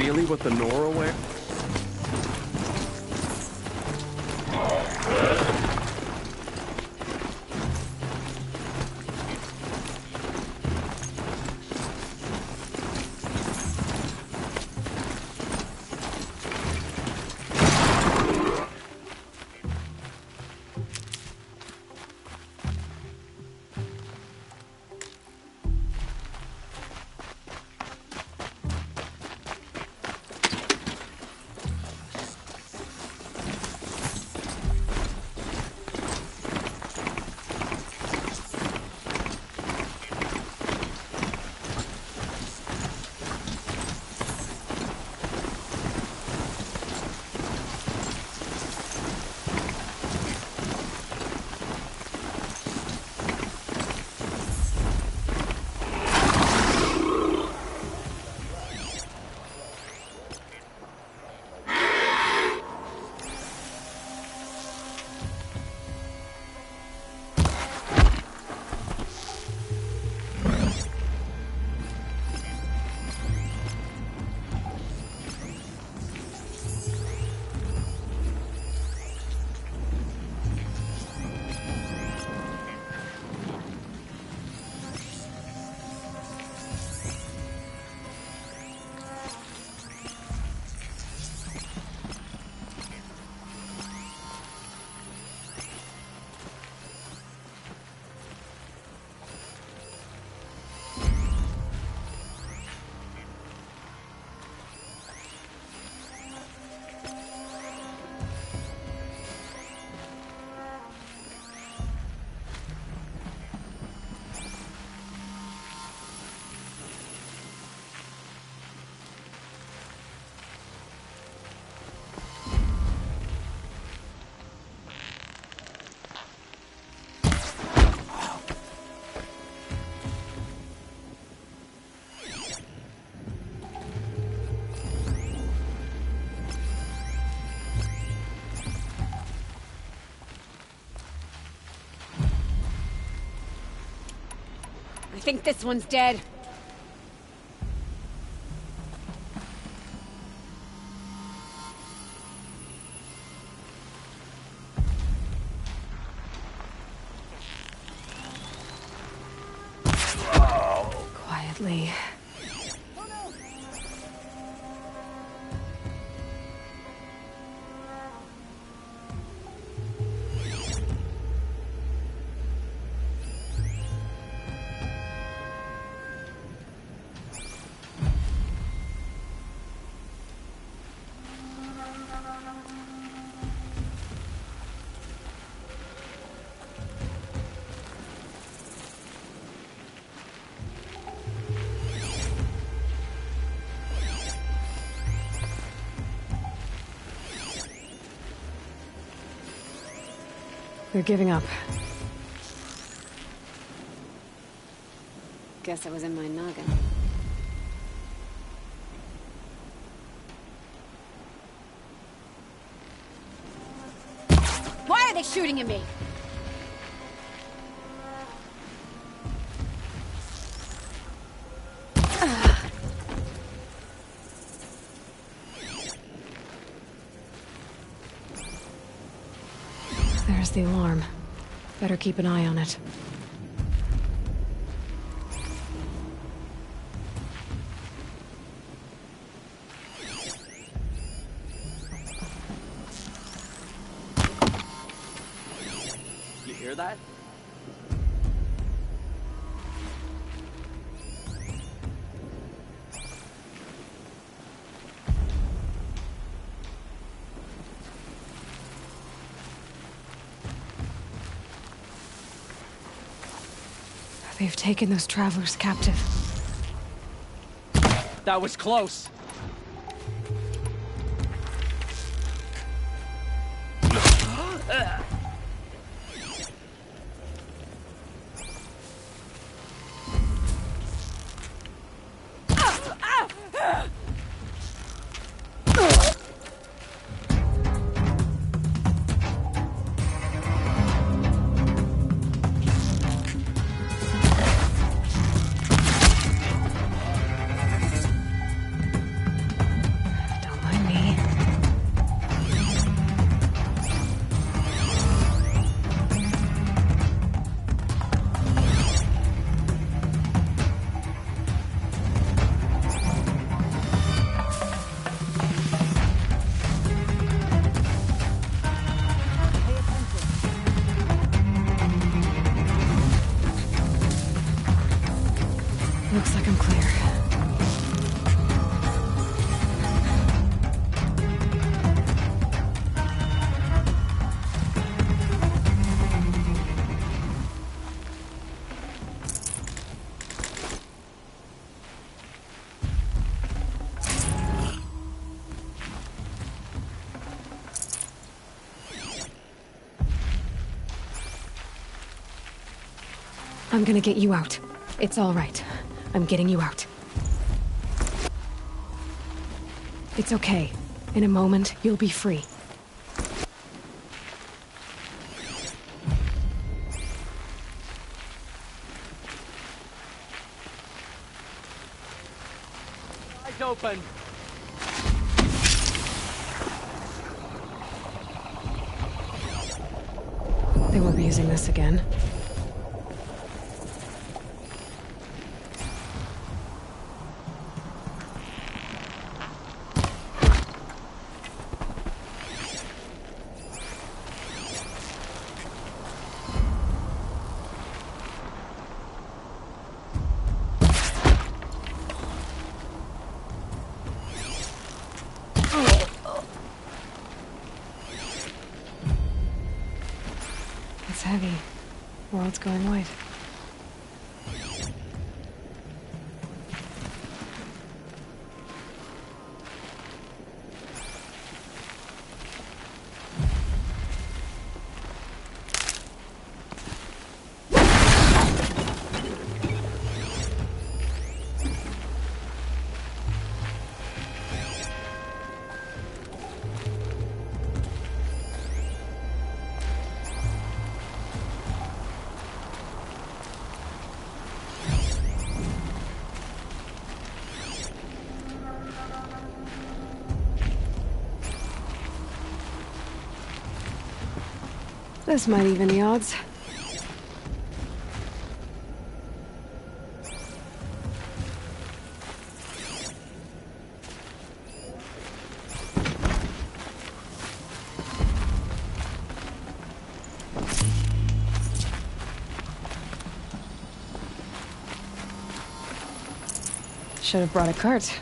really what the Nora wear? I think this one's dead. Quietly. They're giving up. Guess it was in my noggin. Why are they shooting at me? There's the alarm. Better keep an eye on it. You hear that? They've taken those travelers captive. That was close. Looks like I'm clear. I'm gonna get you out. It's all right. I'm getting you out. It's okay. In a moment, you'll be free. Eyes open. They won't be using this again. It's heavy. World's going white. This might even the odds. Should have brought a cart.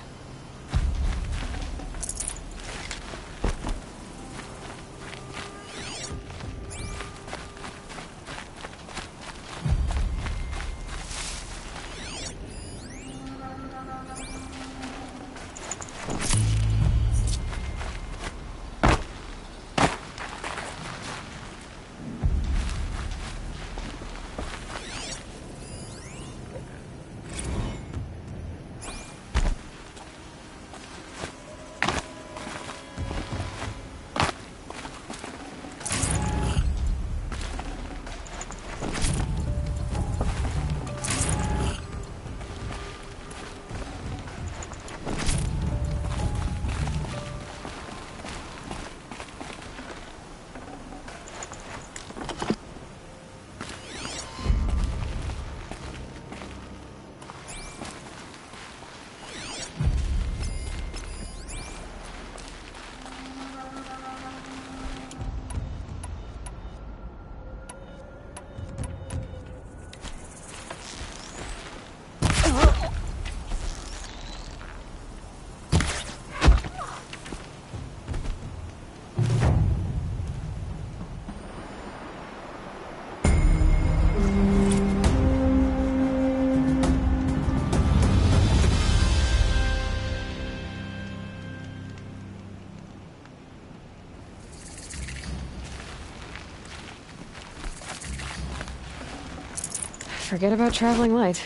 Forget about traveling light.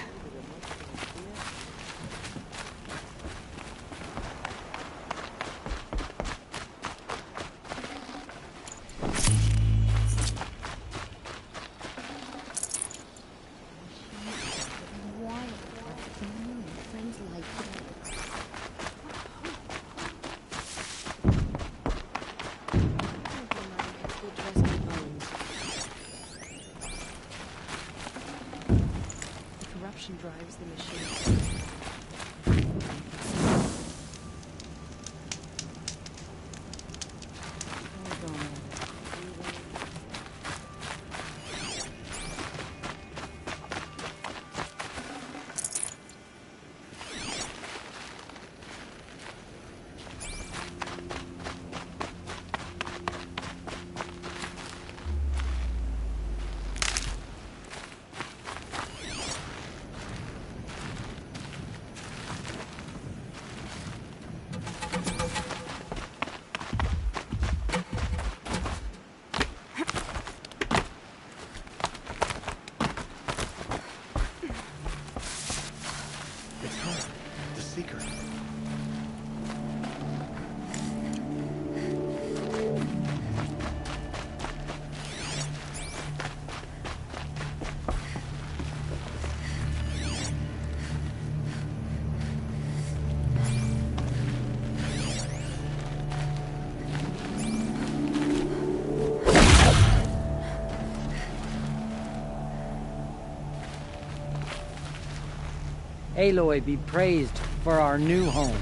Drives the machine. Aloy be praised for our new home.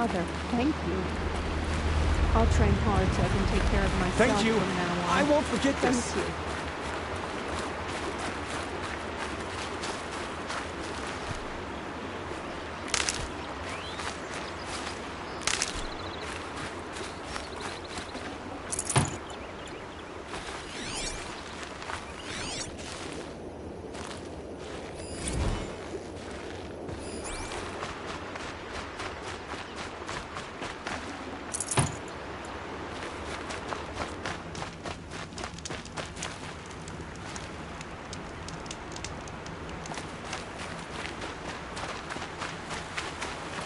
Mother, thank you. I'll train hard so I can take care of myself Thank you. from now on. I won't forget Thank this. you.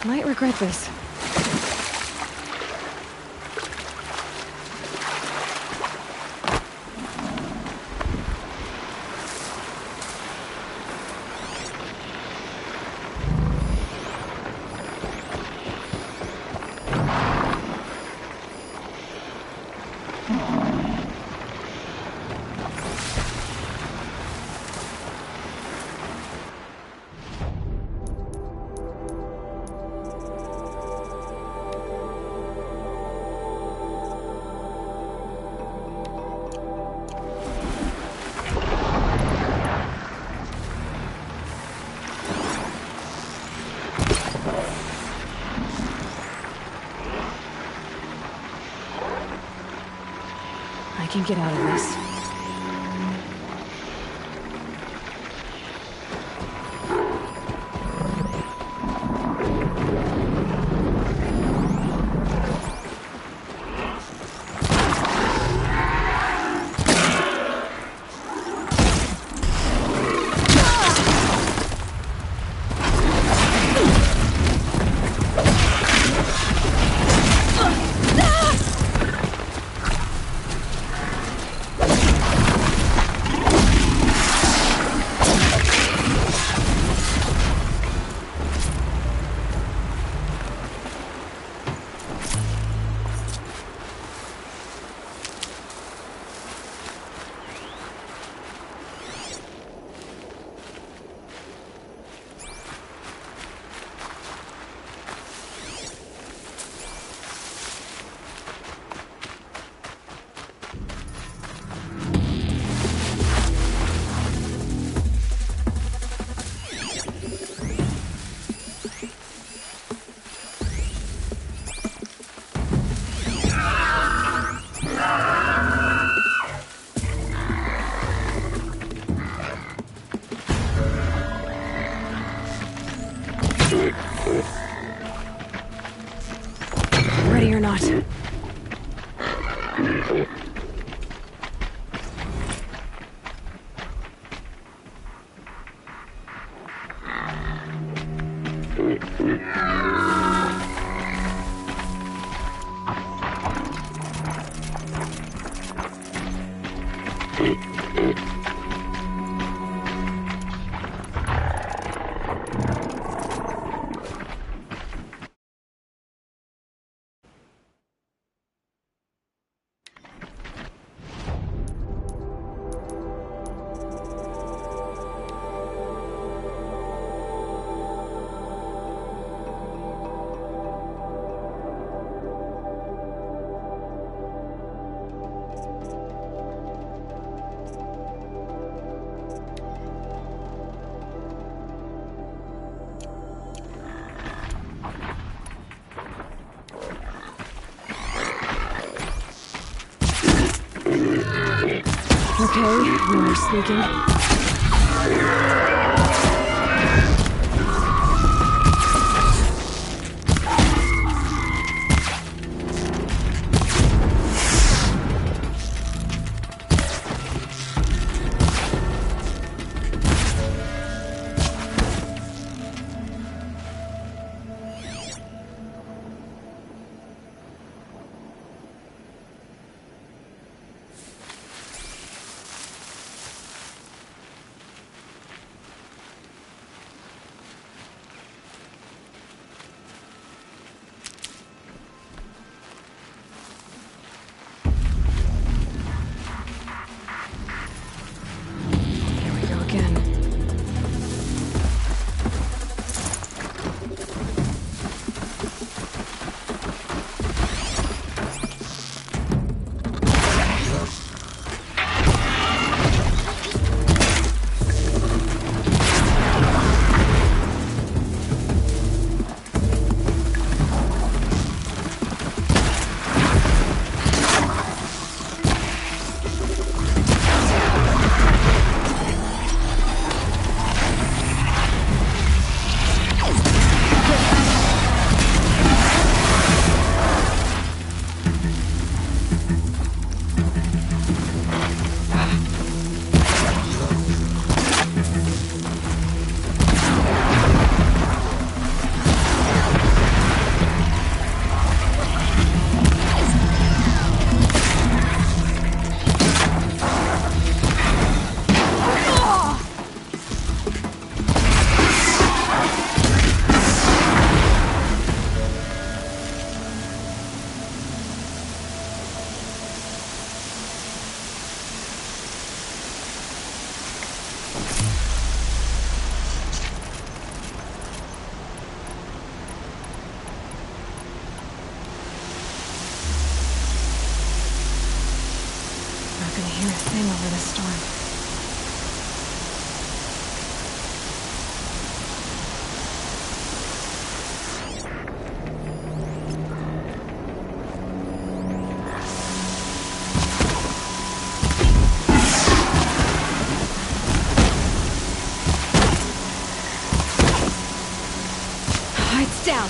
Might regret this. I can get out of this. Ready or not. Okay, no more sneaking. It's down.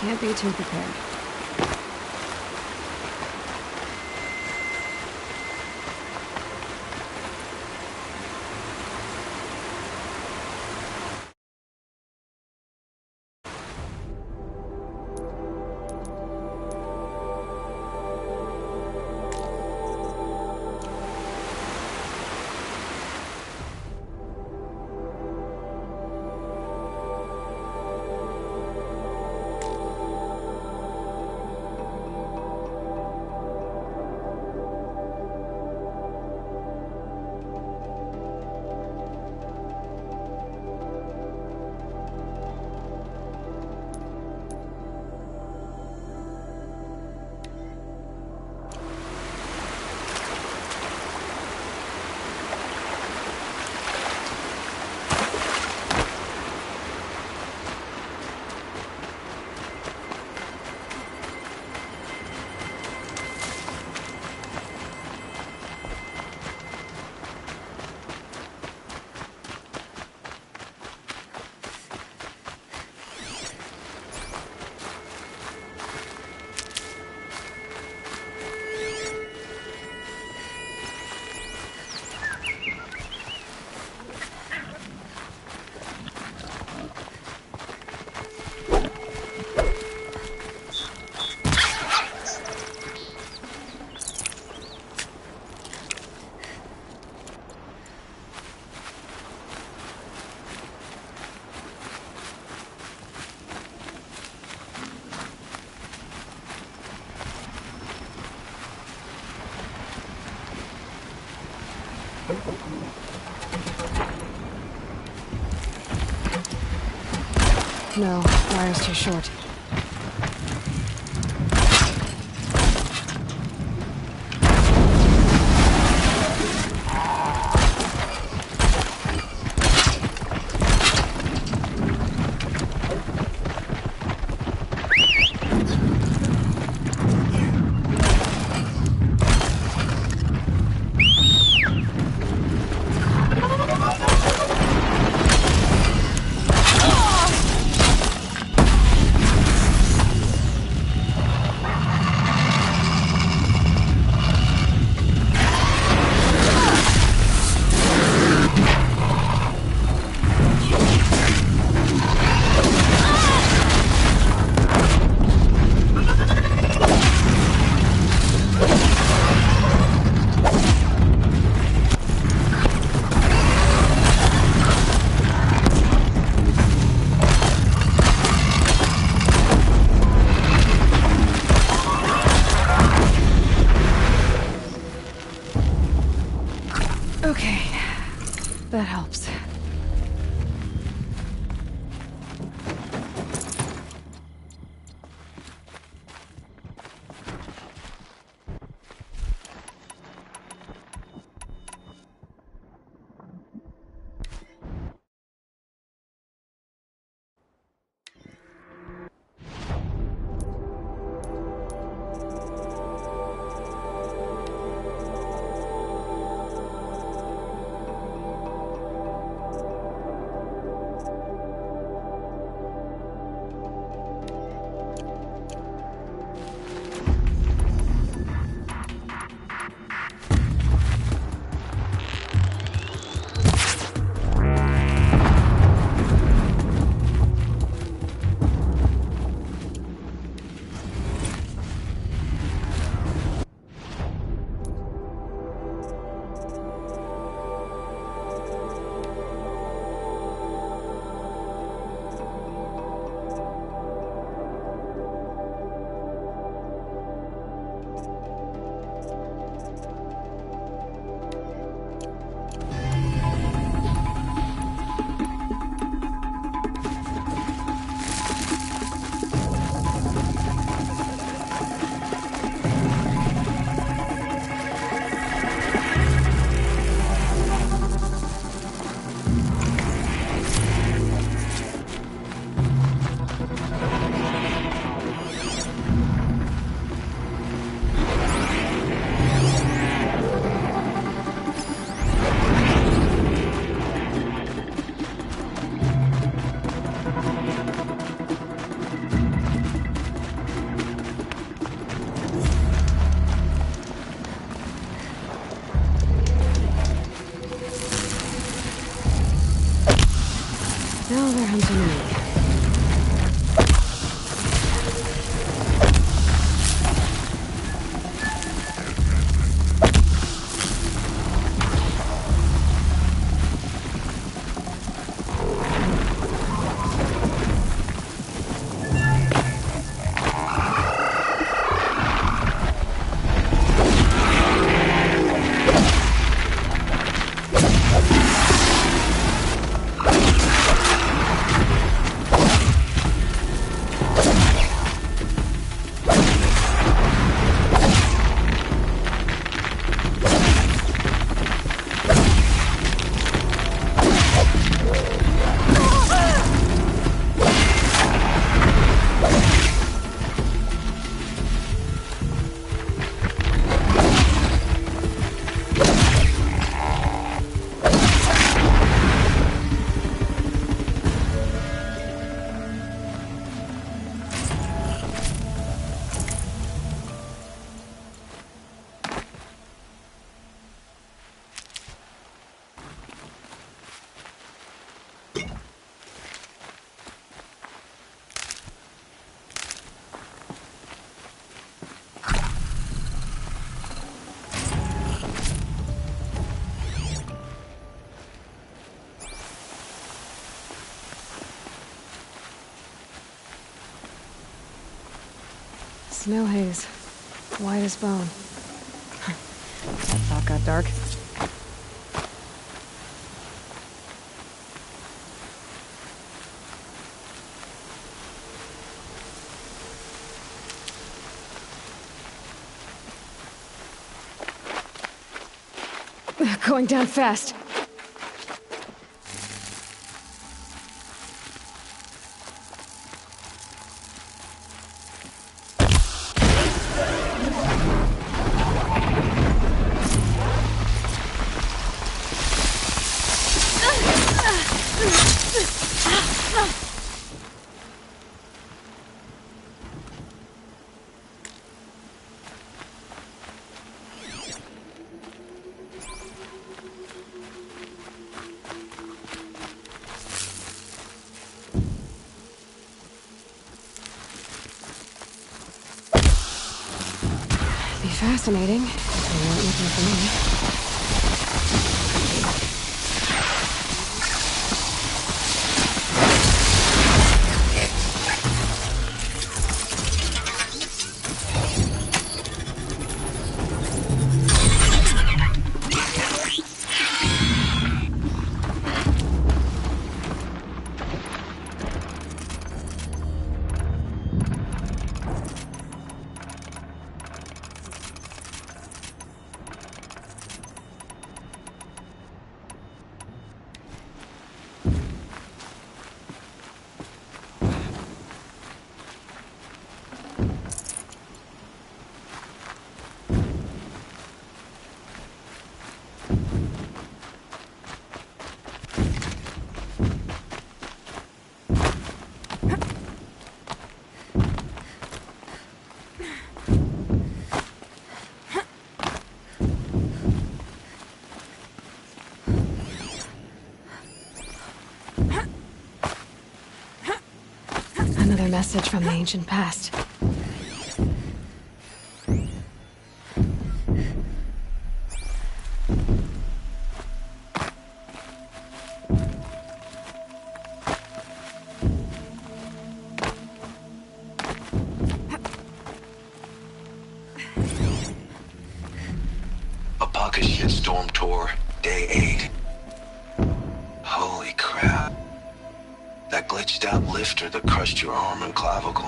Can't be too prepared. No, wire's too short. Now they're hunting me. Snow haze. White as bone. That thought got dark. Going down fast. Fascinating. They weren't looking for me. Another message from the ancient past. A pocket shitstorm tour, day 8. Holy crap. That glitched out lifter that crushed your arm and clavicle.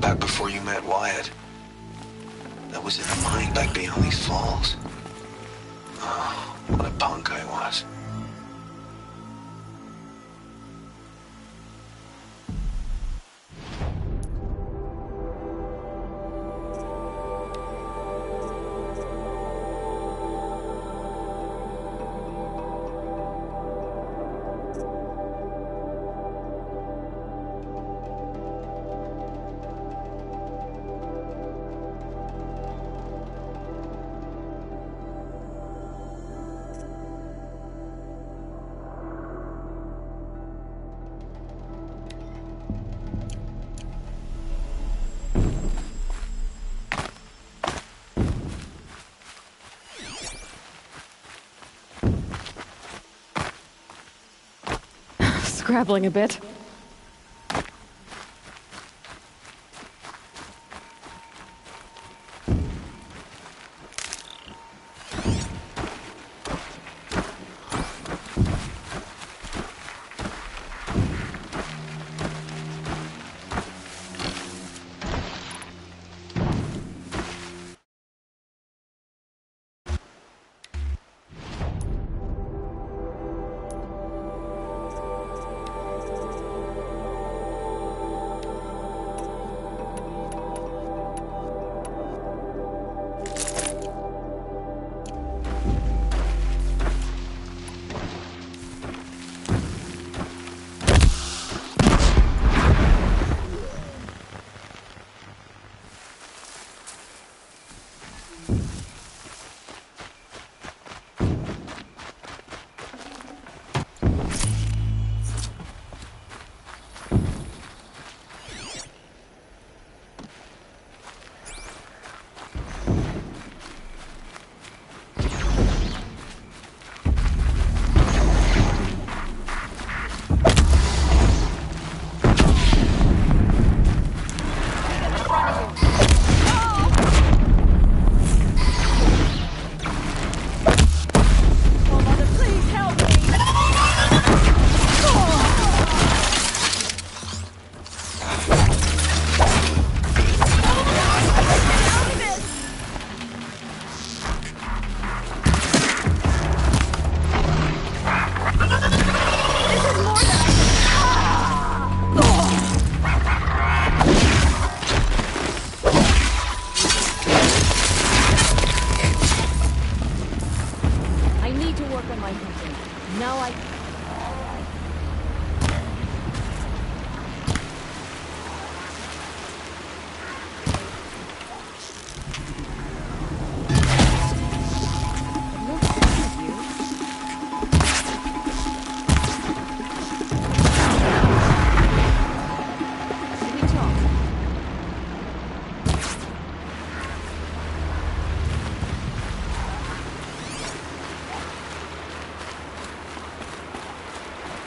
Back before you met Wyatt. That was in the mine back beyond these falls. Oh, what a punk I was. grappling a bit.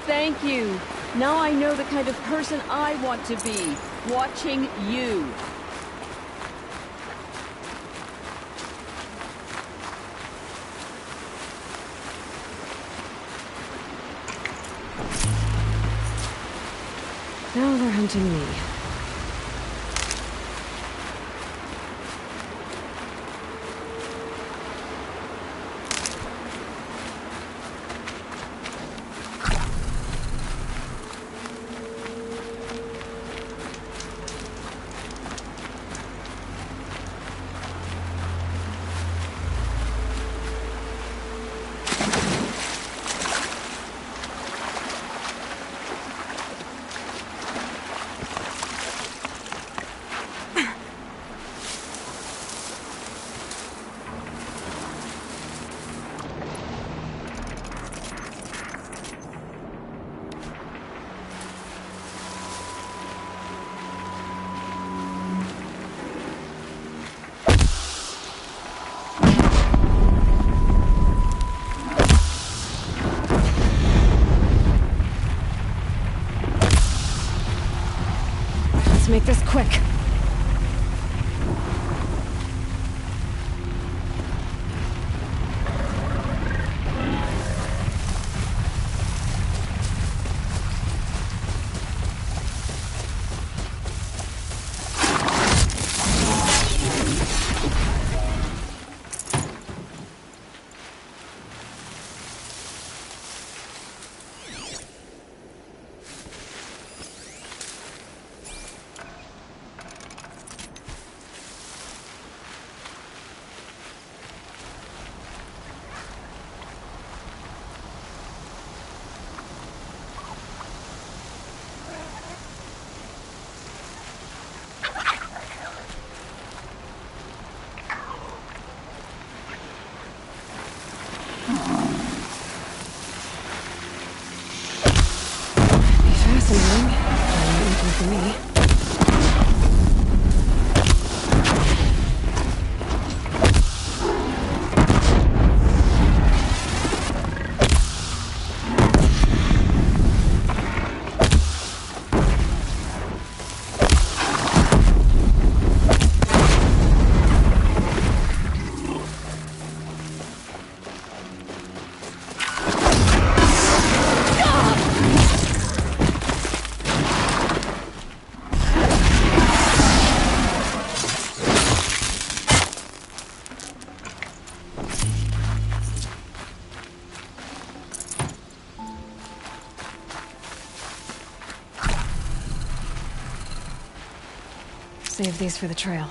Thank you. Now I know the kind of person I want to be. Watching you. Now they're hunting me. Let's make this quick. Fascinating. Anything for me. Save these for the trail.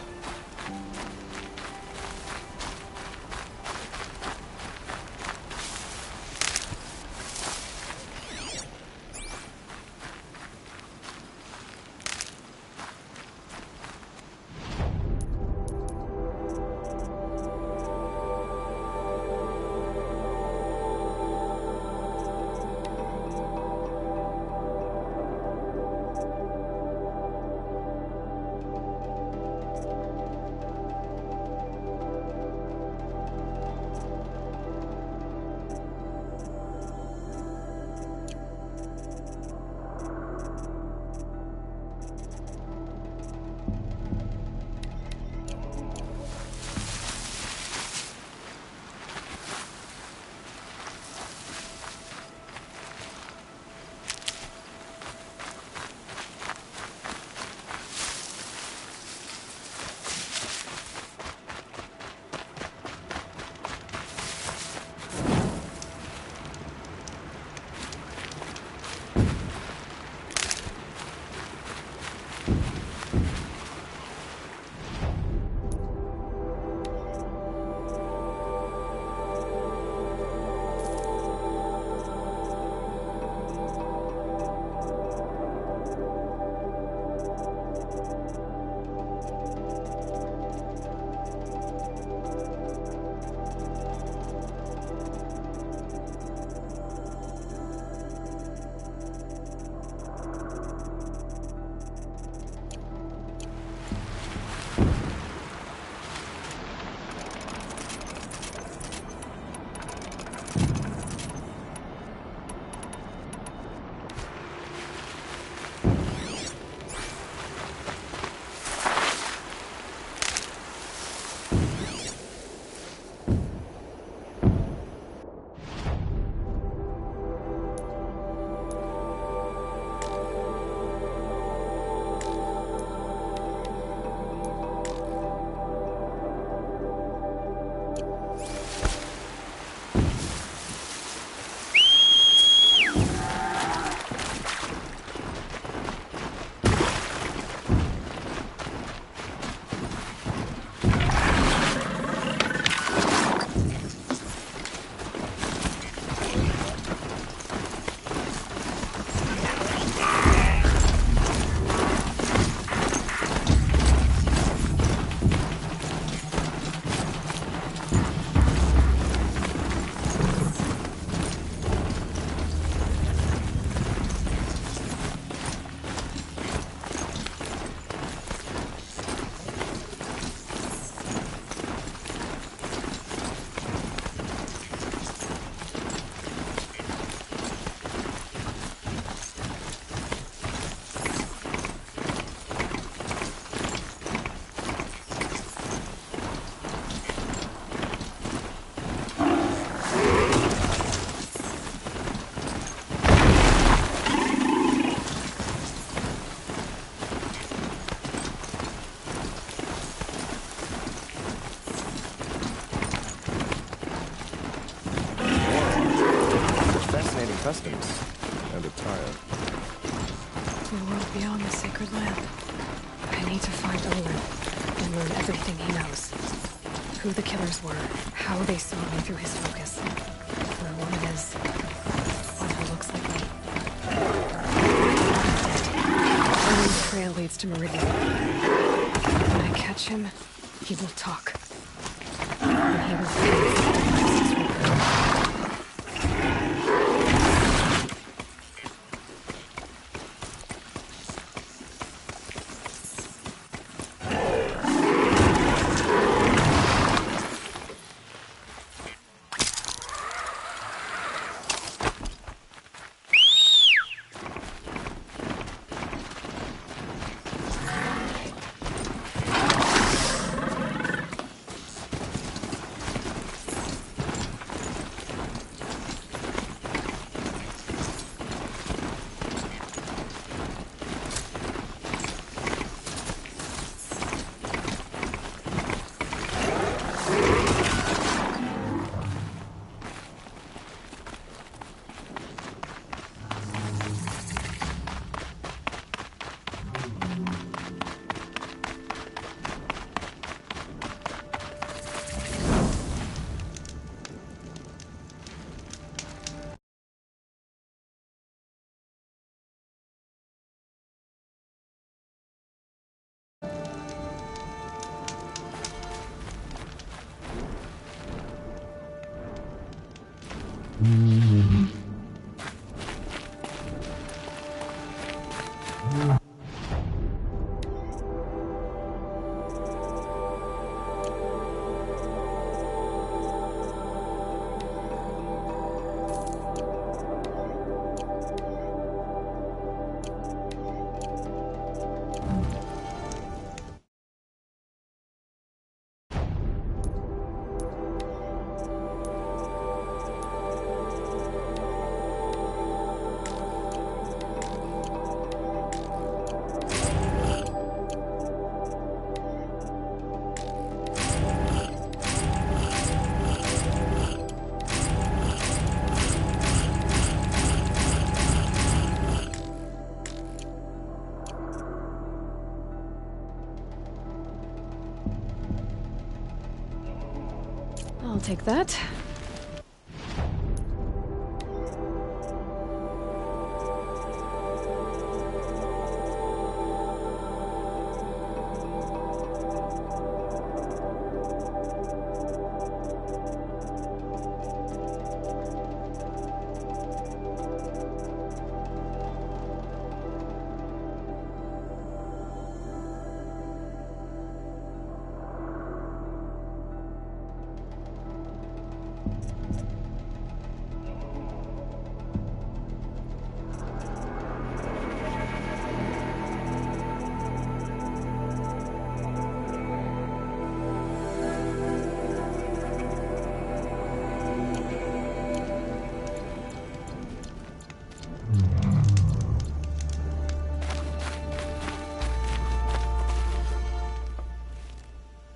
customs and attire. The world beyond the sacred land. I need to find Olin and learn everything he knows. Who the killers were, how they saw me through his focus. Where a woman is, one who looks like me. Olin's trail leads to Meridian. When I catch him, he will talk. And he will face his regret. I'll take that.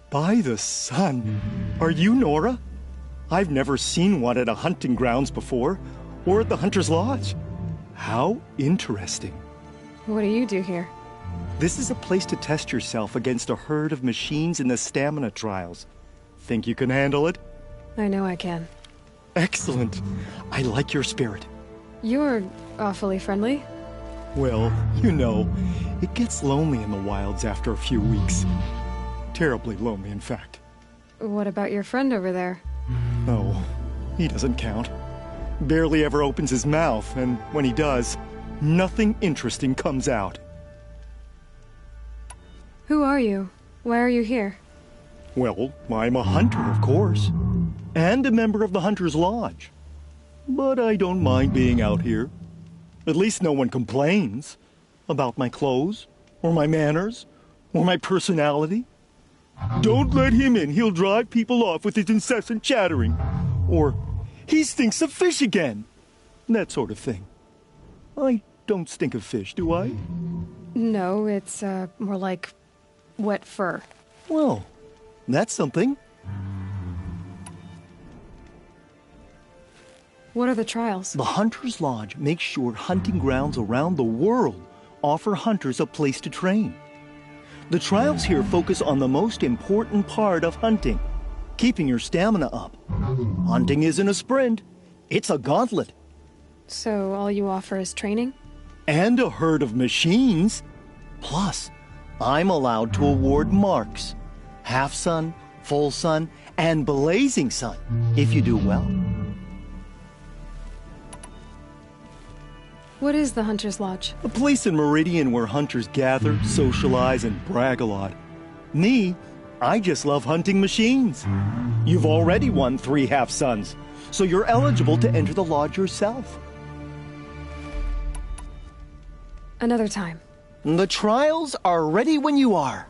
By the sun! Are you Nora? I've never seen one at a hunting grounds before, or at the Hunter's Lodge. How interesting. What do you do here? This is a place to test yourself against a herd of machines in the stamina trials. Think you can handle it? I know I can. Excellent. I like your spirit. You're awfully friendly. Well, you know, it gets lonely in the wilds after a few weeks. Terribly lonely, in fact. What about your friend over there? Oh, he doesn't count. Barely ever opens his mouth, and when he does, nothing interesting comes out. Who are you? Why are you here? Well, I'm a hunter, of course, and a member of the Hunter's Lodge. But I don't mind being out here. At least no one complains about my clothes, or my manners, or my personality. Don't let him in, he'll drive people off with his incessant chattering. Or, he stinks of fish again. That sort of thing. I don't stink of fish, do I? No, it's, more like wet fur. Well, that's something. What are the trials? The Hunter's Lodge makes sure hunting grounds around the world offer hunters a place to train. The trials here focus on the most important part of hunting, keeping your stamina up. Hunting isn't a sprint, it's a gauntlet. So all you offer is training? And a herd of machines. Plus, I'm allowed to award marks. Half sun, full sun, and blazing sun, if you do well. What is the Hunter's Lodge? A place in Meridian where hunters gather, socialize, and brag a lot. Me, I just love hunting machines. You've already won 3 half-suns, so you're eligible to enter the lodge yourself. Another time. The trials are ready when you are.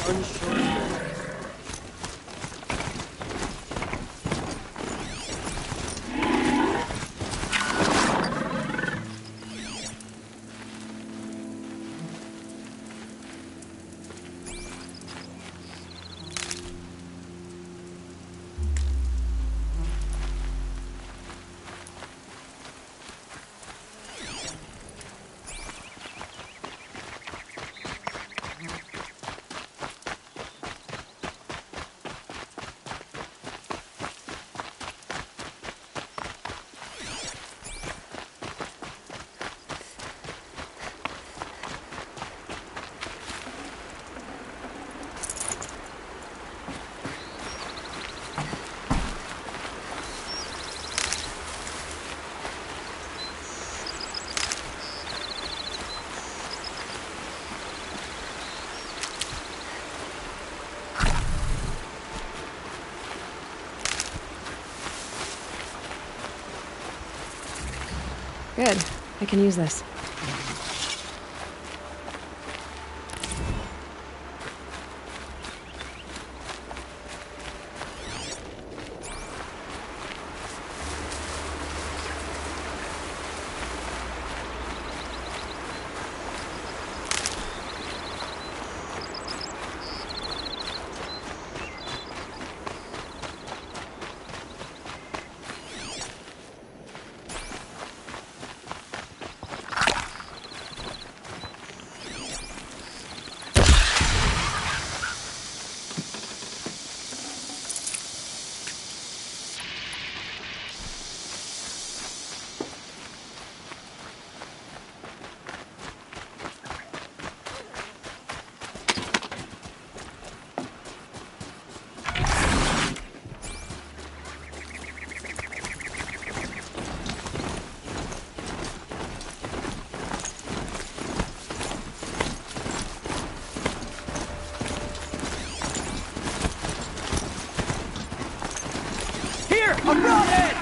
unsure. Good. I can use this. Here! A broadhead!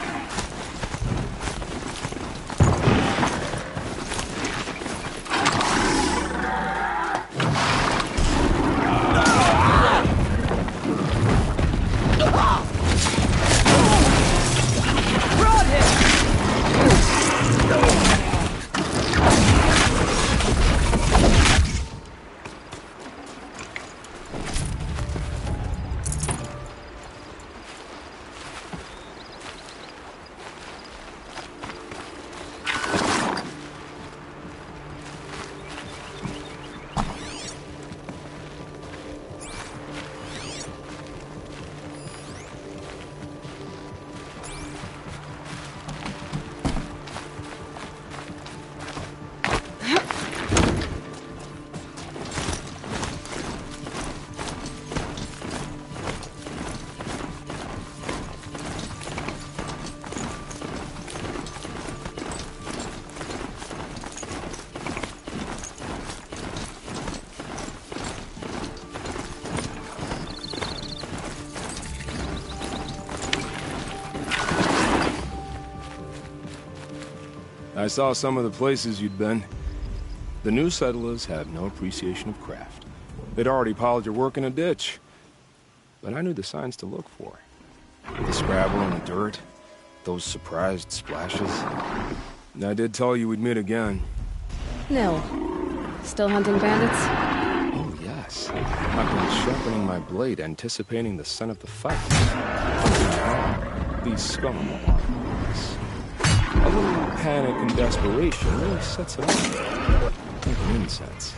I saw some of the places you'd been. The new settlers have no appreciation of craft. They'd already piled your work in a ditch. But I knew the signs to look for. The scrabble in the dirt, those surprised splashes. And I did tell you we'd meet again. Nil. Still hunting bandits? Oh, yes. I've been sharpening my blade, anticipating the scent of the fight. These scum marks. A little panic and desperation really sets it off. Like an incense.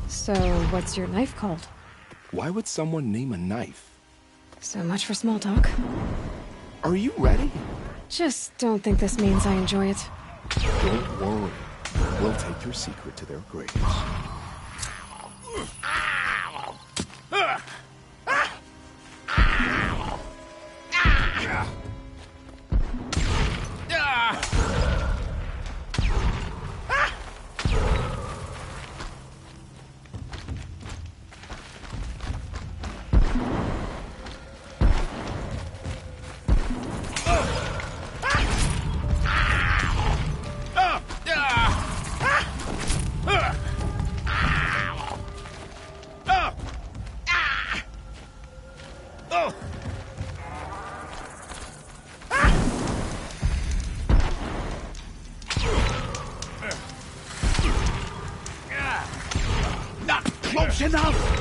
So, what's your knife called? Why would someone name a knife? So much for small talk. Are you ready? Just don't think this means I enjoy it. Don't worry. We'll take your secret to their graves. That's enough!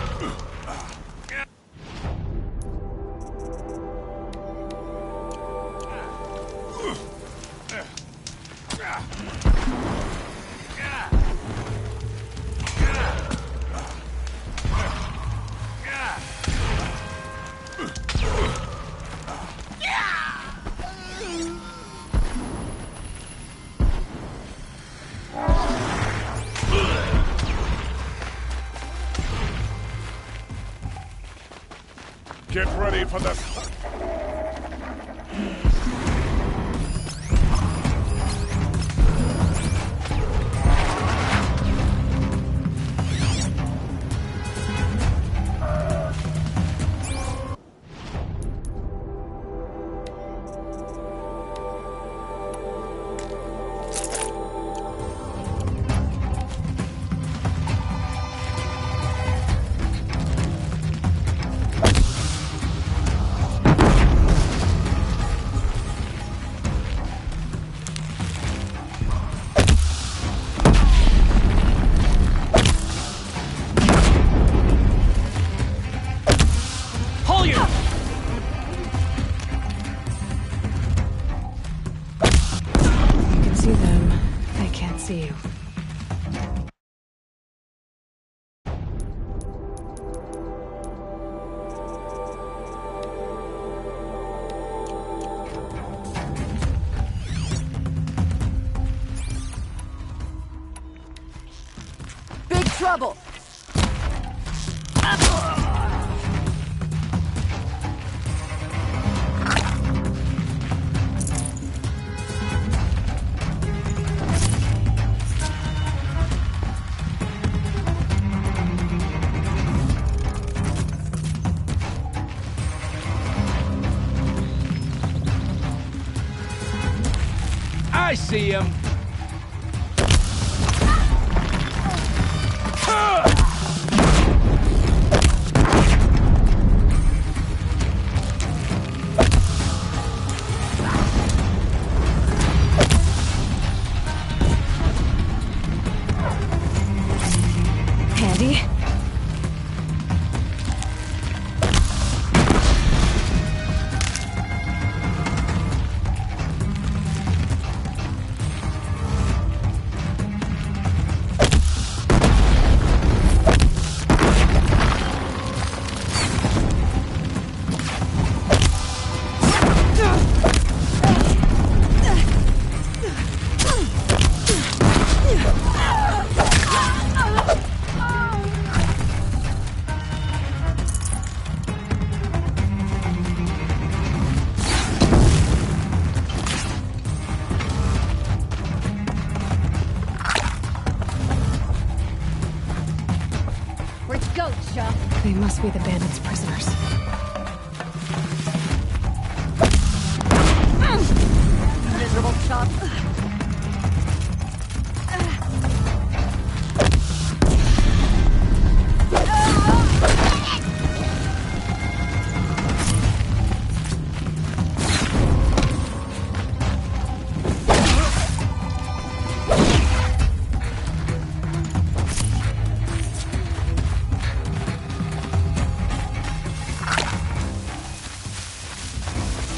Get ready for this. See them. They can't see you. Big trouble! I see him! Handy? Where'd you go, Chuck? They must be the bandits' prisoners. Miserable Chuck.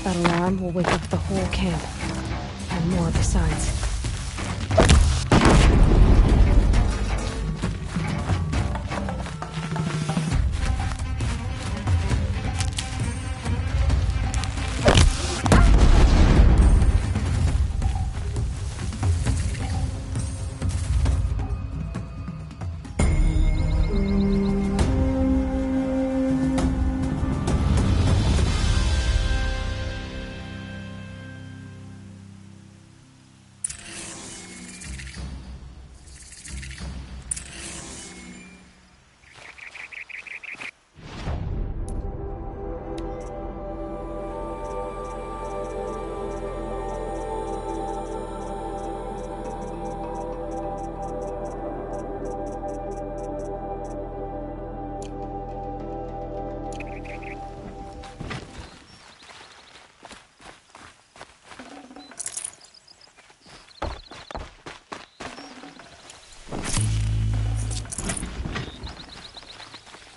That alarm will wake up the whole camp. And more besides.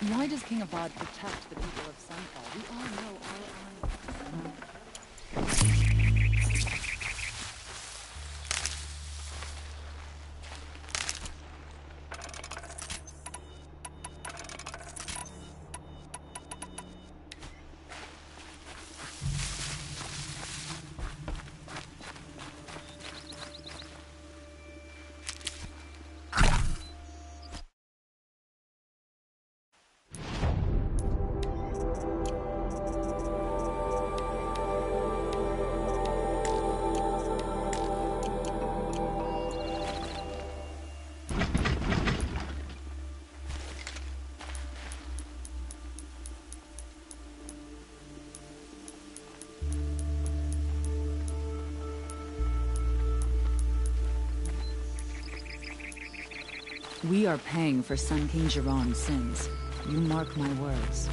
Why does King Abad protect the people of Sunfall? We all know our army. We are paying for Sun King Jiran's sins. You mark my words.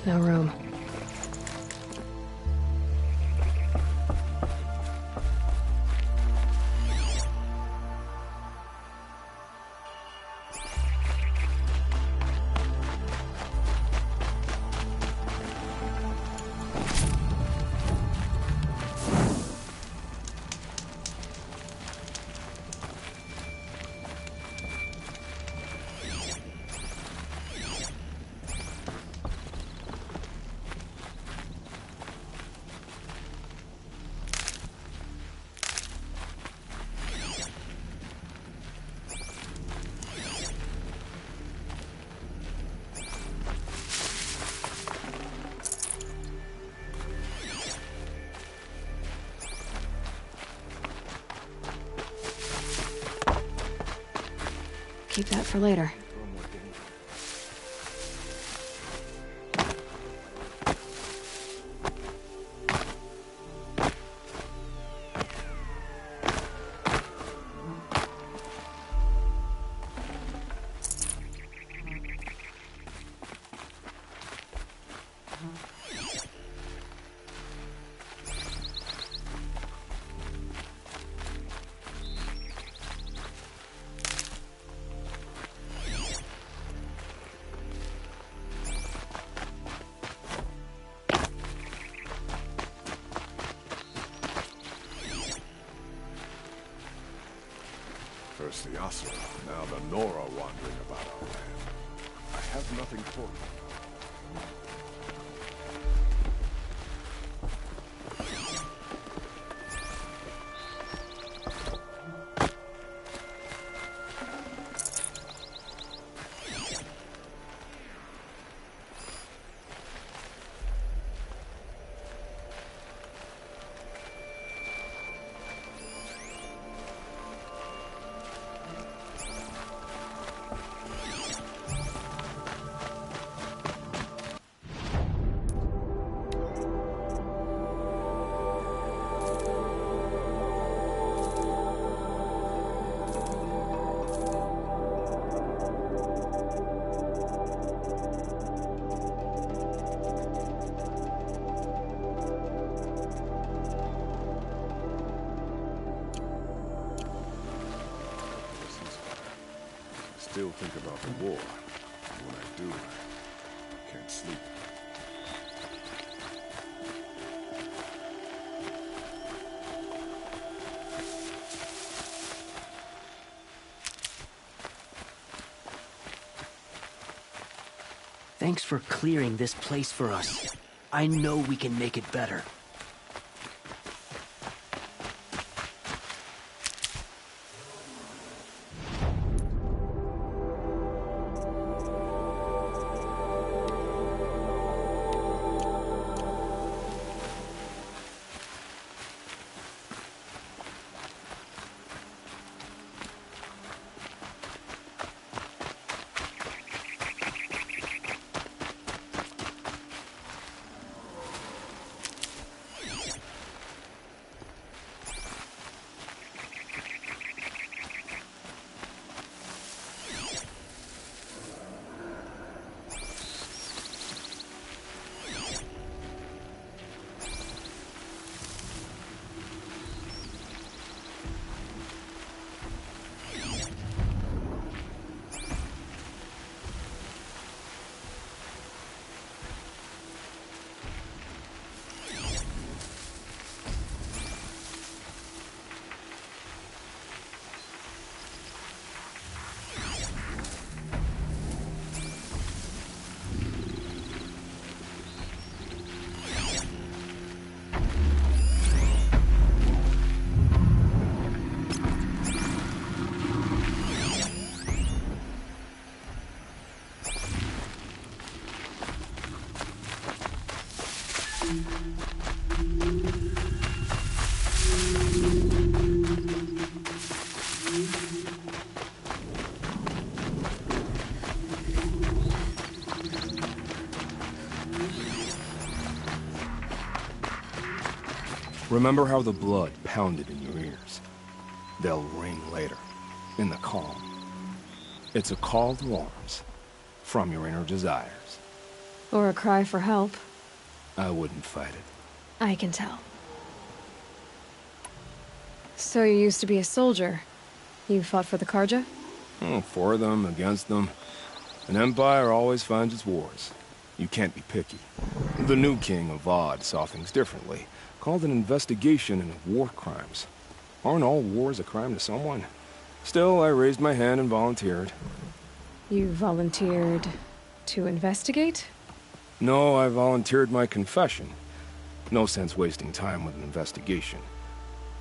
No room. Keep that for later. First the Asura, now the Nora wandering about our land. I have nothing for them. Still think about the war. And when I do, I can't sleep. Thanks for clearing this place for us. I know we can make it better. Remember how the blood pounded in your ears? They'll ring later, in the calm. It's a call to arms, from your inner desires. Or a cry for help. I wouldn't fight it. I can tell. So you used to be a soldier. You fought for the Karja? For them, against them. An empire always finds its wars. You can't be picky. The new king of Vod saw things differently. Called an investigation into war crimes. Aren't all wars a crime to someone? Still, I raised my hand and volunteered. You volunteered to investigate? No, I volunteered my confession. No sense wasting time with an investigation.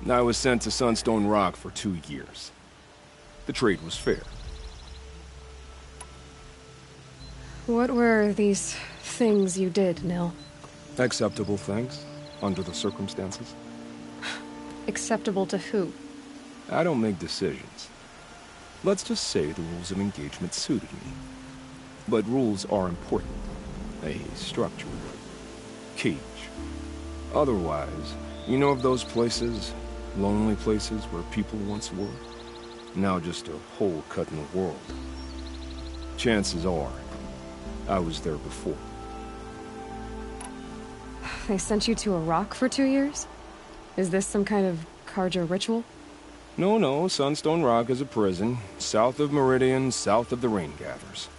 I was sent to Sunstone Rock for 2 years. The trade was fair. What were these things you did, Nil? Acceptable things, under the circumstances. Acceptable to who? I don't make decisions. Let's just say the rules of engagement suited me. But rules are important. A structure. Cage. Otherwise, you know of those places, lonely places where people once were? Now just a hole cut in the world. Chances are, I was there before. They sent you to a rock for 2 years? Is this some kind of Karja ritual? No, Sunstone Rock is a prison, south of Meridian, south of the Rain Gathers.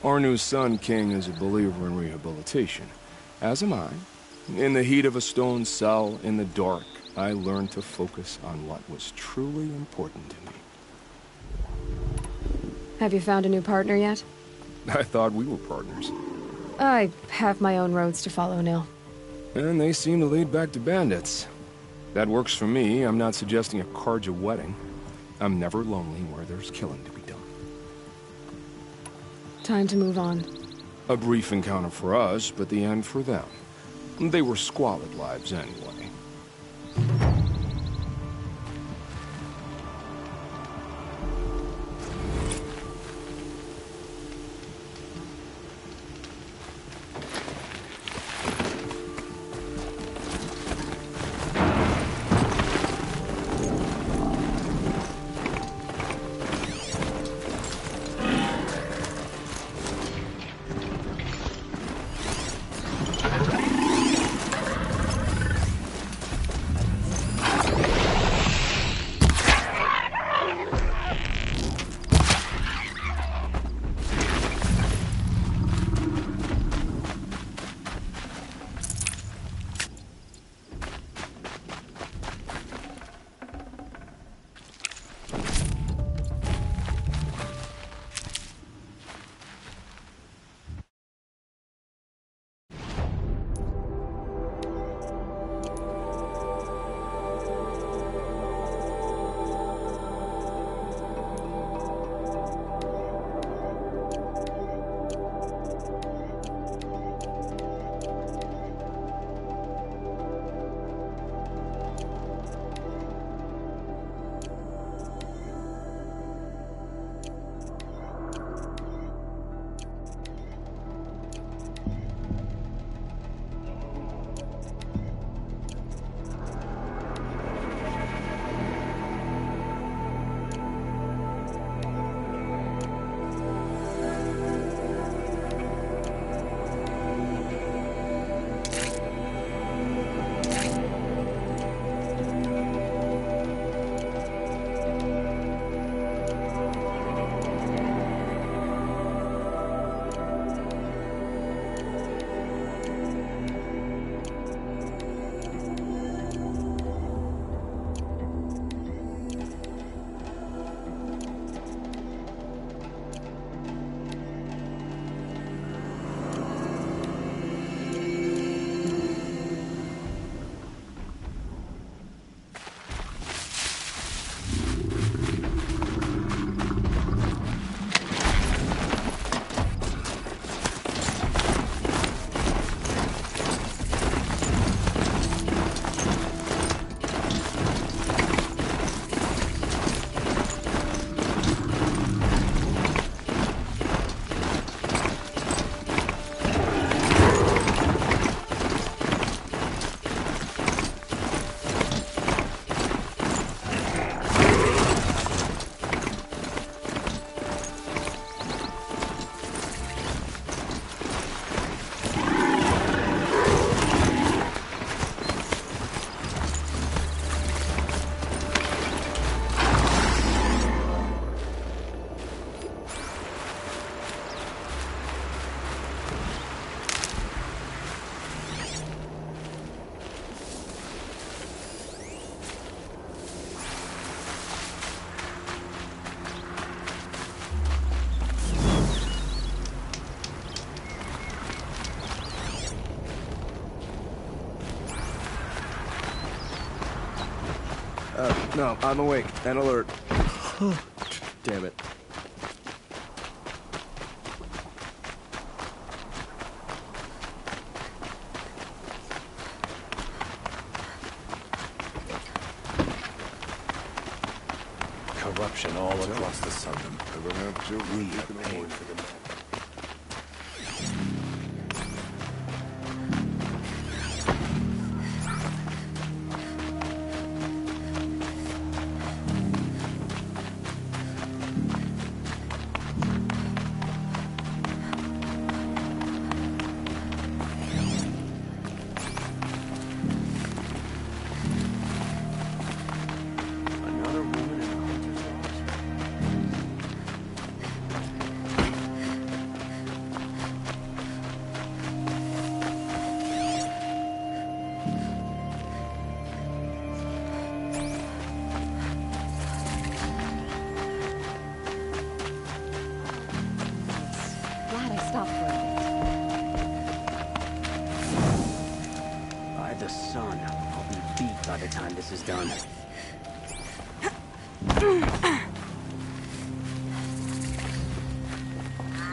Our new Sun King is a believer in rehabilitation, as am I. In the heat of a stone cell, in the dark, I learned to focus on what was truly important to me. Have you found a new partner yet? I thought we were partners. I have my own roads to follow, Nil. And they seem to lead back to bandits. That works for me. I'm not suggesting a Karja wedding. I'm never lonely where there's killing to be done. Time to move on. A brief encounter for us, but the end for them. They were squalid lives anyway. No, I'm awake and alert. Damn it. Corruption all across the sun. We are paying for the man. Glad I stopped for a bit. By the sun, I'll be beat by the time this is done.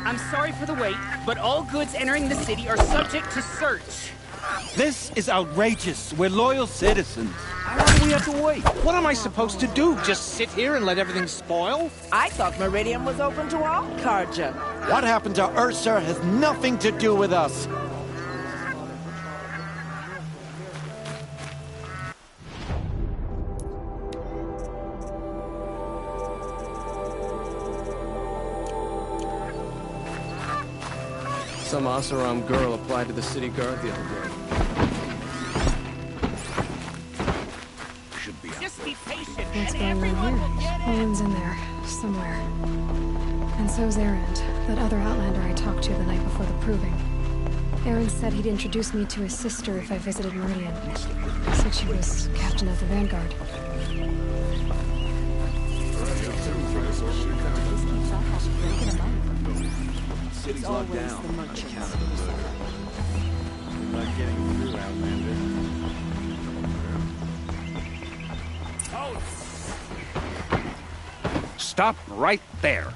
I'm sorry for the wait, but all goods entering the city are subject to search. This is outrageous. We're loyal citizens. How long do we have to wait? What am I supposed to do? Just sit here and let everything spoil? I thought Meridian was open to all Carja. What happened to Ursa has nothing to do with us. Some Asaram girl applied to the city guard the other day. Should be Just be patient, What's and going everyone on will here? get it. Owen's in there, somewhere. And so's Erend, that other Outlander I talked to the night before the proving. Erend said he'd introduce me to his sister if I visited Meridian. Said she was captain of the Vanguard. City's locked down the on merchants. account of the murder. Good luck getting through, Outlander. Stop right there.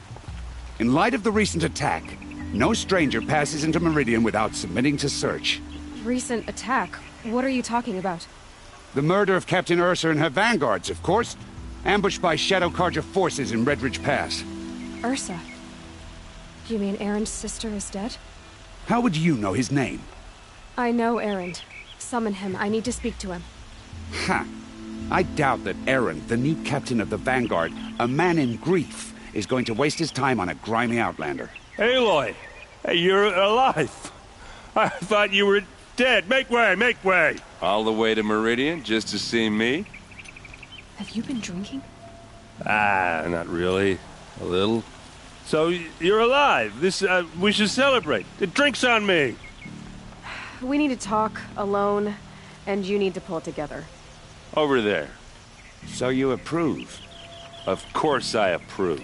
In light of the recent attack, no stranger passes into Meridian without submitting to search. Recent attack? What are you talking about? The murder of Captain Ursa and her vanguards, of course. Ambushed by Shadow Carja forces in Redridge Pass. Ursa? You mean Erend's sister is dead? How would you know his name? I know Erend. Summon him. I need to speak to him. Ha! I doubt that Aaron, the new captain of the Vanguard, a man in grief, is going to waste his time on a grimy outlander. Aloy! Hey, you're alive! I thought you were dead. Make way, make way! All the way to Meridian just to see me? Have you been drinking? Ah, not really. A little. So, you're alive. We should celebrate. The drink's on me. We need to talk, alone, and you need to pull it together. Over there. So you approve? Of course I approve.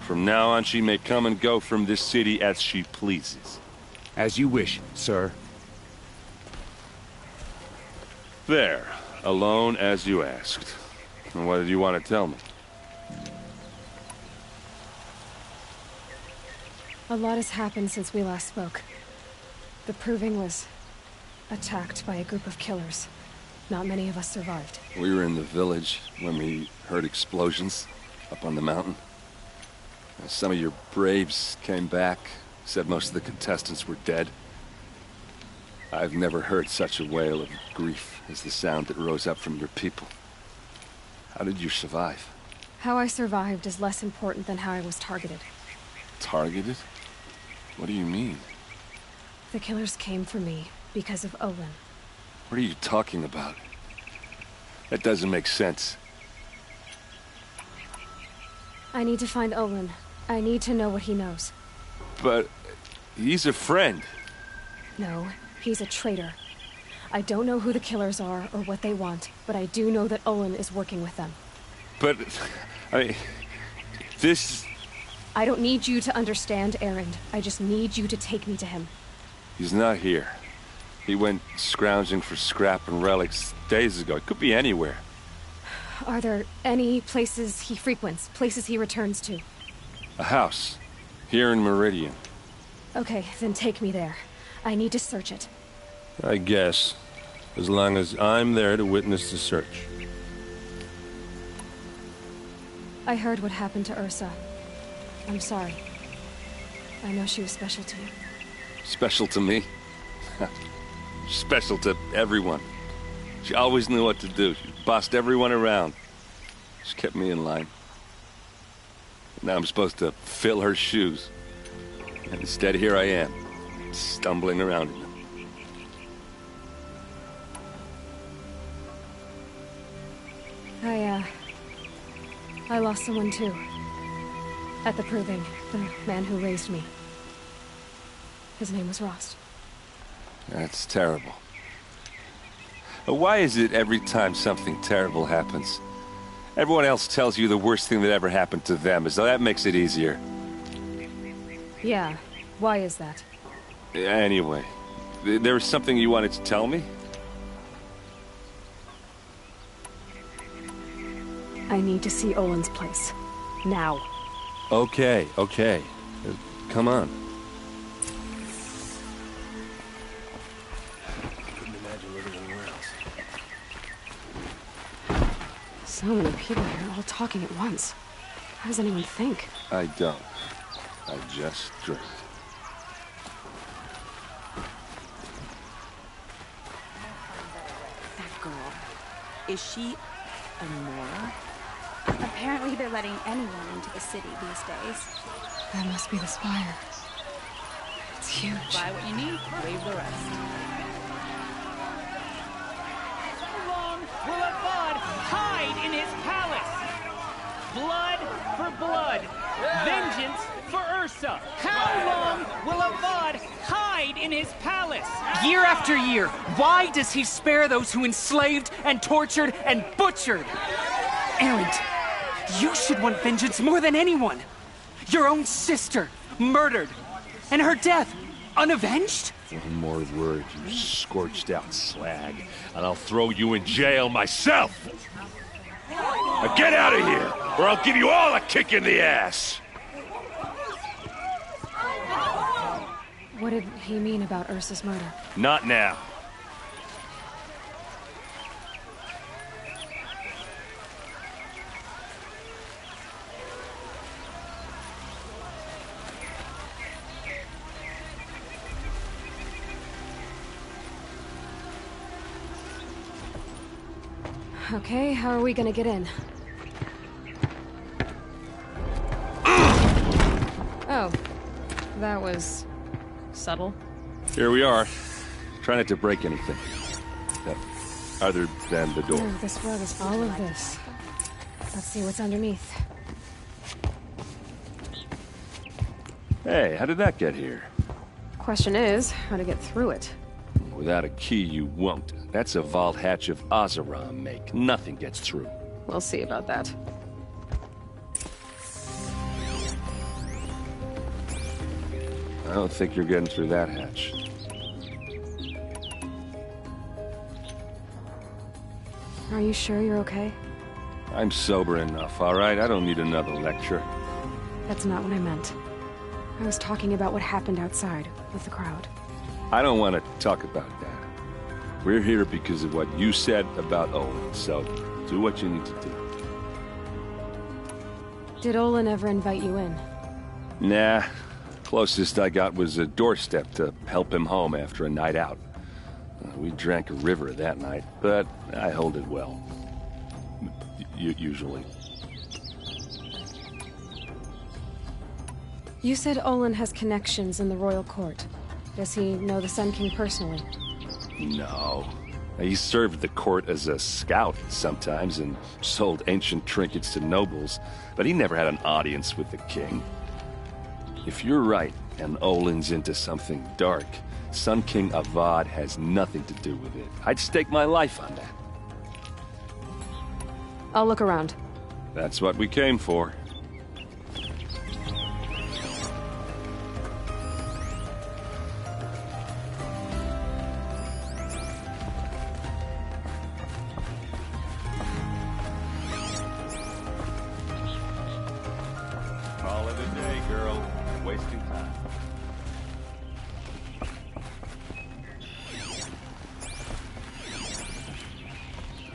From now on, she may come and go from this city as she pleases. As you wish, sir. There. Alone as you asked. And what did you want to tell me? A lot has happened since we last spoke. The Proving was attacked by a group of killers. Not many of us survived. We were in the village when we heard explosions up on the mountain. And some of your braves came back, said most of the contestants were dead. I've never heard such a wail of grief as the sound that rose up from your people. How did you survive? How I survived is less important than how I was targeted. Targeted? What do you mean? The killers came for me because of Olin. What are you talking about? That doesn't make sense. I need to find Olin. I need to know what he knows. But he's a friend. No, he's a traitor. I don't know who the killers are or what they want, but I do know that Olin is working with them. But, this... I don't need you to understand, Erend. I just need you to take me to him. He's not here. He went scrounging for scrap and relics days ago. It could be anywhere. Are there any places he frequents, places he returns to? A house. Here in Meridian. Okay, then take me there. I need to search it. I guess. As long as I'm there to witness the search. I heard what happened to Ursa. I'm sorry. I know she was special to you. Special to me? Special to everyone. She always knew what to do. She bossed everyone around. She kept me in line. Now I'm supposed to fill her shoes. And instead, here I am, stumbling around in them. I lost someone too. At the Proving, the man who raised me. His name was Rost. That's terrible. Why is it every time something terrible happens, everyone else tells you the worst thing that ever happened to them, as though that makes it easier? Yeah, why is that? Anyway, there was something you wanted to tell me? I need to see Olin's place. Now. Okay. Come on. Couldn't imagine living anywhere else. So many people here, all talking at once. How does anyone think? I don't. I just drink. That girl. Is she a Nora? Apparently they're letting anyone into the city these days. That must be the spire. It's huge. Buy what you need, leave the rest. How long will Avad hide in his palace? Blood for blood. Vengeance for Ursa. How long will Avad hide in his palace? Year after year, why does he spare those who enslaved and tortured and butchered? Erend, you should want vengeance more than anyone. Your own sister, murdered. And her death, unavenged? One more word, you scorched out slag, and I'll throw you in jail myself! Now get out of here, or I'll give you all a kick in the ass! What did he mean about Ursa's murder? Not now. Okay, how are we gonna get in? Oh, that was subtle. Here we are. Try not to break anything. Other than the door. Oh, this rug is all of this. Let's see what's underneath. Hey, how did that get here? Question is, how to get through it. Without a key, you won't. That's a vault hatch of Oseram make. Nothing gets through. We'll see about that. I don't think you're getting through that hatch. Are you sure you're okay? I'm sober enough, all right? I don't need another lecture. That's not what I meant. I was talking about what happened outside with the crowd. I don't want to talk about that. We're here because of what you said about Olin, so do what you need to do. Did Olin ever invite you in? Nah. Closest I got was a doorstep to help him home after a night out. We drank a river that night, but I hold it well. Usually. You said Olin has connections in the royal court. Does he know the Sun King personally? No. He served the court as a scout sometimes and sold ancient trinkets to nobles, but he never had an audience with the king. If you're right, and Olin's into something dark, Sun King Avad has nothing to do with it. I'd stake my life on that. I'll look around. That's what we came for.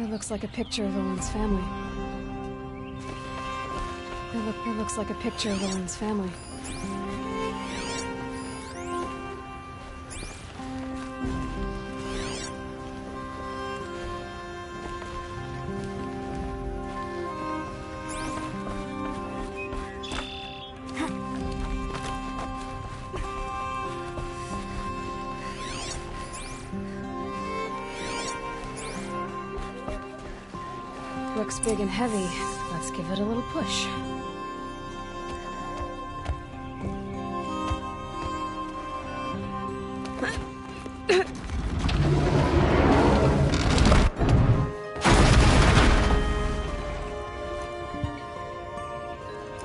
It looks like a picture of Owen's family. It looks like a picture of Owen's family. Looks big and heavy. Let's give it a little push.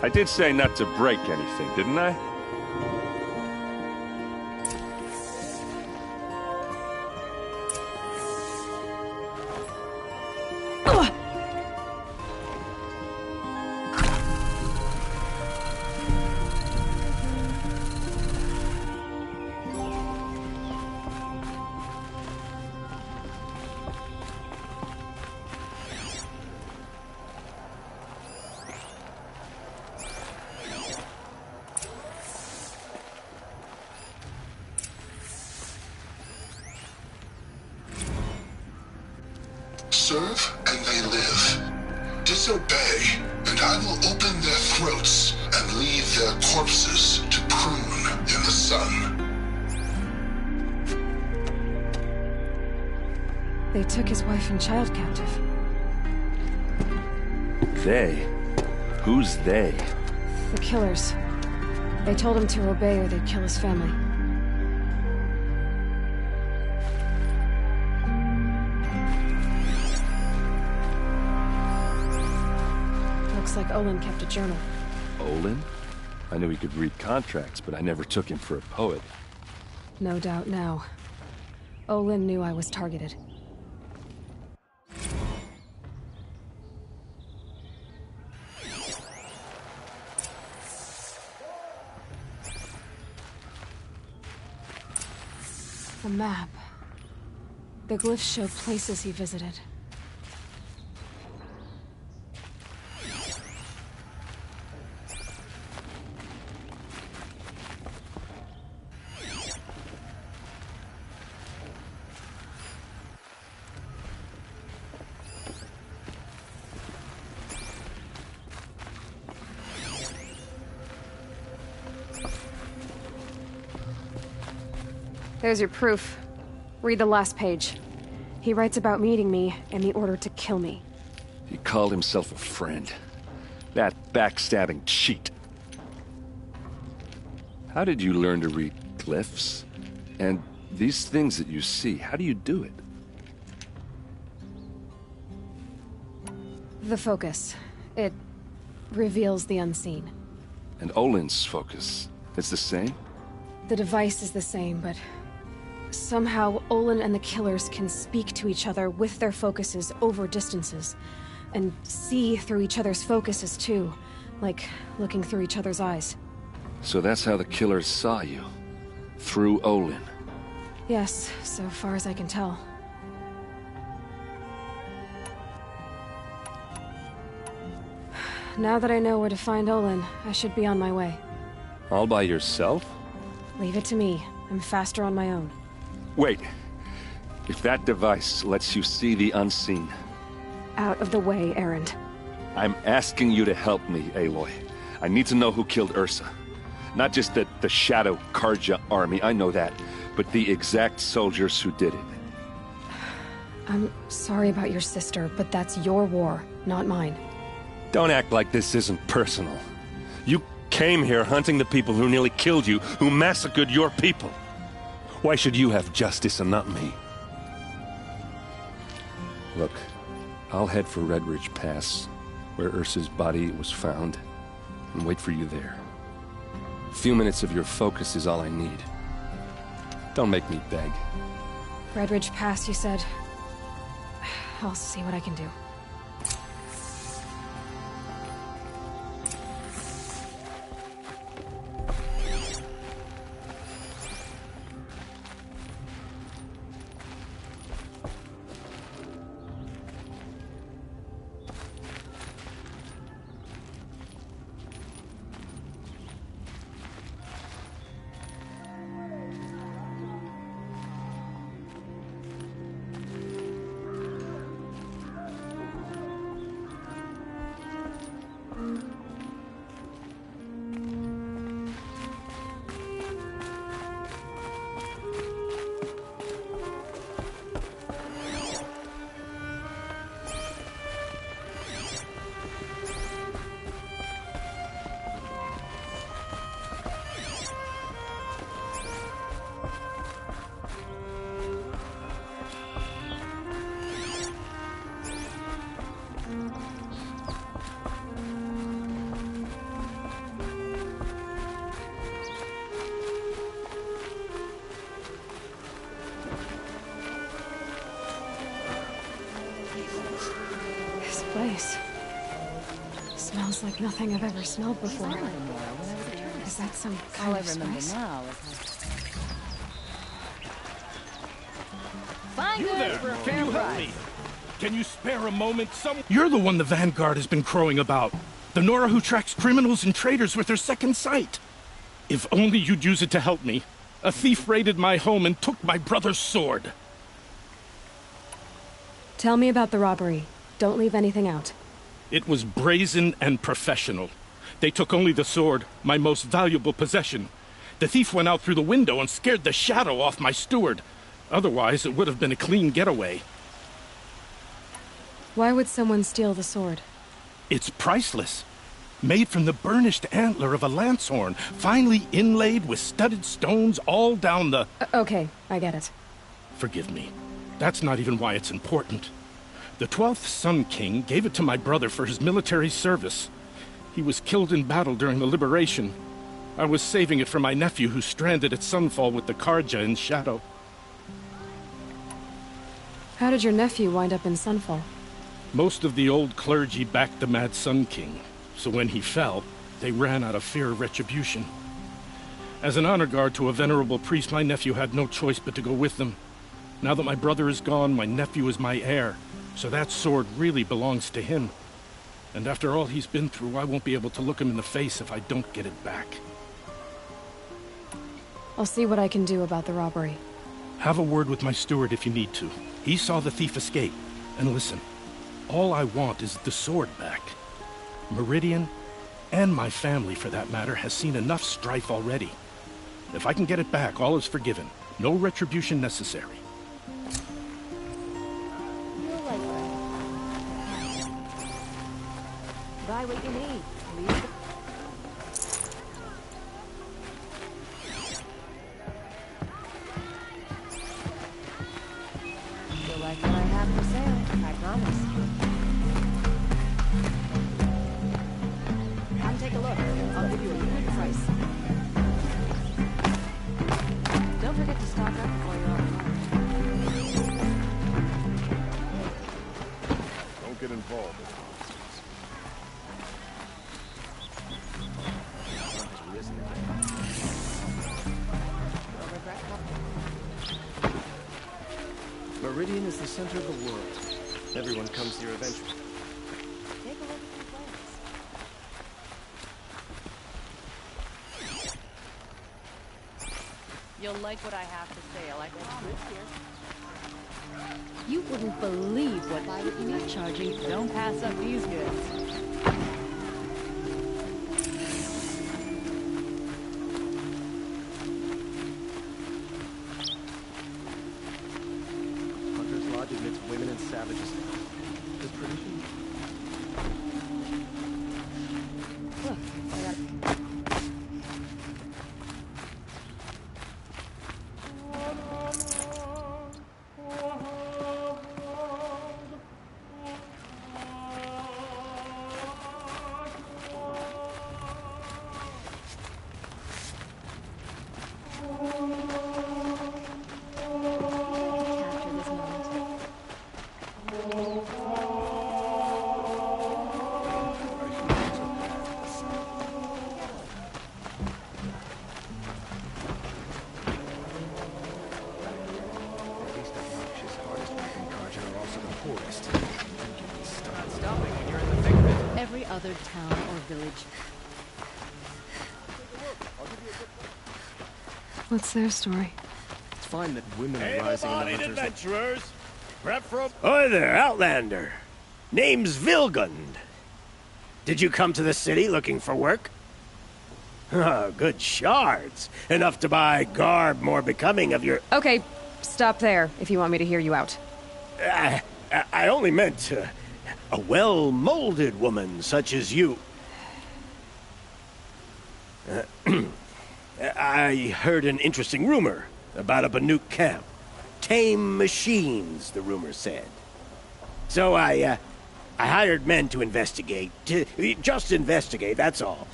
I did say not to break anything, didn't I? Serve and they live. Disobey, and I will open their throats and leave their corpses to prune in the sun. They took his wife and child captive. They? Who's they? The killers. They told him to obey or they'd kill his family. Looks like Olin kept a journal. Olin? I knew he could read contracts, but I never took him for a poet. No doubt now. Olin knew I was targeted. A map. The glyphs show places he visited. There's your proof. Read the last page. He writes about meeting me and the order to kill me. He called himself a friend. That backstabbing cheat. How did you learn to read glyphs? And these things that you see, how do you do it? The focus. It reveals the unseen. And Olin's focus, it's the same? The device is the same, but somehow Olin and the killers can speak to each other with their focuses over distances. And see through each other's focuses too, like looking through each other's eyes. So that's how the killers saw you? Through Olin? Yes, so far as I can tell. Now that I know where to find Olin, I should be on my way. All by yourself? Leave it to me. I'm faster on my own. Wait. If that device lets you see the unseen... Out of the way, Erend. I'm asking you to help me, Aloy. I need to know who killed Ursa. Not just the Shadow Karja army, I know that, but the exact soldiers who did it. I'm sorry about your sister, but that's your war, not mine. Don't act like this isn't personal. You came here hunting the people who nearly killed you, who massacred your people. Why should you have justice and not me? Look, I'll head for Red Ridge Pass, where Ursa's body was found, and wait for you there. A few minutes of your focus is all I need. Don't make me beg. Red Ridge Pass, you said? I'll see what I can do. place. Smells like nothing I've ever smelled before. Is that some kind All I of remember spice? now is how... You there! Can you help me? Can you spare a moment? You're the one the Vanguard has been crowing about. The Nora who tracks criminals and traitors with her second sight. If only you'd use it to help me. A thief raided my home and took my brother's sword. Tell me about the robbery. Don't leave anything out. It was brazen and professional. They took only the sword, my most valuable possession. The thief went out through the window and scared the shadow off my steward. Otherwise, it would have been a clean getaway. Why would someone steal the sword? It's priceless. Made from the burnished antler of a lancehorn, finely inlaid with studded stones all down the... Okay, I get it. Forgive me. That's not even why it's important. The 12th Sun King gave it to my brother for his military service. He was killed in battle during the liberation. I was saving it for my nephew who's stranded at Sunfall with the Karja in Shadow. How did your nephew wind up in Sunfall? Most of the old clergy backed the Mad Sun King, so when he fell, they ran out of fear of retribution. As an honor guard to a venerable priest, my nephew had no choice but to go with them. Now that my brother is gone, my nephew is my heir, so that sword really belongs to him. And after all he's been through, I won't be able to look him in the face if I don't get it back. I'll see what I can do about the robbery. Have a word with my steward if you need to. He saw the thief escape. And listen, all I want is the sword back. Meridian, and my family for that matter, has seen enough strife already. If I can get it back, all is forgiven. No retribution necessary. Buy what you need. Leave the... You'll like what I have for sale, I promise. Come take a look. I'll give you a good price. Don't forget to stock up before you're on the march. Don't get involved. Meridian is the center of the world. Everyone comes here eventually. Take a look at your plans. You'll like what I have to say, like this here. You wouldn't believe what I'm charging. Don't pass up these goods. Admits women and savages. This tradition? Look, I got other town or village. What's their story? It's fine that women are rising in the hunters. Adventurers! Prep for... Hi there, Outlander. Name's Vilgund. Did you come to the city looking for work? Ah, good shards. Enough to buy garb more becoming of your... Okay, stop there if you want me to hear you out. I only meant a well-molded woman such as you. I heard an interesting rumor about a Banuk camp. Tame machines, the rumor said. So I hired men to investigate. Just investigate, that's all.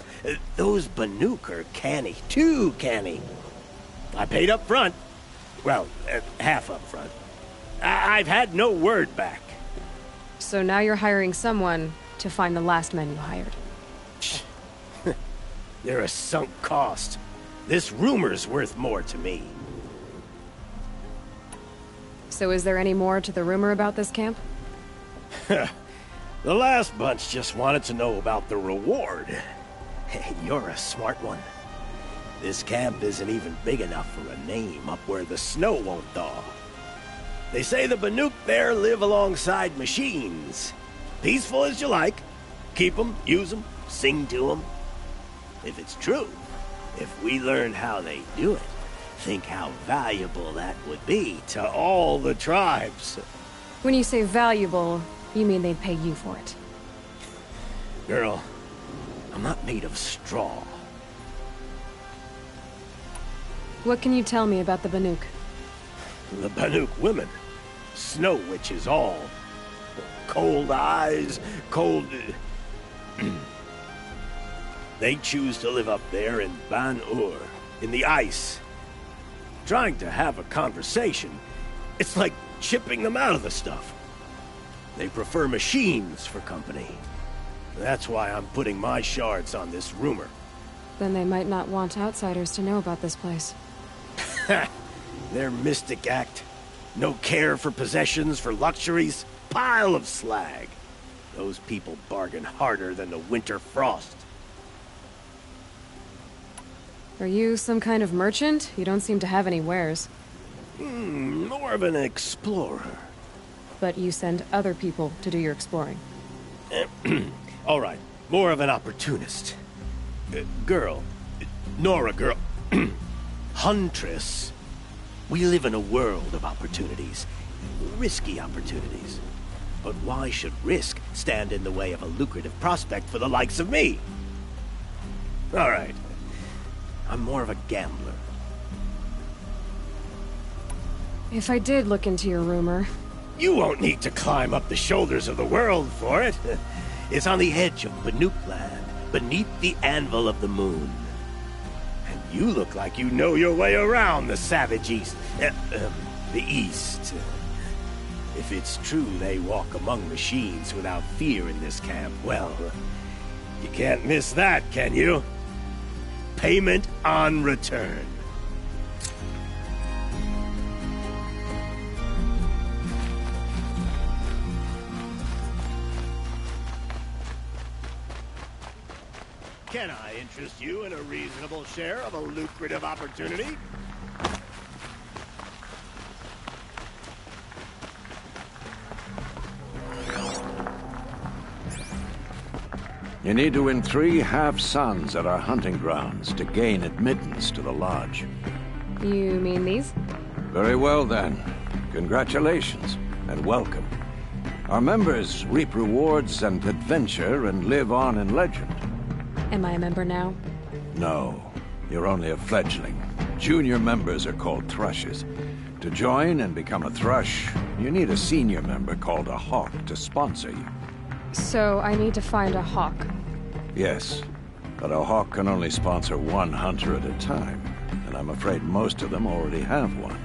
Those Banuk are canny. Too canny. I paid up front. Well, half up front. I've had no word back. So now you're hiring someone to find the last men you hired. They're a sunk cost. This rumor's worth more to me. So is there any more to the rumor about this camp? The last bunch just wanted to know about the reward. Hey, you're a smart one. This camp isn't even big enough for a name up where the snow won't thaw. They say the Banuk there live alongside machines. Peaceful as you like. Keep them, use them, sing to them. If it's true, if we learn how they do it, think how valuable that would be to all the tribes. When you say valuable, you mean they'd pay you for it. Girl, I'm not made of straw. What can you tell me about the Banuk? The Banuk women. Snow witches all. Cold eyes, cold... They choose to live up there in Ban-Ur, in the ice. Trying to have a conversation, it's like chipping them out of the stuff. They prefer machines for company. That's why I'm putting my shards on this rumor. Then they might not want outsiders to know about this place. Their mystic act. No care for possessions, for luxuries. Pile of slag. Those people bargain harder than the winter frost. Are you some kind of merchant? You don't seem to have any wares. More of an explorer. But you send other people to do your exploring. All right, more of an opportunist. Girl. Nora girl. Huntress. We live in a world of opportunities. Risky opportunities. But why should risk stand in the way of a lucrative prospect for the likes of me? All right. I'm more of a gambler. If I did look into your rumor... You won't need to climb up the shoulders of the world for it. It's on the edge of Banuk land, beneath the anvil of the moon. And you look like you know your way around the savage east. The east. If it's true they walk among machines without fear in this camp, well, you can't miss that, can you? Payment on return. Can I interest you in a reasonable share of a lucrative opportunity? You need to win 3 half-suns at our hunting grounds to gain admittance to the lodge. You mean these? Very well, then. Congratulations, and welcome. Our members reap rewards and adventure and live on in legend. Am I a member now? No, you're only a fledgling. Junior members are called thrushes. To join and become a thrush, you need a senior member called a hawk to sponsor you. So I need to find a hawk. Yes, but a hawk can only sponsor 1 hunter at a time, and I'm afraid most of them already have one.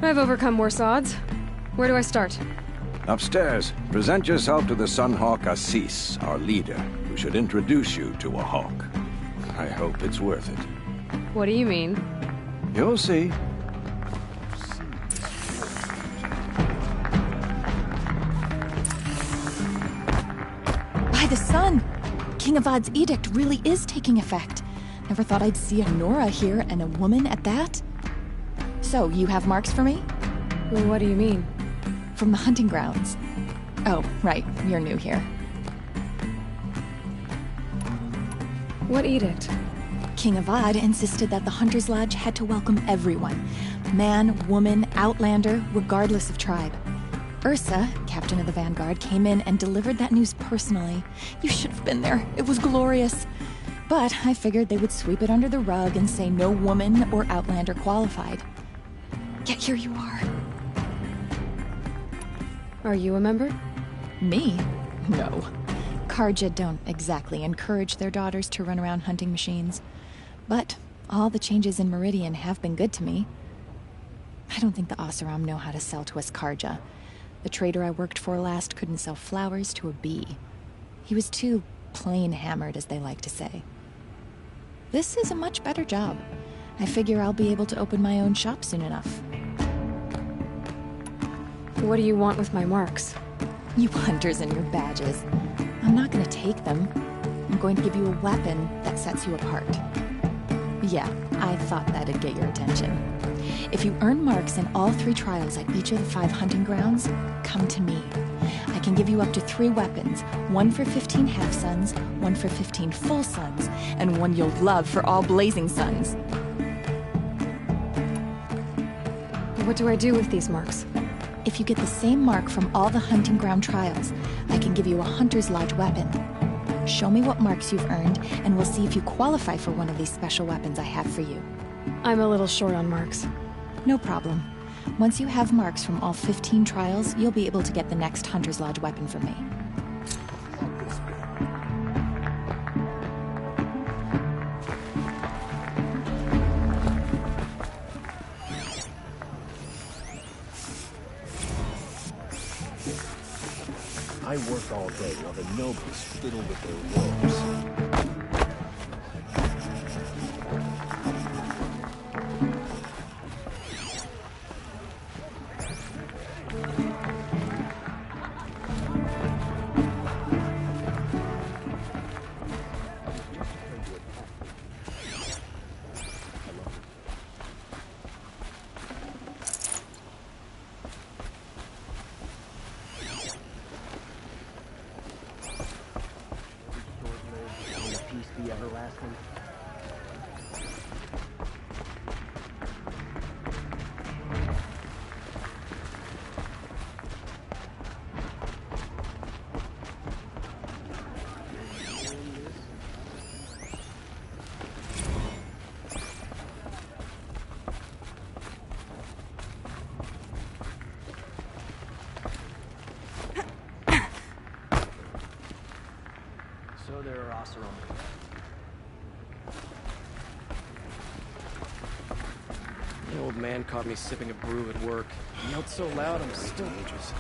I've overcome worse odds. Where do I start? Upstairs, present yourself to the Sunhawk Assis, our leader, who should introduce you to a hawk. I hope it's worth it. What do you mean? You'll see. By the sun! King Avad's edict really is taking effect. Never thought I'd see a Nora here, and a woman at that. So, you have marks for me? Well, what do you mean? From the hunting grounds. Oh, right, you're new here. What edict? King Avad insisted that the Hunter's Lodge had to welcome everyone. Man, woman, outlander, regardless of tribe. Ursa, captain of the Vanguard, came in and delivered that news personally. You should have been there. It was glorious. But I figured they would sweep it under the rug and say no woman or outlander qualified. Yet here you are. Are you a member? Me? No. Karja don't exactly encourage their daughters to run around hunting machines. But all the changes in Meridian have been good to me. I don't think the Oseram know how to sell to us Karja. The trader I worked for last couldn't sell flowers to a bee. He was too plain hammered, as they like to say. This is a much better job. I figure I'll be able to open my own shop soon enough. What do you want with my marks? You hunters and your badges. I'm not gonna take them. I'm going to give you a weapon that sets you apart. Yeah, I thought that'd get your attention. If you earn marks in all 3 trials at each of the 5 hunting grounds, come to me. I can give you up to 3 weapons, 1 for 15 half-suns, 1 for 15 full suns, and 1 you'll love for all blazing suns. What do I do with these marks? If you get the same mark from all the hunting ground trials, I can give you a Hunter's Lodge weapon. Show me what marks you've earned, and we'll see if you qualify for one of these special weapons I have for you. I'm a little short on marks. No problem. Once you have marks from all 15 trials, you'll be able to get the next Hunter's Lodge weapon from me. I work all day while the nobles fiddle with their robes. So there are Oseram. The old man caught me sipping a brew at work. He yelled so loud I'm still ages.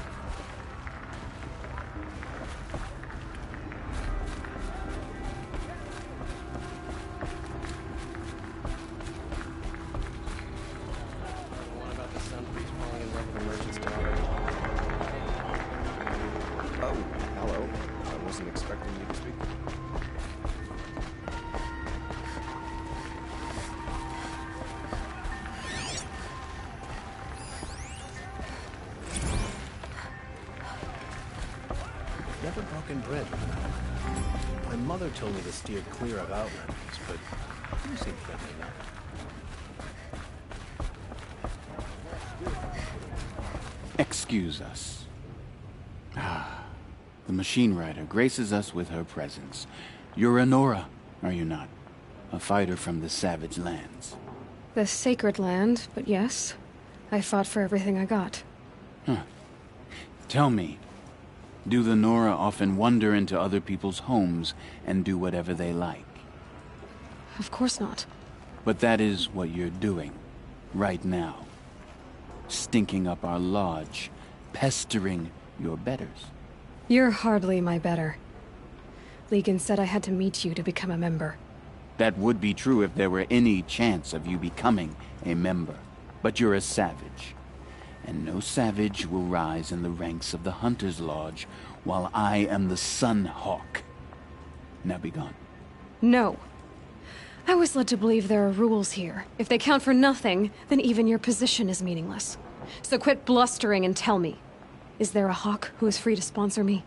The one about the sun priest falling in love with a merchant's daughter. Oh, hello. I wasn't expecting you to speak. Never broken bread. My mother told me to steer clear of outlanders, but you seem friendly now. Excuse us. The machine rider graces us with her presence. You're a Nora, are you not? A fighter from the savage lands. The sacred land, but yes. I fought for everything I got. Huh. Tell me, do the Nora often wander into other people's homes and do whatever they like? Of course not. But that is what you're doing, right now. Stinking up our lodge, pestering your betters. You're hardly my better. Legan said I had to meet you to become a member. That would be true if there were any chance of you becoming a member. But you're a savage. And no savage will rise in the ranks of the Hunter's Lodge while I am the Sun Hawk. Now be gone. No. I was led to believe there are rules here. If they count for nothing, then even your position is meaningless. So quit blustering and tell me. Is there a hawk who is free to sponsor me?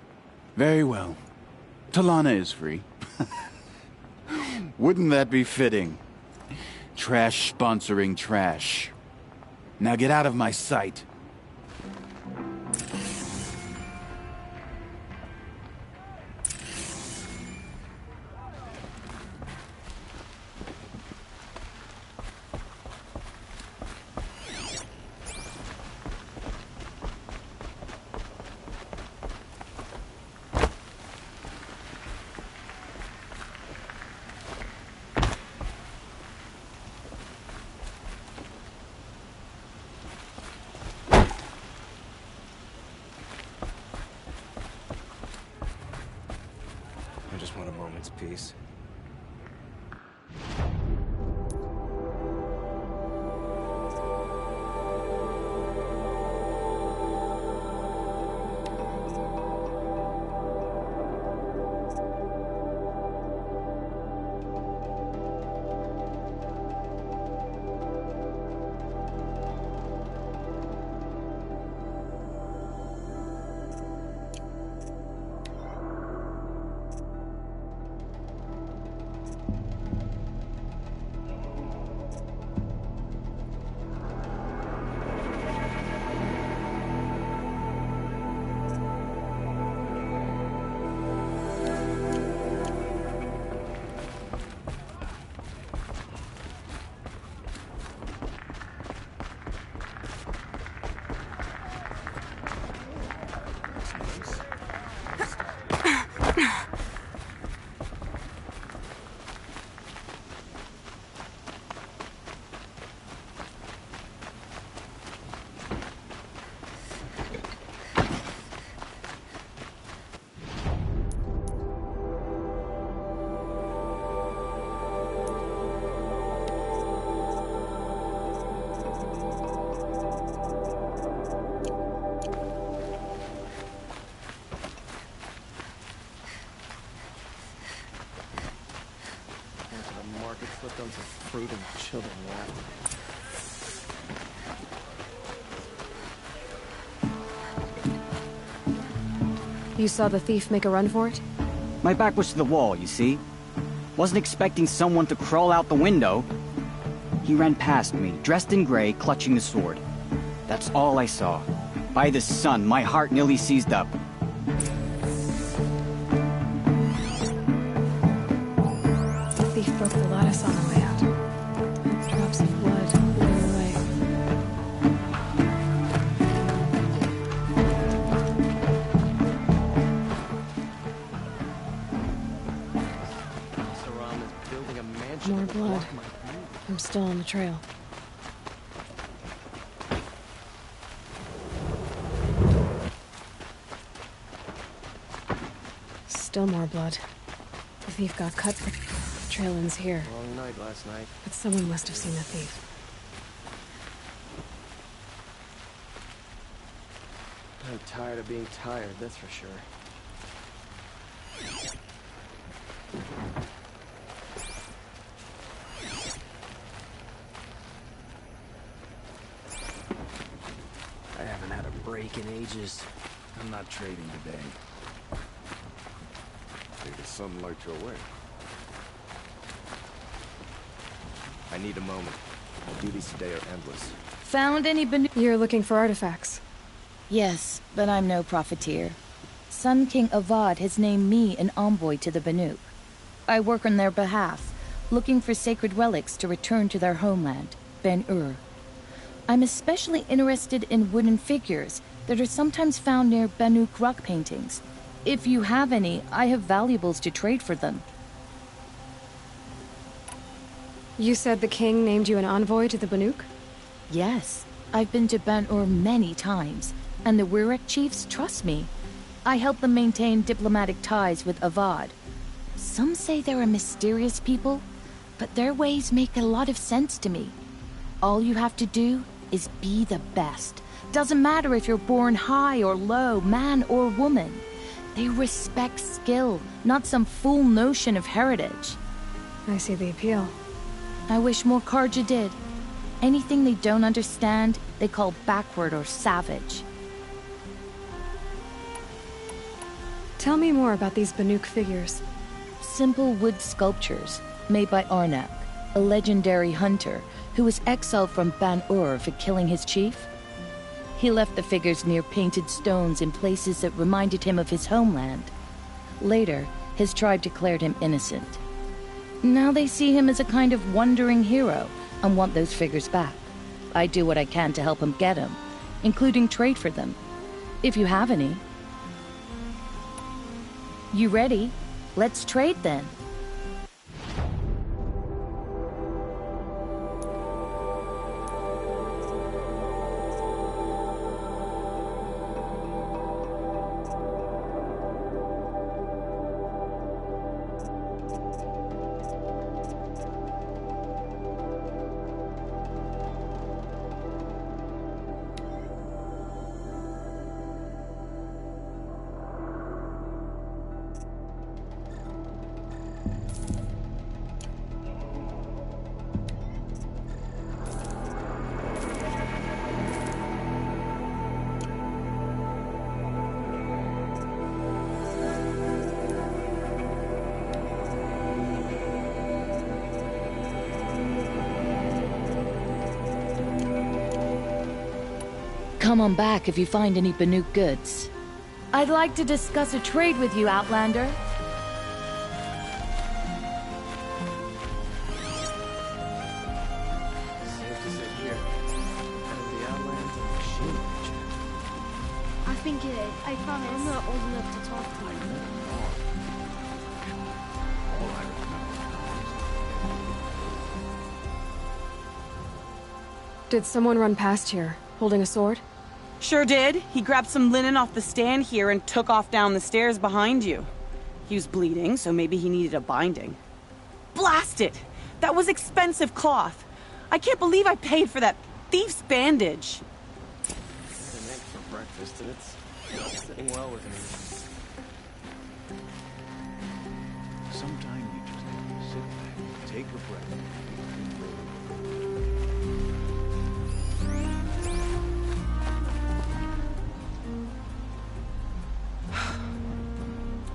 Very well. Talana is free. Wouldn't that be fitting? Trash sponsoring trash. Now get out of my sight. want a moment's peace. Flipped on some fruit and children laughed. You saw the thief make a run for it? My back was to the wall, you see. Wasn't expecting someone to crawl out the window. He ran past me, dressed in gray, clutching the sword. That's all I saw. By the sun, my heart nearly seized up. The thief broke the lattice on the way out. Drops of blood blew away. Saram is building a mansion. More blood. I'm still on the trail. Still more blood. The thief got cut, but the trail ends here. Long night last night. But someone must have seen the thief. I'm tired of being tired, that's for sure. I haven't had a break in ages. I'm not trading today. Think it's something like your way. I need a moment. My duties today are endless. Found any You're looking for artifacts. Yes, but I'm no profiteer. Sun King Avad has named me an envoy to the Banuk. I work on their behalf, looking for sacred relics to return to their homeland, Ben-Ur. I'm especially interested in wooden figures that are sometimes found near Banuk rock paintings. If you have any, I have valuables to trade for them. You said the king named you an envoy to the Banuk? Yes, I've been to Ben-Ur many times, and the Wirek chiefs trust me. I help them maintain diplomatic ties with Avad. Some say they're a mysterious people, but their ways make a lot of sense to me. All you have to do is be the best. Doesn't matter if you're born high or low, man or woman. They respect skill, not some fool notion of heritage. I see the appeal. I wish more Karja did. Anything they don't understand, they call backward or savage. Tell me more about these Banuk figures. Simple wood sculptures made by Arnak, a legendary hunter who was exiled from Ban-Ur for killing his chief. He left the figures near painted stones in places that reminded him of his homeland. Later, his tribe declared him innocent. Now they see him as a kind of wandering hero and want those figures back. I do what I can to help him get them, including trade for them, if you have any. You ready? Let's trade then. come on back if you find any Banuk goods. I'd like to discuss a trade with you, Outlander. Safe to sit here. Out of the Outlands and machine legend. I think it is. I promise. I'm not old enough to talk to you. Did someone run past here, holding a sword? Sure did. He grabbed some linen off the stand here and took off down the stairs behind you. He was bleeding, so maybe he needed a binding. Blast it! That was expensive cloth. I can't believe I paid for that thief's bandage. I had an egg for breakfast, and it's not sitting well with me. Sometimes you just have to sit back, take a breath.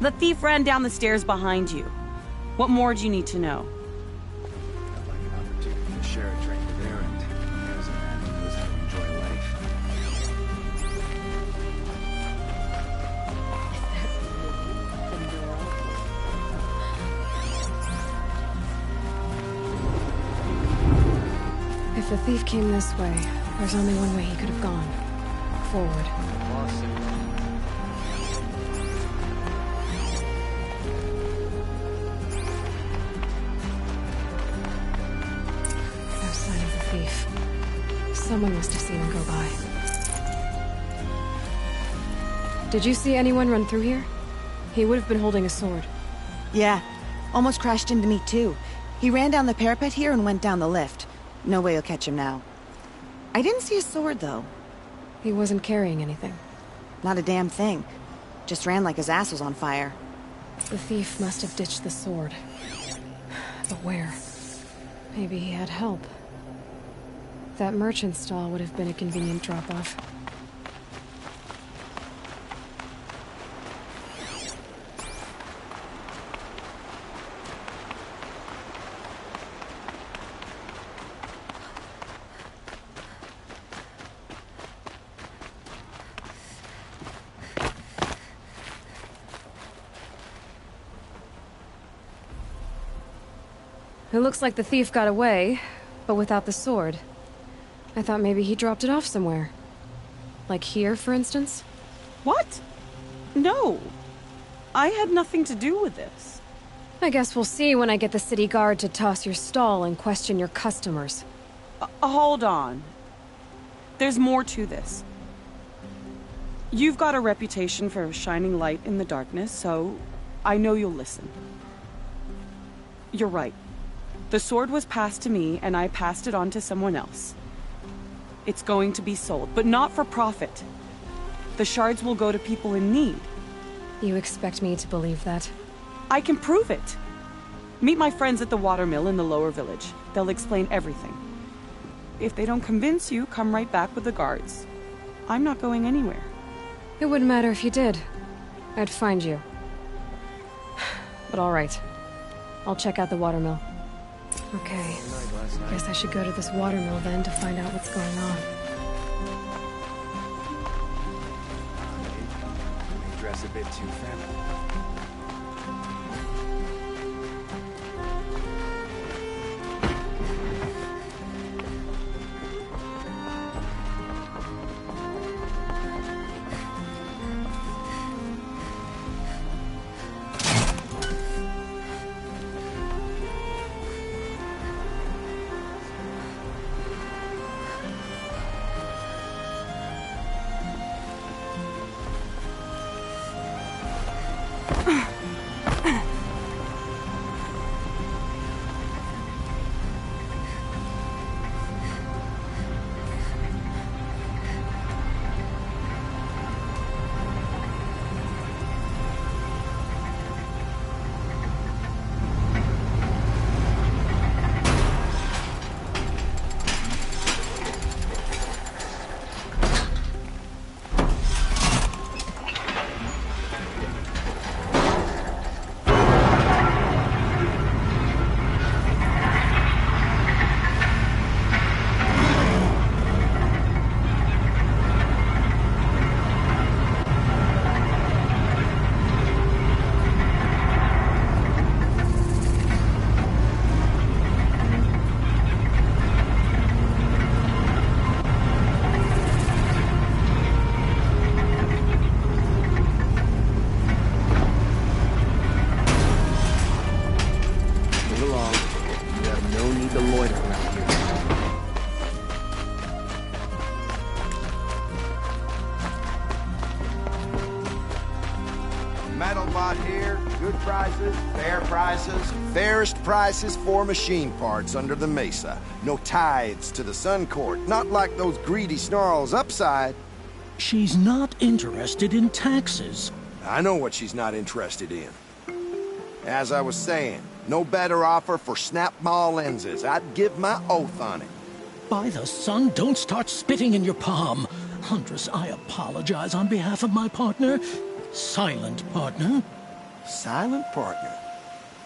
The thief ran down the stairs behind you. What more do you need to know? I'd like an opportunity to share a drink with Aaron. As a man who knows how to enjoy life. If the thief came this way, there's only one way he could have gone. Forward. No sign of the thief. Someone must have seen him go by. Did you see anyone run through here? He would have been holding a sword. Yeah. Almost crashed into me, too. He ran down the parapet here and went down the lift. No way you'll catch him now. I didn't see a sword, though. He wasn't carrying anything. Not a damn thing. Just ran like his ass was on fire. The thief must have ditched the sword. But where? Maybe he had help. That merchant stall would have been a convenient drop-off. It looks like the thief got away, but without the sword. I thought maybe he dropped it off somewhere. Like here, for instance? What? No. I had nothing to do with this. I guess we'll see when I get the city guard to toss your stall and question your customers. Hold on. There's more to this. You've got a reputation for shining light in the darkness, so I know you'll listen. You're right. The sword was passed to me, and I passed it on to someone else. It's going to be sold, but not for profit. The shards will go to people in need. You expect me to believe that? I can prove it. Meet my friends at the watermill in the lower village. They'll explain everything. If they don't convince you, come right back with the guards. I'm not going anywhere. It wouldn't matter if you did. I'd find you. But all right. I'll check out the watermill. Okay. Guess I should go to this watermill then to find out what's going on. You dress a bit too feminine. out here. Good prices, fairest prices for machine parts under the mesa. No tithes to the Sun Court, not like those greedy snarls upside. She's not interested in taxes. I know what she's not interested in. As I was saying, no better offer for snap-maw lenses. I'd give my oath on it. By the sun, don't start spitting in your palm. Huntress, I apologize on behalf of my partner. Silent partner. Silent partner?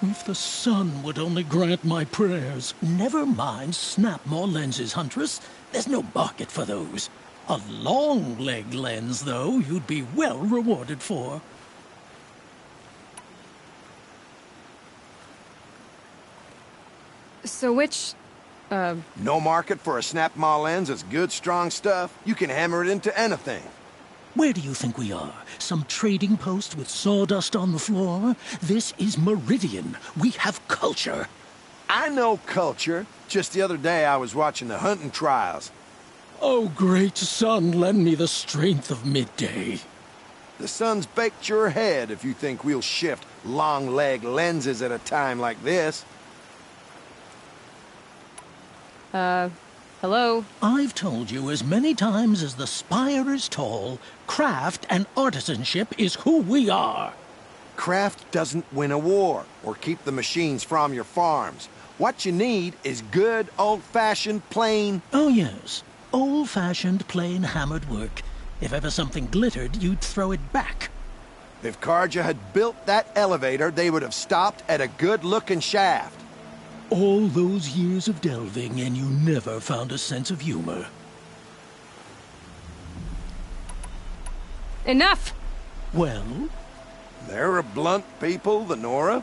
If the sun would only grant my prayers. Never mind snap-maw lenses, Huntress. There's no market for those. A long-leg lens, though, you'd be well rewarded for. So which, No market for a snap-maw lens is good, strong stuff. You can hammer it into anything. Where do you think we are? Some trading post with sawdust on the floor? This is Meridian. We have culture. I know culture. Just the other day I was watching the hunting trials. Oh, great sun, lend me the strength of midday. The sun's baked your head if you think we'll shift long-leg lenses at a time like this. Hello? I've told you as many times as the spire is tall, craft and artisanship is who we are. Craft doesn't win a war or keep the machines from your farms. What you need is good, old-fashioned, plain... Oh, yes. Old-fashioned, plain hammered work. If ever something glittered, you'd throw it back. If Karja had built that elevator, they would have stopped at a good-looking shaft. All those years of delving, and you never found a sense of humor. Enough! Well? They're a blunt people, the Nora.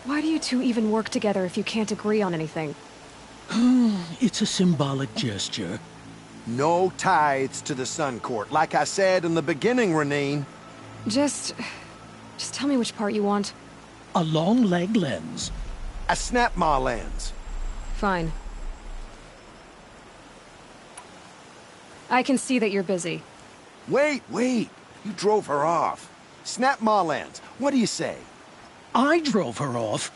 Why do you two even work together if you can't agree on anything? It's a symbolic gesture. No tithes to the Sun Court, like I said in the beginning, Renine. Just tell me which part you want. A long-leg lens. A snap-maw lens. Fine. I can see that you're busy. Wait. You drove her off. Snap-maw lens. What do you say? I drove her off?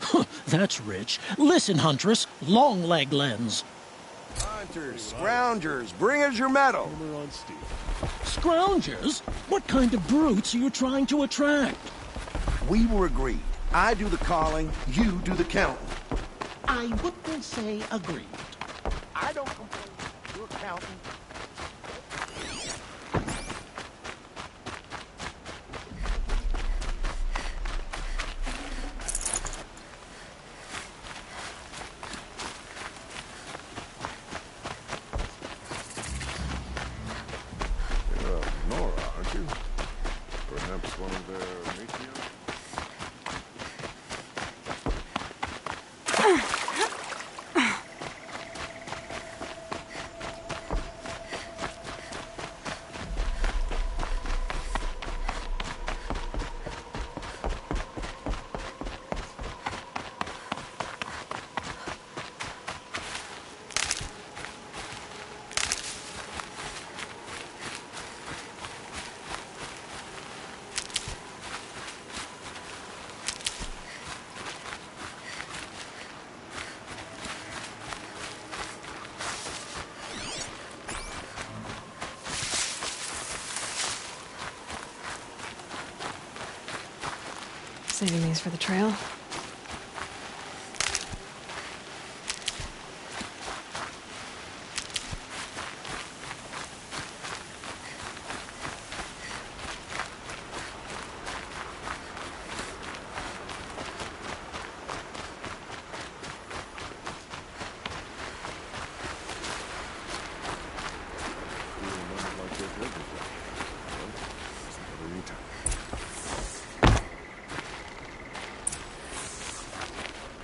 That's rich. Listen, Huntress. Long-leg lens. Hunters, scroungers, bring us your metal. Scroungers? What kind of brutes are you trying to attract? We were agreed. I do the calling, you do the counting. I wouldn't say agreed. I don't complain. You're counting. You're Nora, aren't you? Perhaps one of their matriarchs? Saving these for the trail.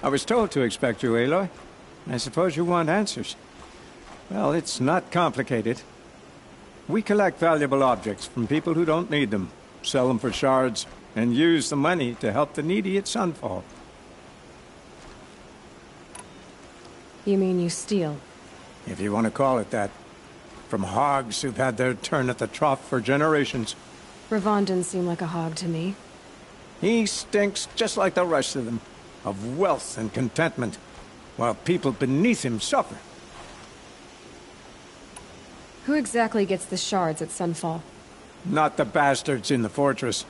I was told to expect you, Aloy. I suppose you want answers. Well, it's not complicated. We collect valuable objects from people who don't need them, sell them for shards, and use the money to help the needy at Sunfall. You mean you steal? If you want to call it that. From hogs who've had their turn at the trough for generations. Ravon didn't seem like a hog to me. He stinks just like the rest of them, of wealth and contentment, while people beneath him suffer. Who exactly gets the shards at Sunfall? Not the bastards in the fortress.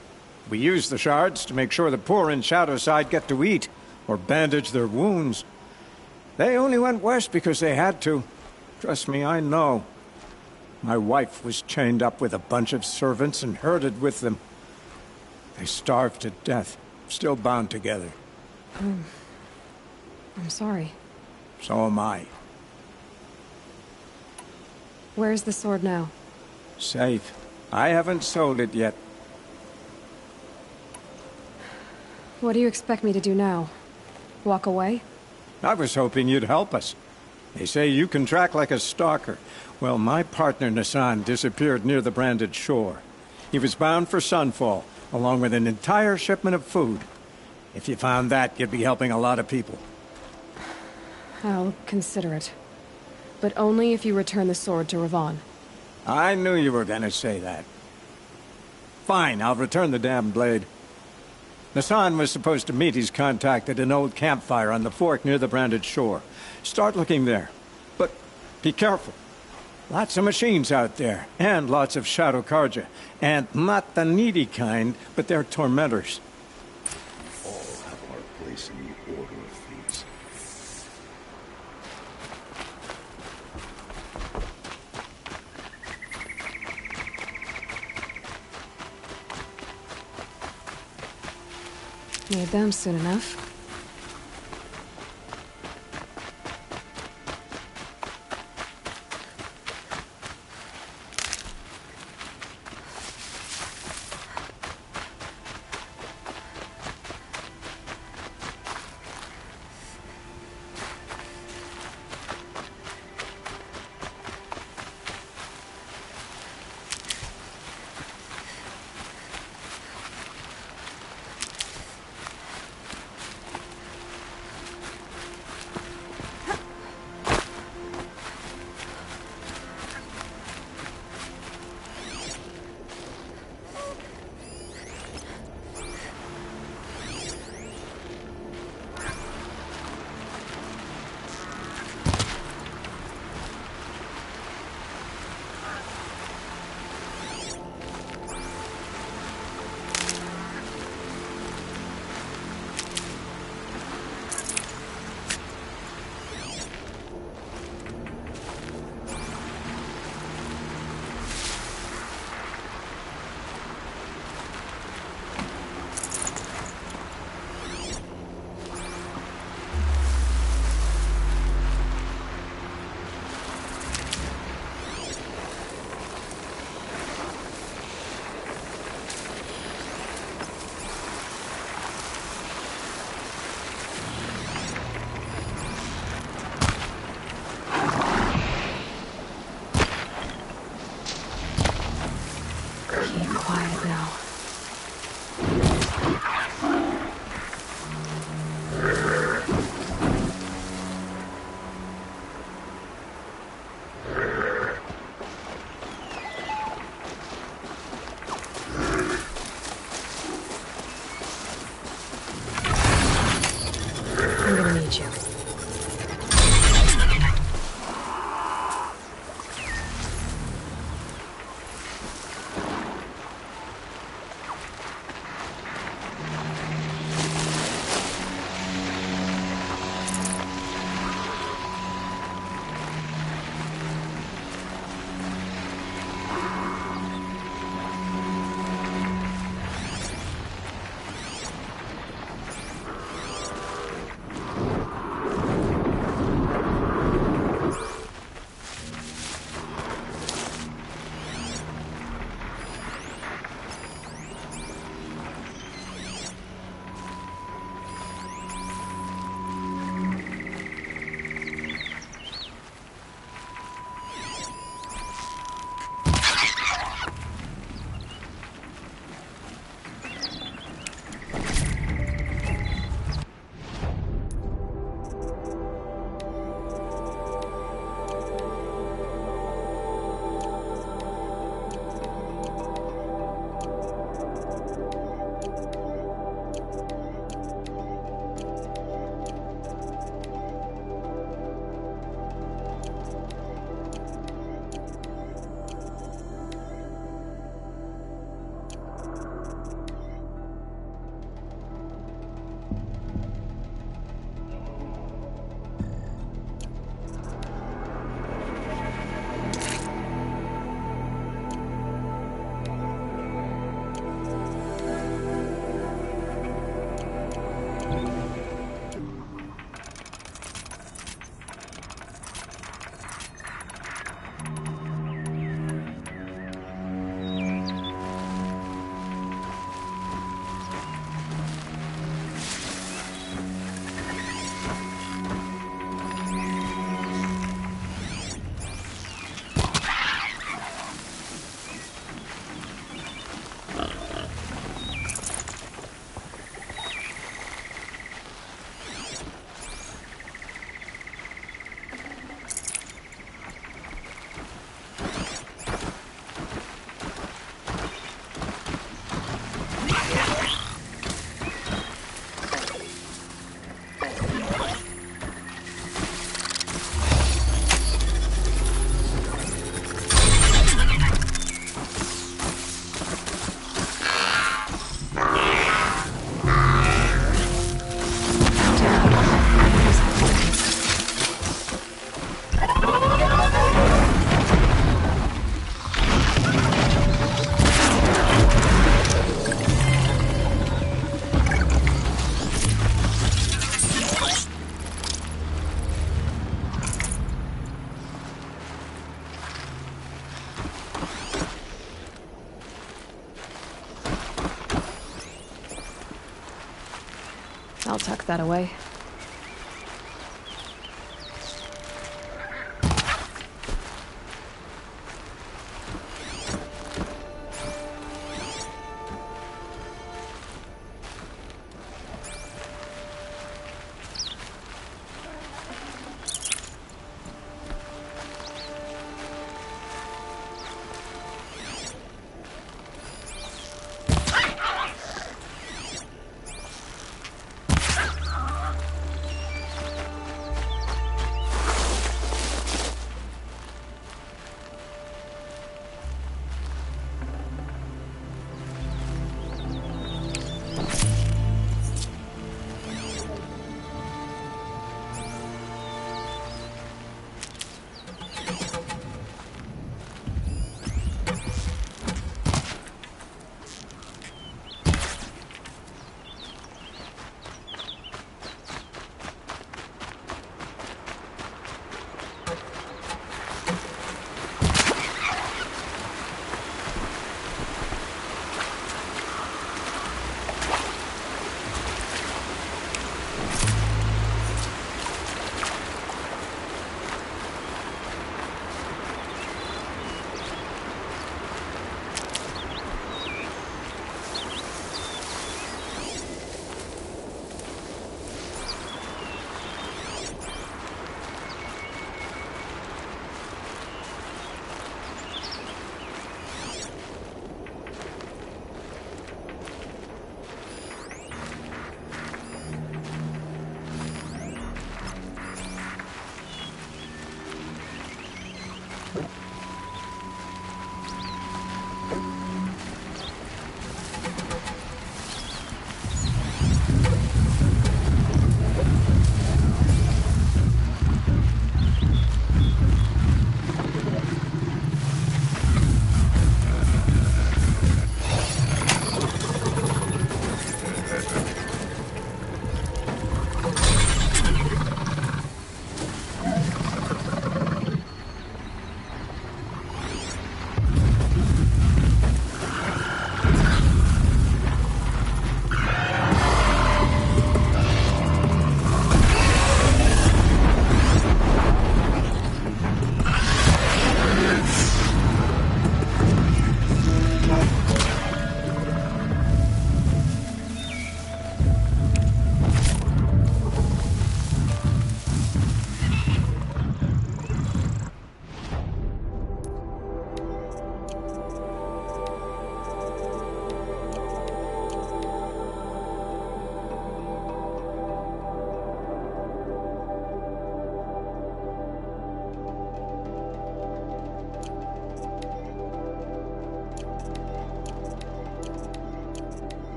We use the shards to make sure the poor in Shadowside get to eat, or bandage their wounds. They only went west because they had to. Trust me, I know. My wife was chained up with a bunch of servants and herded with them. They starved to death, still bound together. I'm sorry. So am I. Where's the sword now? Safe. I haven't sold it yet. What do you expect me to do now? Walk away? I was hoping you'd help us. They say you can track like a stalker. Well, my partner Nassan disappeared near the branded shore. He was bound for Sunfall, along with an entire shipment of food. If you found that, you'd be helping a lot of people. I'll consider it. But only if you return the sword to Ravon. I knew you were gonna say that. Fine, I'll return the damn blade. Nassan was supposed to meet his contact at an old campfire on the fork near the branded shore. Start looking there. But be careful. Lots of machines out there, and lots of Shadow Karja. And not the needy kind, but they're tormentors. All have our place in the order of things. Need them soon enough. I'll tuck that away.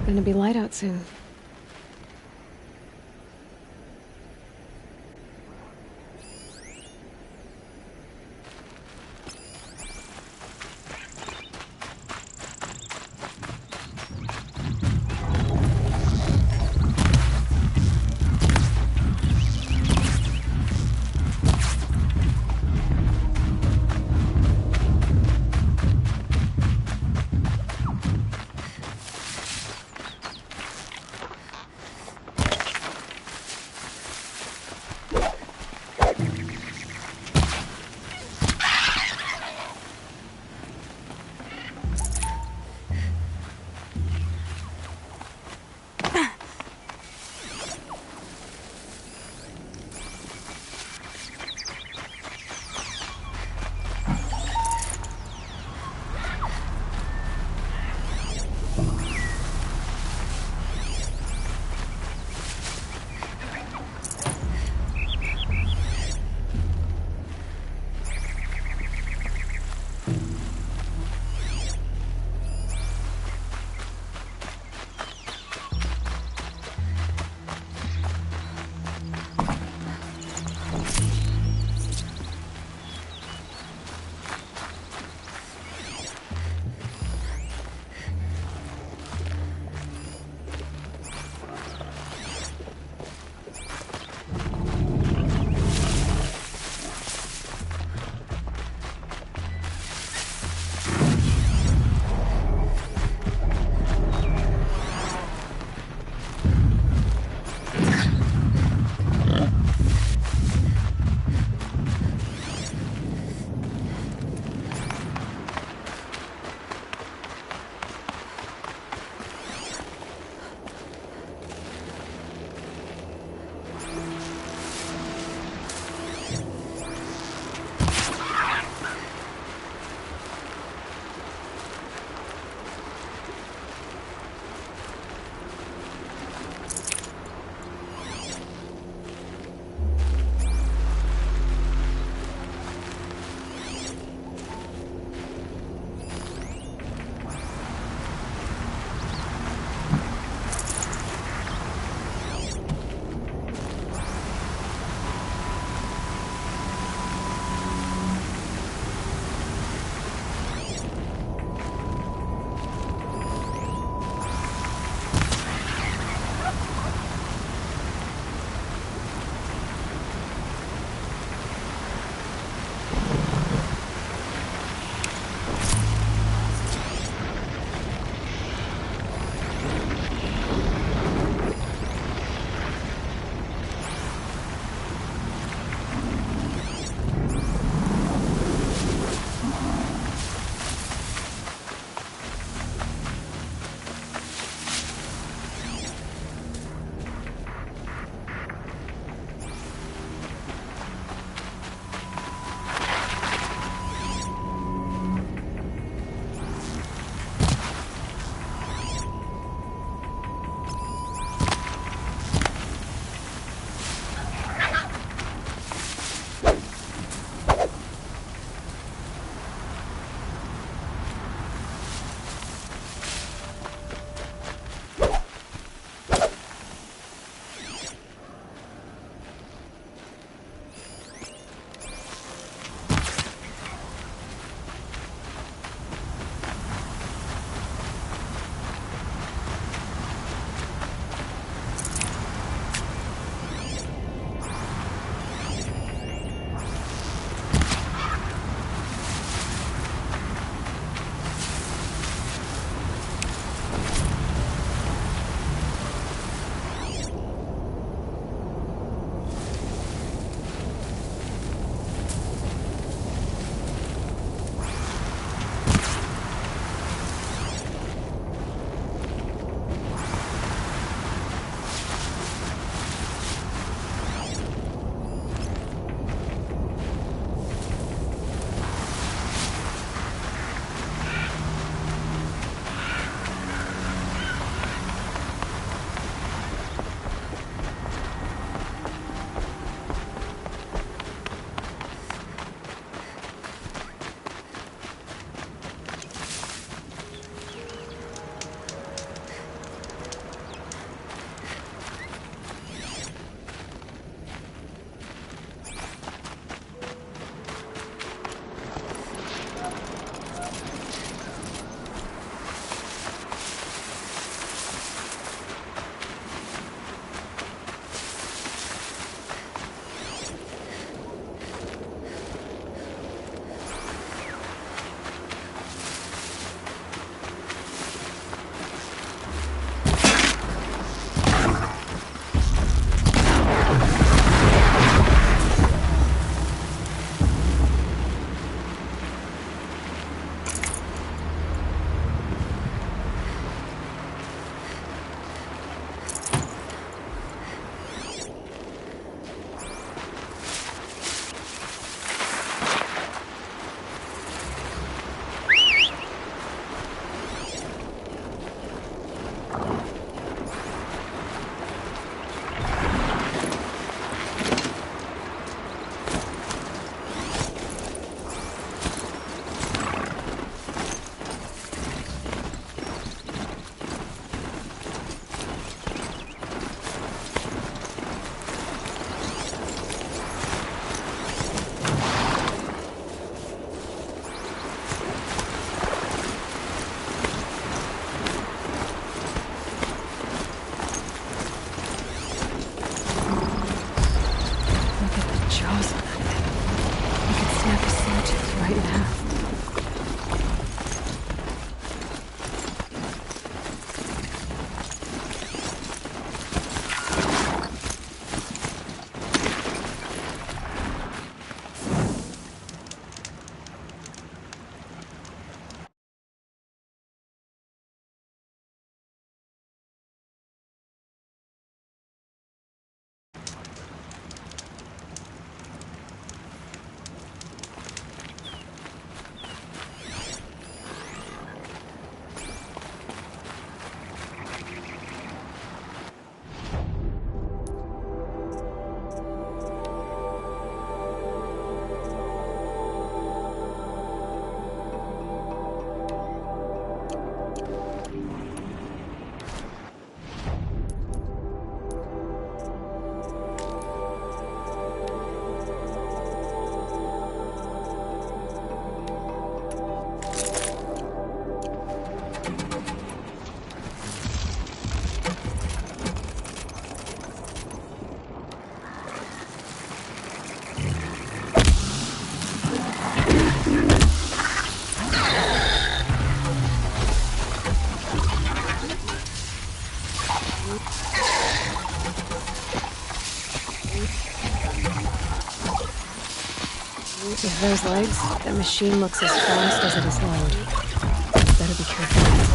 Gonna be light out soon. If there's legs, that machine looks as fast as it is loud. Better be careful.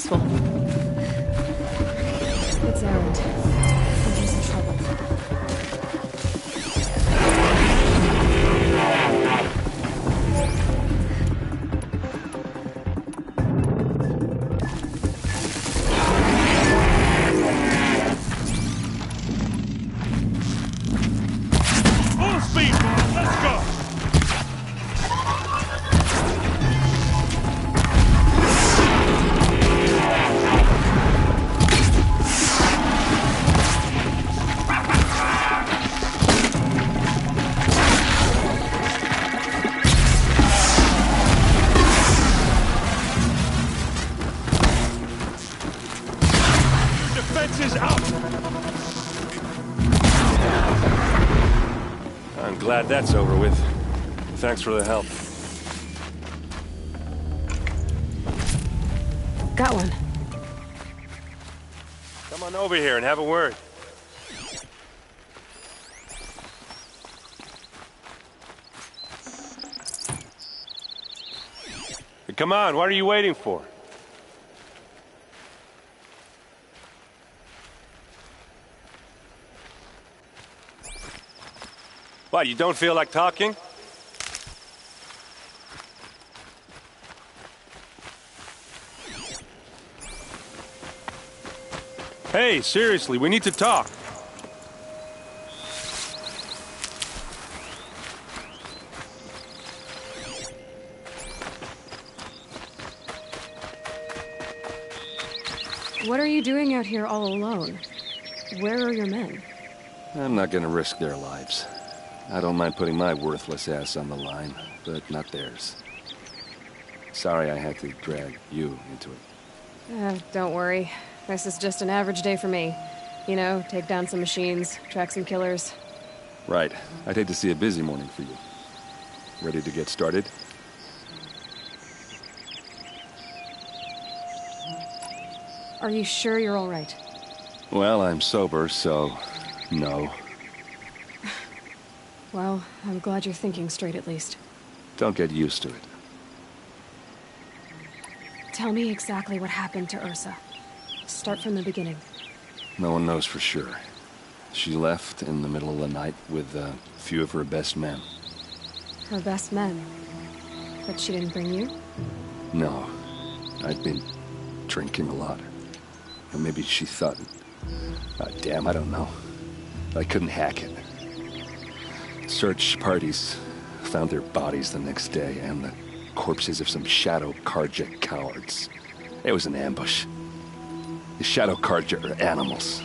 useful. It's Errant. He's in trouble. Full speed! Let's go! Defenses out! I'm glad that's over with. Thanks for the help. Got one. Come on over here and have a word. Come on, what are you waiting for? What, you don't feel like talking? Hey, seriously, we need to talk. What are you doing out here all alone? Where are your men? I'm not gonna risk their lives. I don't mind putting my worthless ass on the line, but not theirs. Sorry I had to drag you into it. Don't worry. This is just an average day for me. You know, take down some machines, track some killers. Right. I'd hate to see a busy morning for you. Ready to get started? Are you sure you're all right? Well, I'm sober, so no. Well, I'm glad you're thinking straight at least. Don't get used to it. Tell me exactly what happened to Ursa. Start from the beginning. No one knows for sure. She left in the middle of the night with a few of her best men. Her best men? But she didn't bring you? No. I'd been drinking a lot. Or maybe she thought... damn, I don't know. I couldn't hack it. Search parties found their bodies the next day and the corpses of some Shadow Karja cowards. It was an ambush. The Shadow Karja are animals.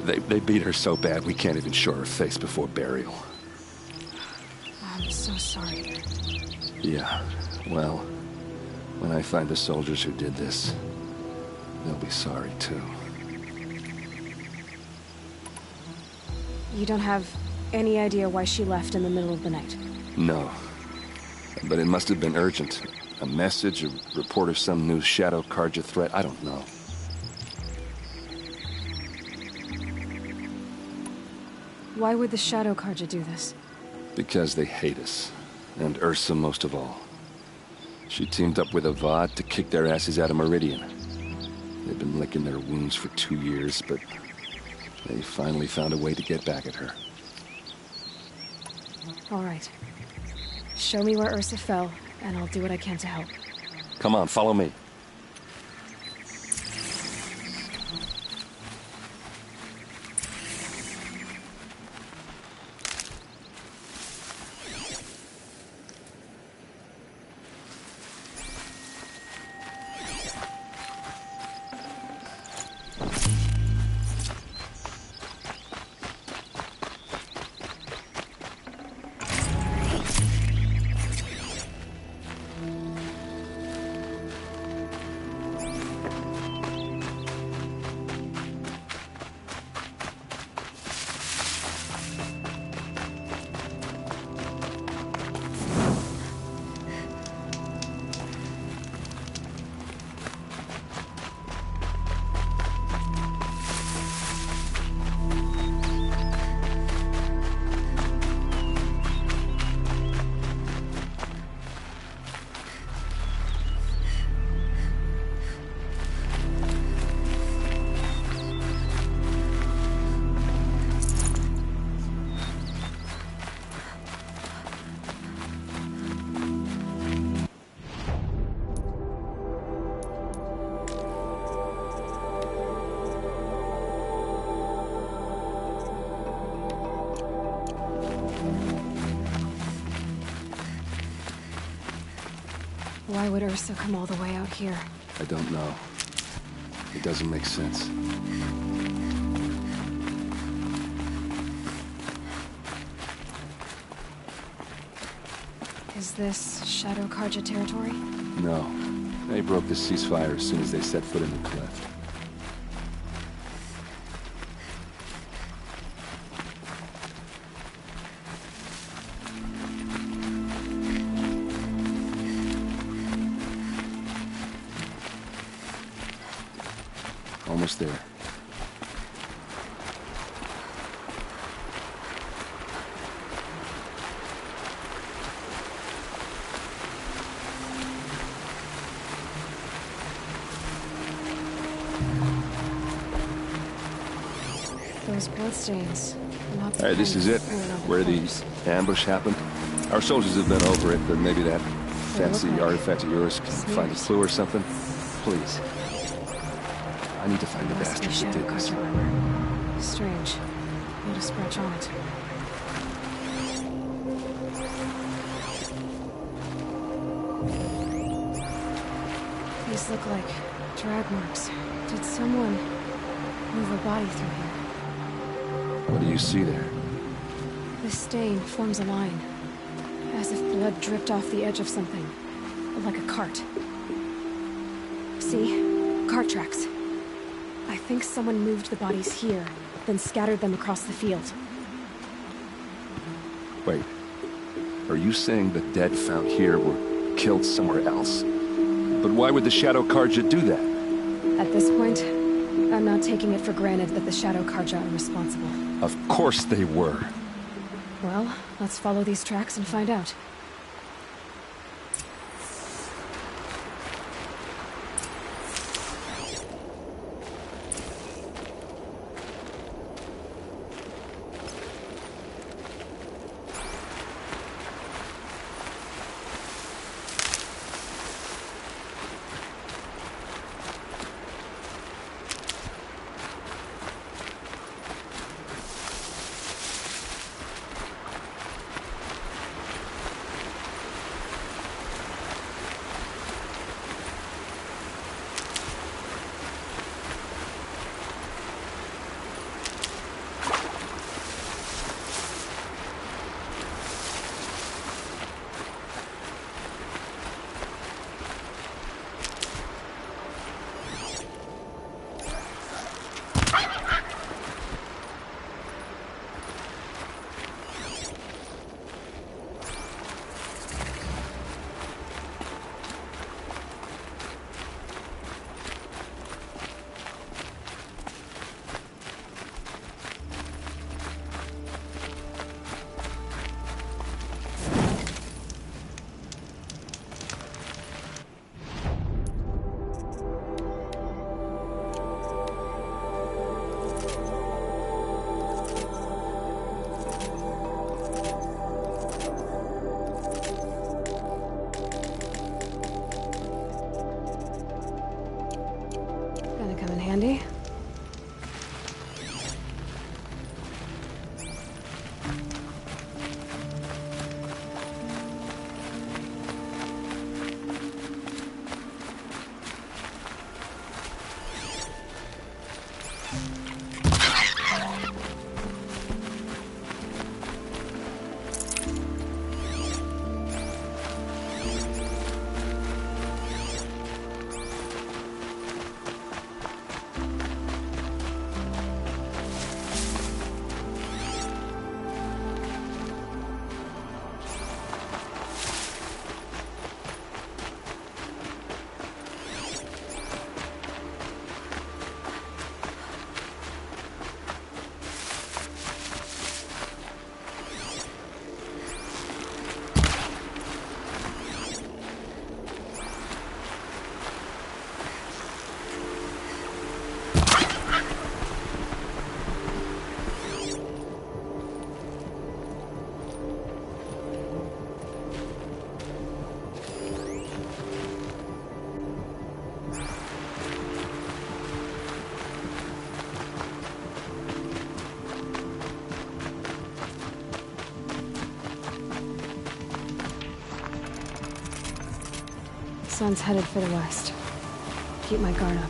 They beat her so bad we can't even show her face before burial. I'm so sorry. Yeah, well, when I find the soldiers who did this, they'll be sorry too. You don't have any idea why she left in the middle of the night? No. But it must have been urgent. A message, a report of some new Shadow Karja threat, I don't know. Why would the Shadow Karja do this? Because they hate us. And Ursa most of all. She teamed up with Avad to kick their asses out of Meridian. They've been licking their wounds for 2 years, but they finally found a way to get back at her. All right. Show me where Ursa fell, and I'll do what I can to help. Come on, follow me. Why would Ursa come all the way out here? I don't know. It doesn't make sense. Is this Shadow Karja territory? No. They broke the ceasefire as soon as they set foot in the cleft. Almost there. Those bloodstains. Alright, this is it. Where the ambush happened. Our soldiers have been over it, but maybe that fancy artifact of yours can find a clue or something. Please. I need to find the bastards that did this. Strange. Need a scratch on it. These look like drag marks. Did someone move a body through here? What do you see there? The stain forms a line, as if blood dripped off the edge of something, like a cart. See? Cart tracks. I think someone moved the bodies here, then scattered them across the field. Wait. Are you saying the dead found here were killed somewhere else? But why would the Shadow Karja do that? At this point, I'm not taking it for granted that the Shadow Karja are responsible. Of course they were. Well, let's follow these tracks and find out. Handy. sun's headed for the west. Keep my guard up.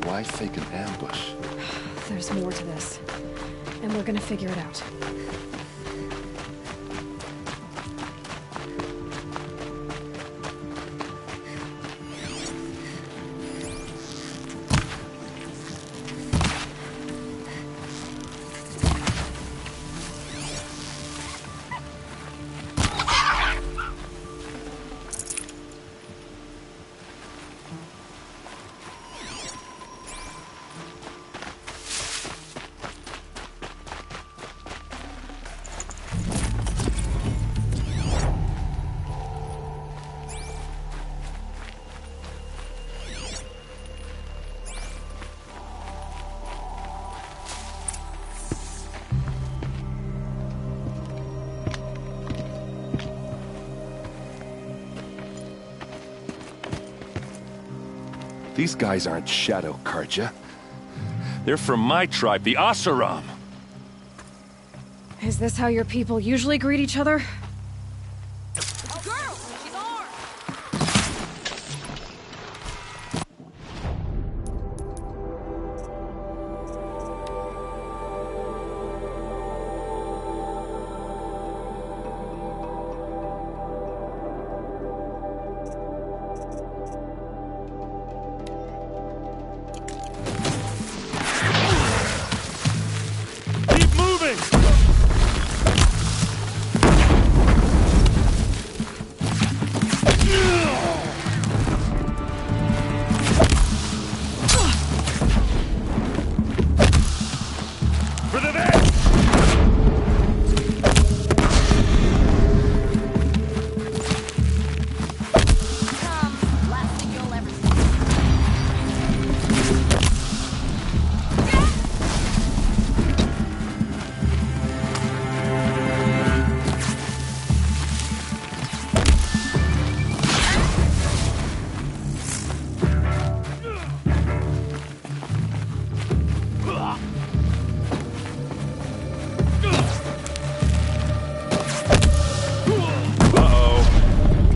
Why fake an ambush? There's more to this, and we're gonna figure it out. These guys aren't Shadow Karja. They're from my tribe, the Asaram. Is this how your people usually greet each other?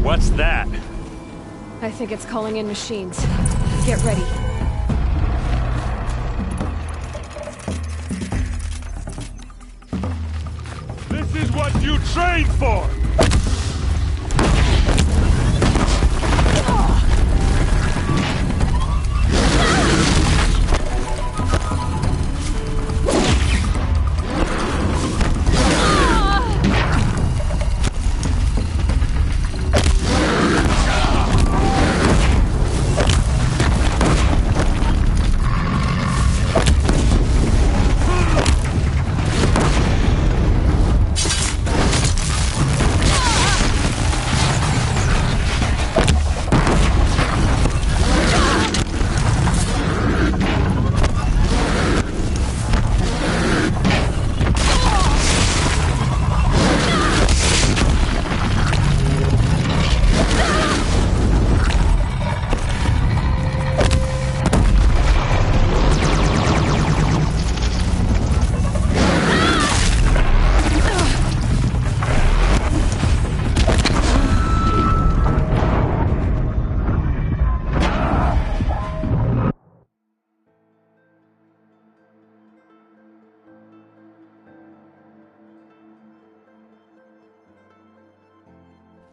What's that? I think it's calling in machines. Get ready. This is what you trained for!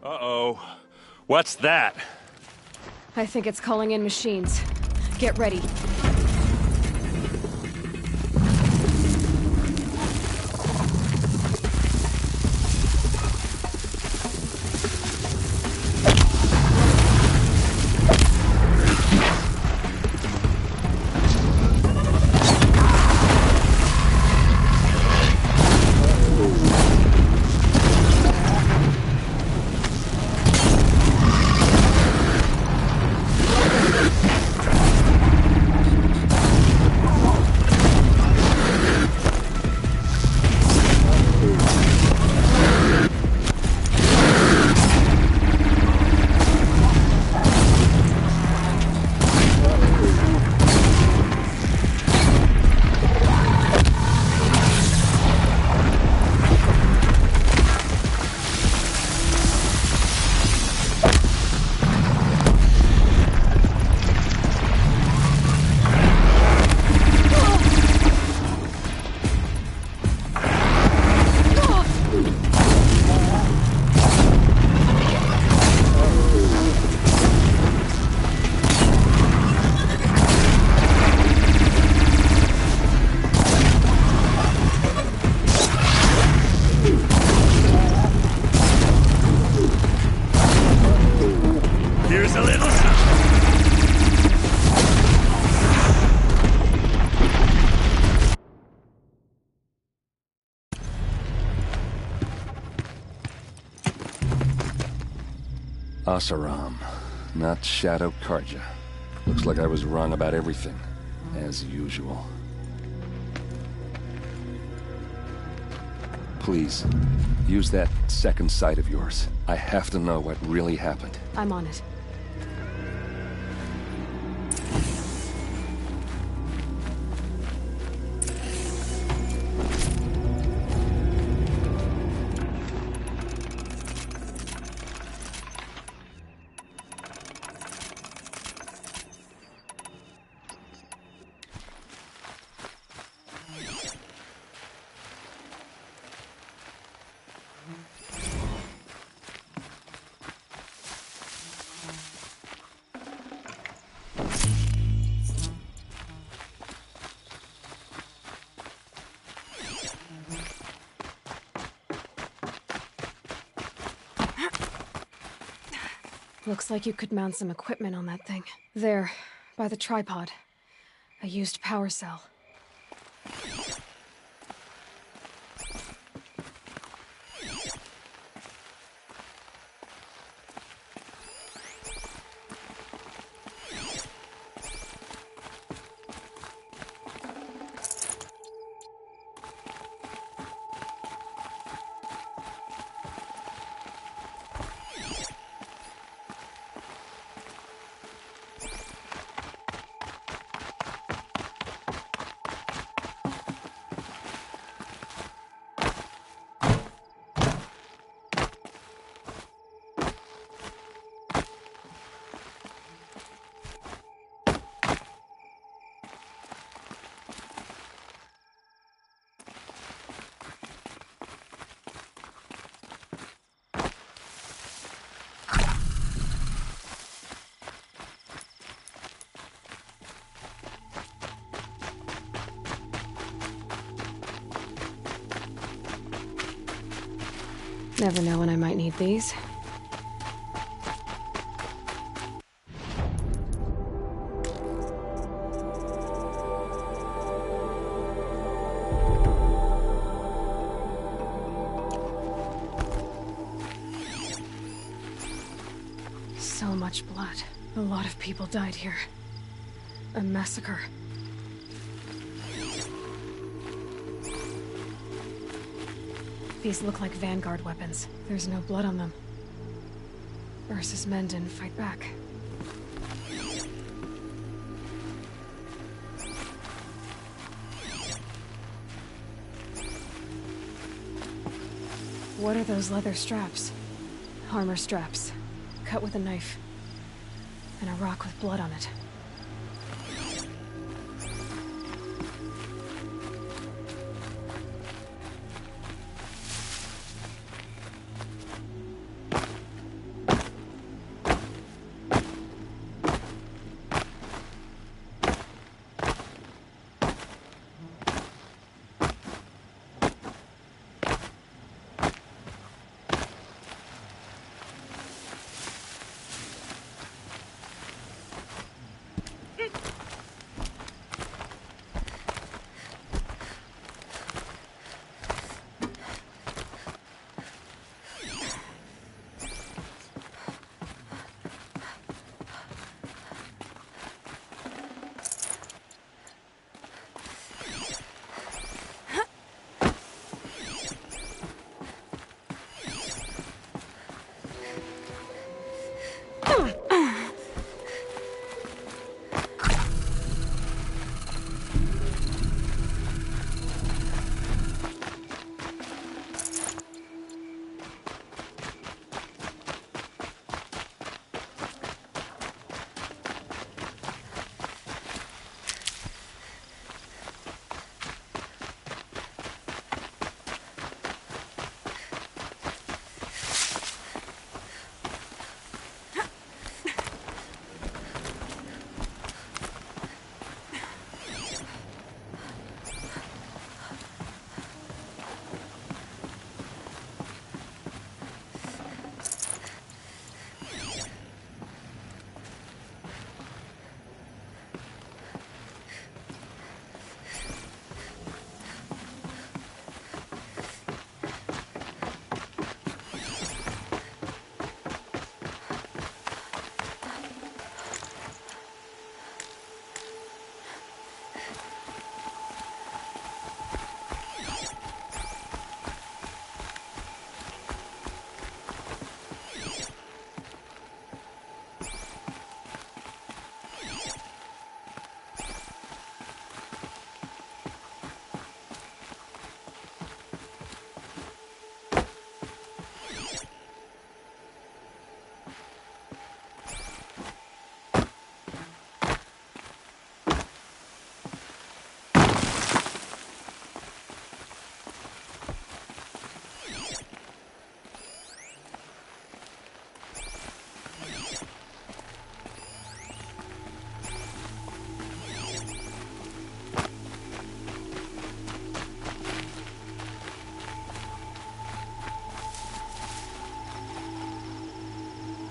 Uh-oh. What's that? I think it's calling in machines. Get ready. Asaram, not Shadow Karja. Looks like I was wrong about everything, as usual. Please, use that second sight of yours. I have to know what really happened. I'm on it. Looks like you could mount some equipment on that thing. There, by the tripod. A used power cell. Never know when I might need these. So much blood. A lot of people died here. A massacre. These look like Vanguard weapons. There's no blood on them. Ursa's men didn't fight back. What are those leather straps? Armor straps. Cut with a knife. And a rock with blood on it.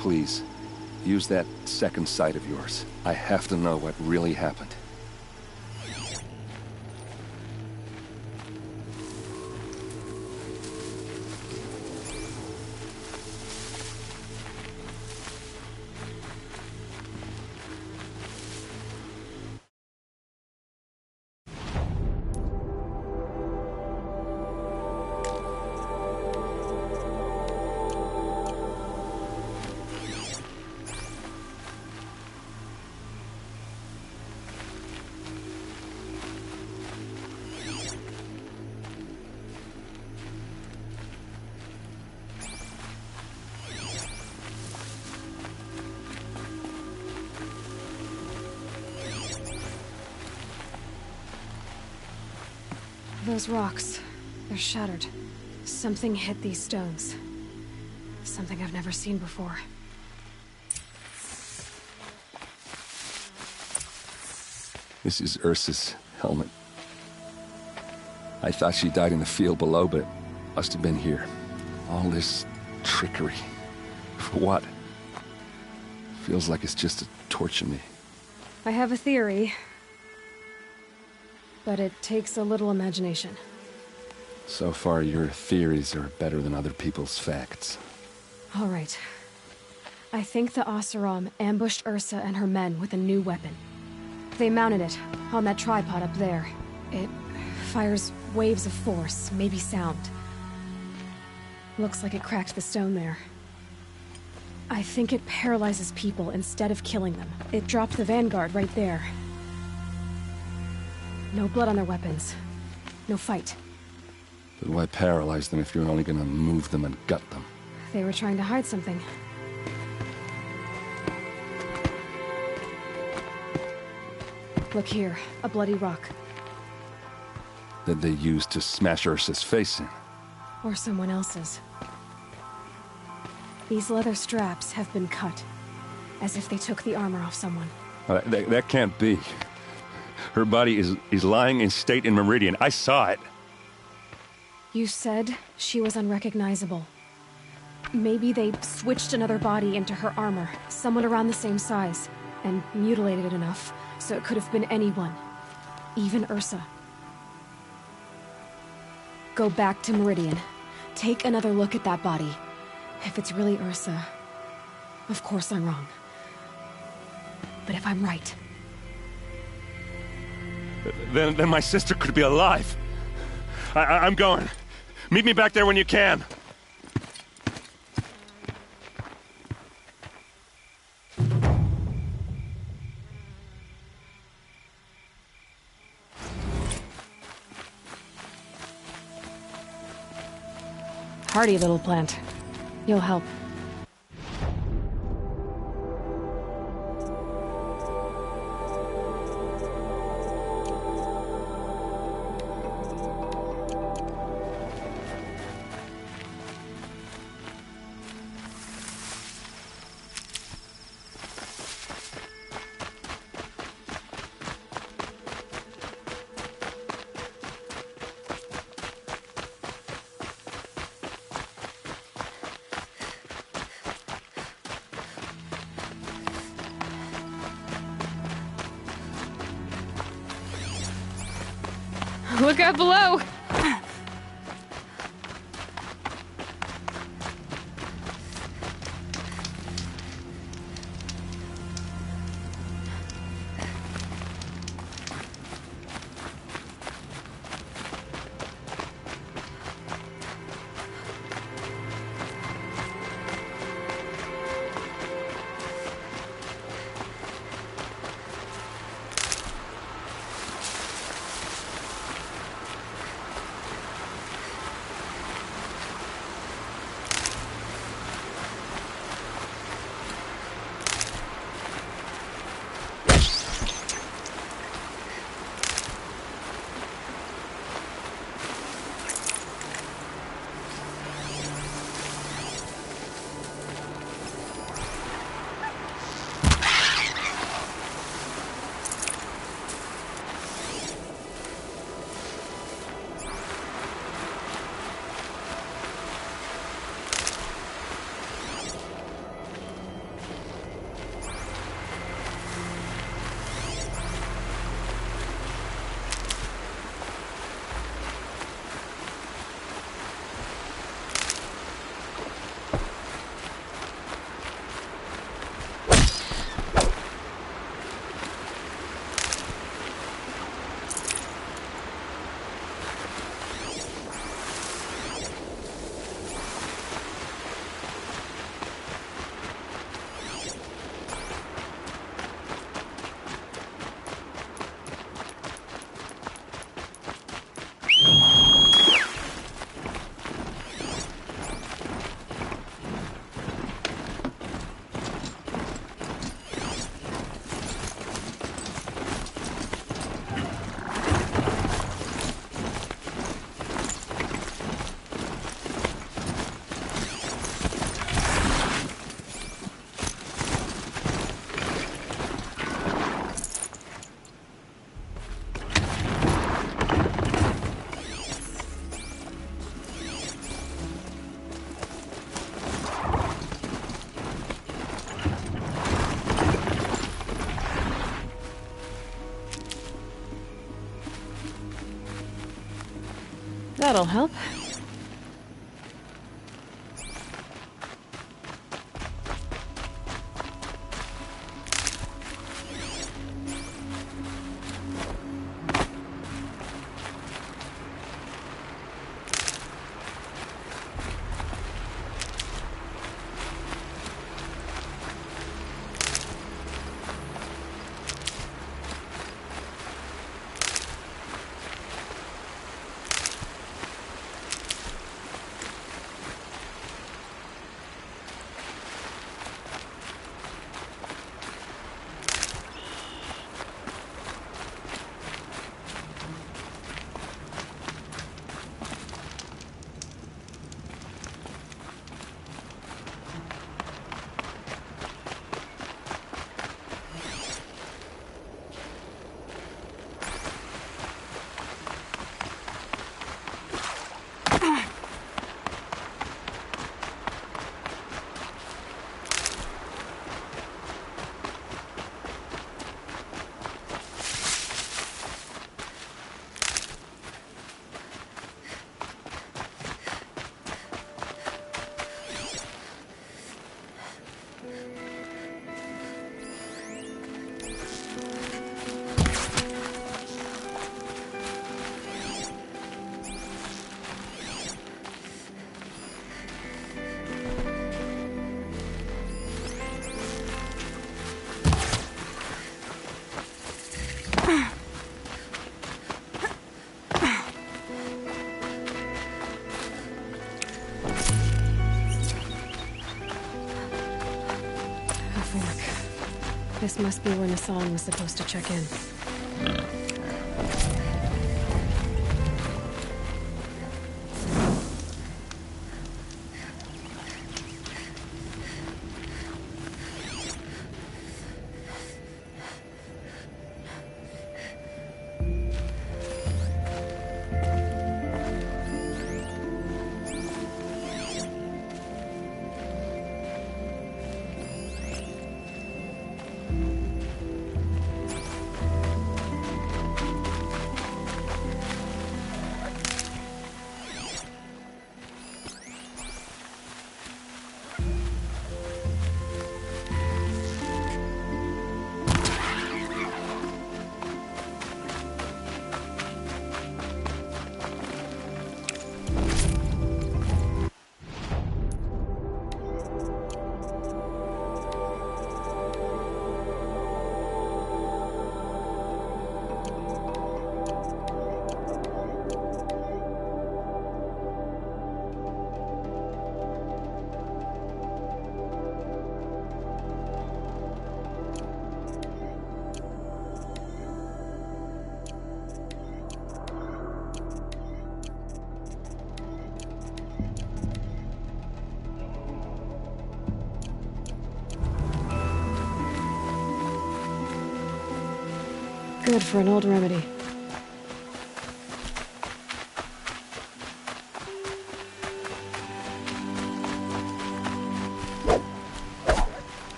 Please, use that second sight of yours. I have to know what really happened. Those rocks, they're shattered. Something hit these stones. Something I've never seen before. This is Ursa's helmet. I thought she died in the field below, but it must have been here. All this trickery. For what? Feels like it's just to torture me. I have a theory, but it takes a little imagination. So far, your theories are better than other people's facts. All right. I think the Oseram ambushed Ursa and her men with a new weapon. They mounted it on that tripod up there. It fires waves of force, maybe sound. Looks like it cracked the stone there. I think it paralyzes people instead of killing them. It dropped the Vanguard right there. No blood on their weapons. No fight. But why paralyze them if you're only gonna move them and gut them? They were trying to hide something. Look here, a bloody rock. That they used to smash Ursa's face in. Or someone else's. These leather straps have been cut, as if they took the armor off someone. That can't be. Her body is lying in state in Meridian. I saw it. You said she was unrecognizable. Maybe they switched another body into her armor, someone around the same size, and mutilated it enough, so it could have been anyone. Even Ursa. Go back to Meridian. Take another look at that body. If it's really Ursa, of course I'm wrong. But if I'm right... Then my sister could be alive. I'm going. Meet me back there when you can. Hardy little plant. You'll help. Look out below! That'll help. This must be where Nassan was supposed to check in. Good for an old remedy.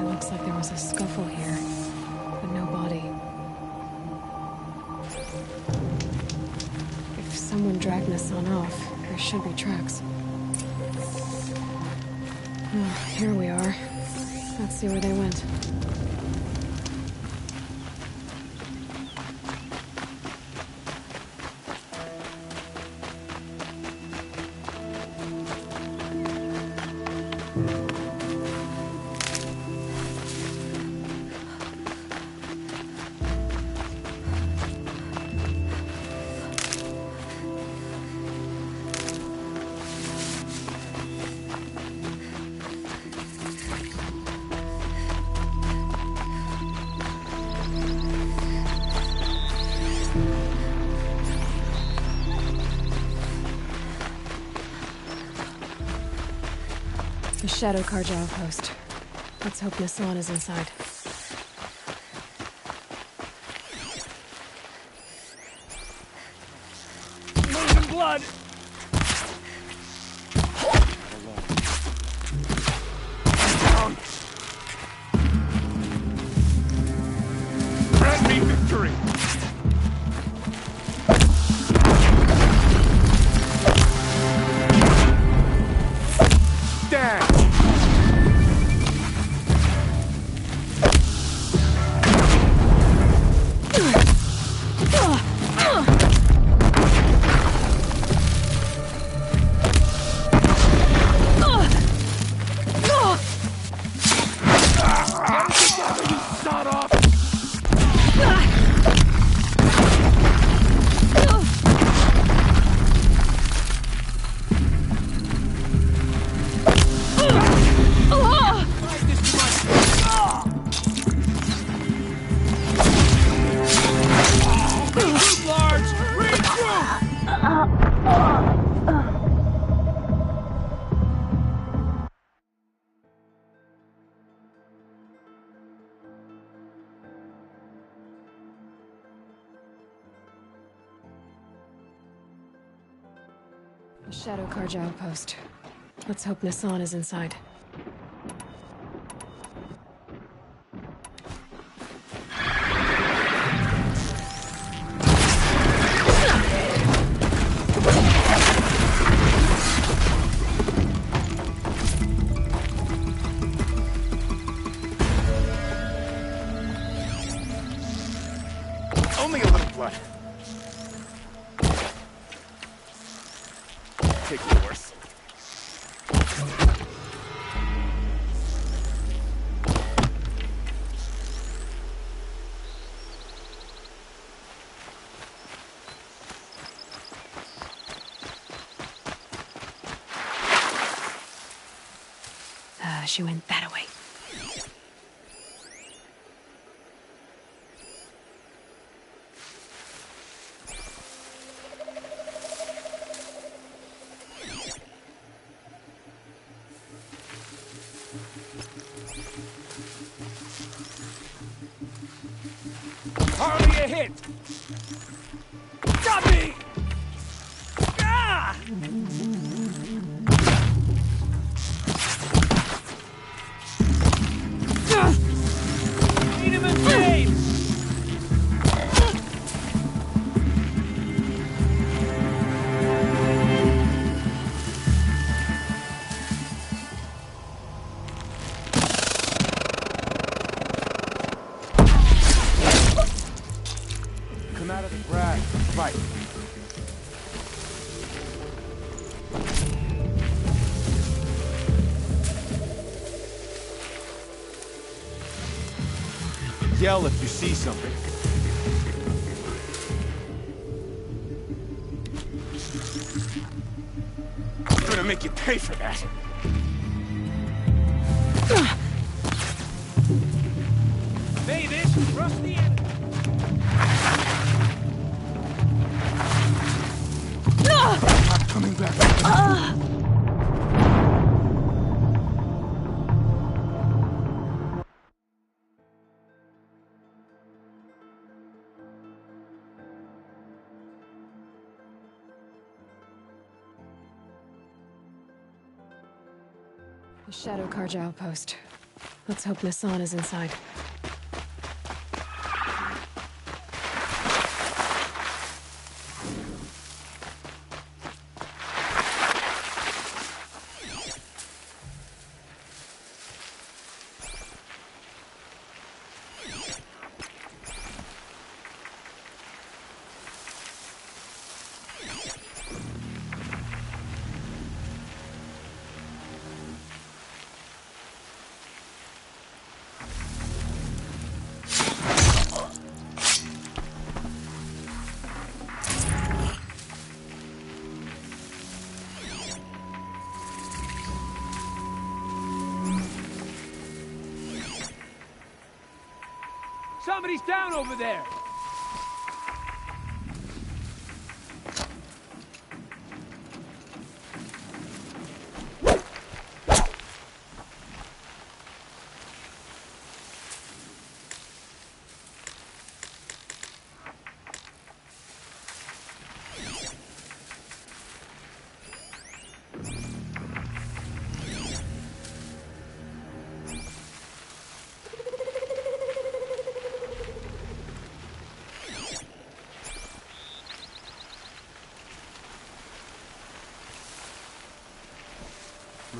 Looks like there was a scuffle here, but no body. someone dragged Nassan off, there should be tracks. Oh, here we are. Let's see where they went. The Shadow Carja outpost. Let's hope Nassan is inside. Losing blood! Down! Grant me victory! The Shadow Carja outpost. Let's hope Nassan is inside. Only a little blood. Take yours. She went that way. Hardly a hit! Got me! Ah! Eat him in pain! Come out of the grass. Fight. Yell if you see something. I'm gonna make you pay for that. Hey, this rush the enemy. I'm coming back. The Shadow Carja outpost. Let's hope Nassan is inside. Somebody's down over there!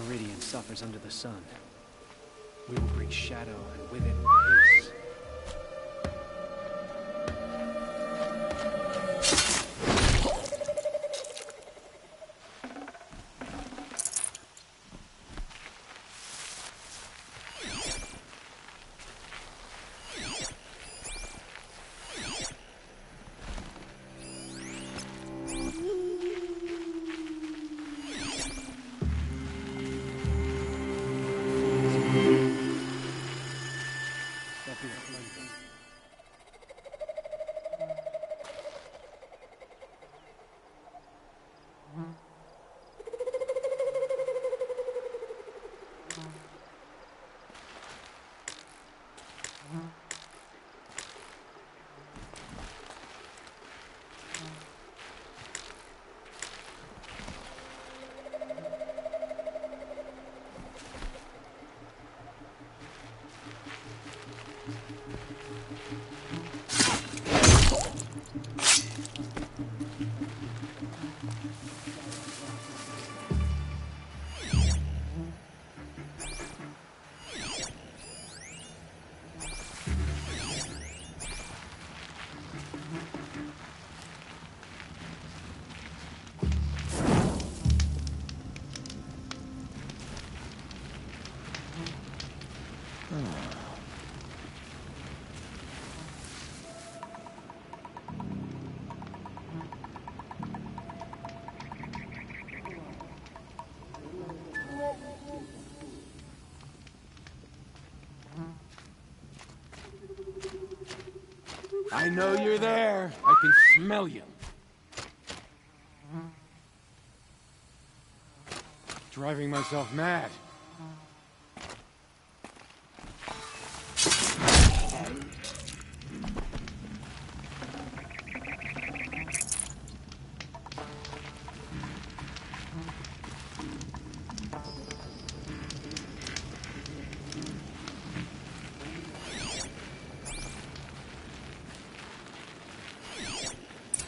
Meridian suffers under the sun. We will bring shadow, and with it, peace. I know you're there. I can smell you. Driving myself mad.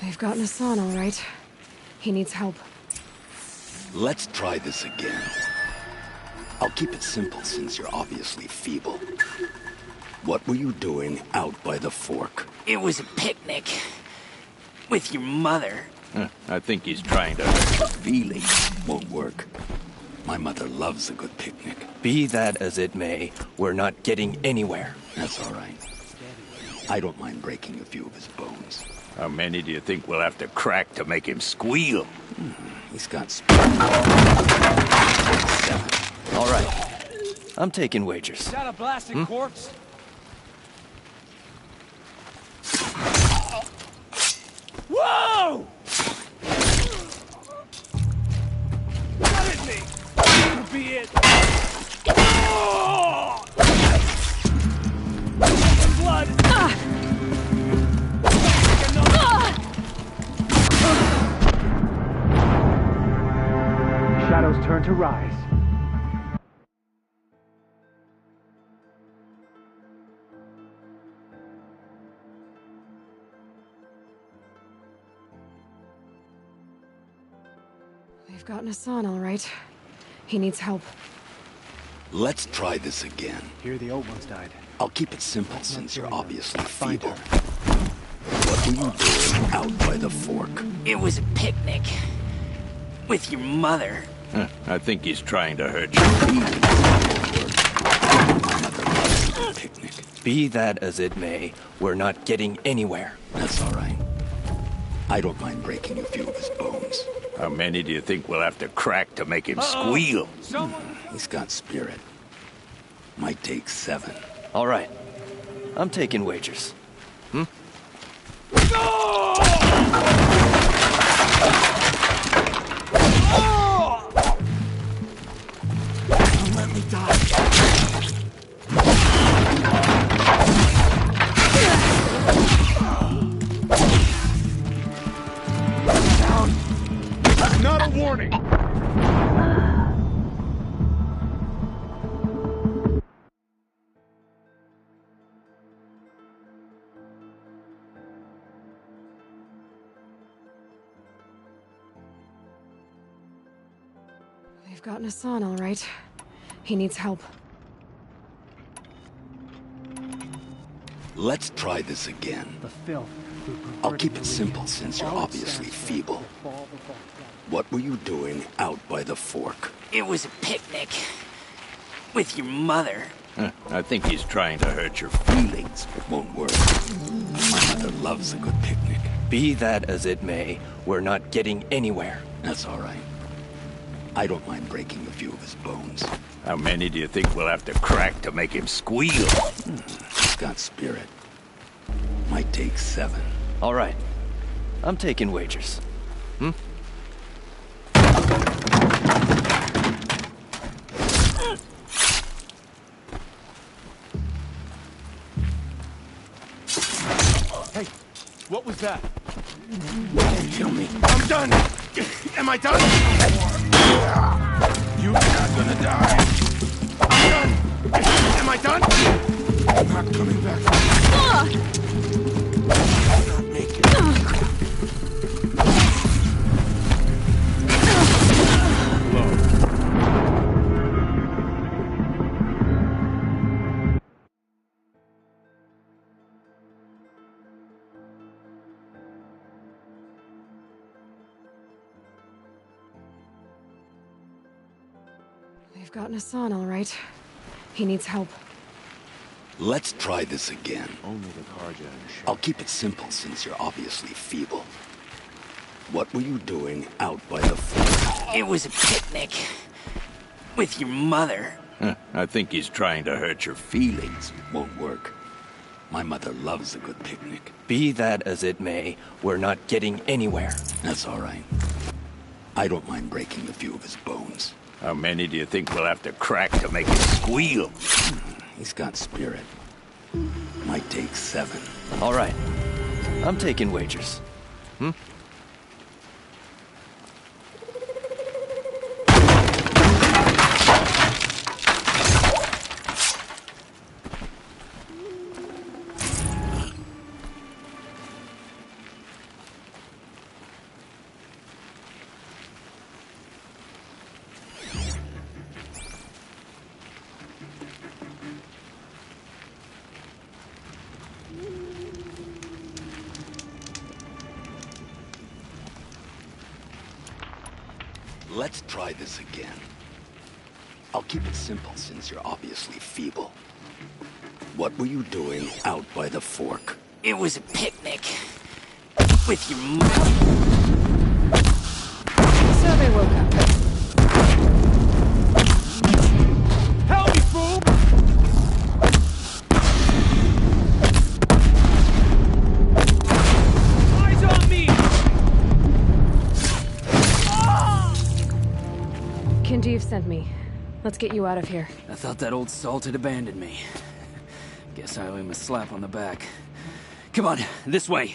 They've gotten Hassan, all right. He needs help. Let's try this again. I'll keep it simple since you're obviously feeble. What were you doing out by the fork? It was a picnic. With your mother. I think he's trying to... Feeling won't work. My mother loves a good picnic. Be that as it may, we're not getting anywhere. That's all right. I don't mind breaking a few of his bones. How many do you think we'll have to crack to make him squeal? He's got 7. All right. I'm taking wagers. Is that a blasted corpse? Whoa! That hit me! That'll be it! Oh! Blood! Shadows turn to rise. They've gotten Hassan, all right. He needs help. Let's try this again. Here the old ones died. I'll keep it simple since you're obviously feeble. What were you doing out by the fork? It was a picnic. With your mother. I think he's trying to hurt you. My mother loves a good picnic. Be that as it may, we're not getting anywhere. That's all right. I don't mind breaking a few of his bones. How many do you think we'll have to crack to make him squeal? He's got spirit. Might take 7. All right. I'm taking wagers. Hmm? Don't let me die. Down. That's not a warning. They've gotten Hassan, all right. He needs help. Let's try this again. I'll keep it simple since you're obviously feeble. What were you doing out by the fork? It was a picnic. With your mother. I think he's trying to hurt your feelings. It won't work. My mother loves a good picnic. Be that as it may, we're not getting anywhere. That's all right. I don't mind breaking a few of his bones. How many do you think we'll have to crack to make him squeal? He's got spirit. Might take 7. All right. I'm taking wagers. Hmm? Hey, what was that? Kill me. I'm done. Am I done? You're not gonna die. I'm done. Am I done? I'm not coming back. I'm not making it. They've gotten Hassan, all right. He needs help. Let's try this again. Only the Karja and I'll keep it simple since you're obviously feeble. What were you doing out by the fork? It was a picnic. With your mother. I think he's trying to hurt your feelings. Won't work. My mother loves a good picnic. Be that as it may, we're not getting anywhere. That's all right. I don't mind breaking a few of his bones. How many do you think we'll have to crack to make him squeal? He's got spirit. Might take 7. All right. I'm taking wagers. Hmm? Let's try this again. I'll keep it simple since you're obviously feeble. What were you doing out by the fork? It was a picnic. With your mother. So they woke up. Help me, fool! Eyes on me! Kinjeev sent me. Let's get you out of here. I thought that old salt had abandoned me. Guess I owe him a slap on the back. Come on, this way.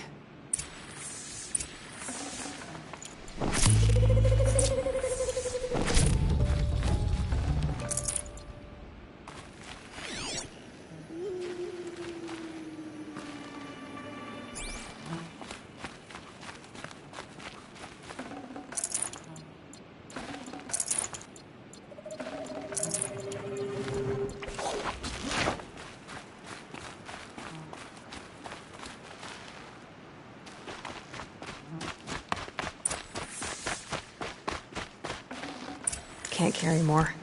Can't carry more.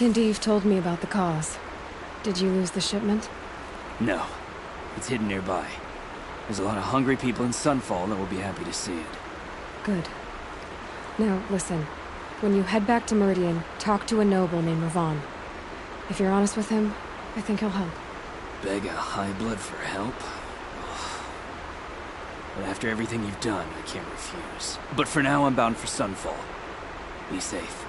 Sindiv told me about the cause. Did you lose the shipment? No. It's hidden nearby. There's a lot of hungry people in Sunfall that will be happy to see it. Good. Now, listen. When you head back to Meridian, talk to a noble named Ravon. If you're honest with him, I think he'll help. Beg a high blood for help? But after everything you've done, I can't refuse. But for now, I'm bound for Sunfall. Be safe.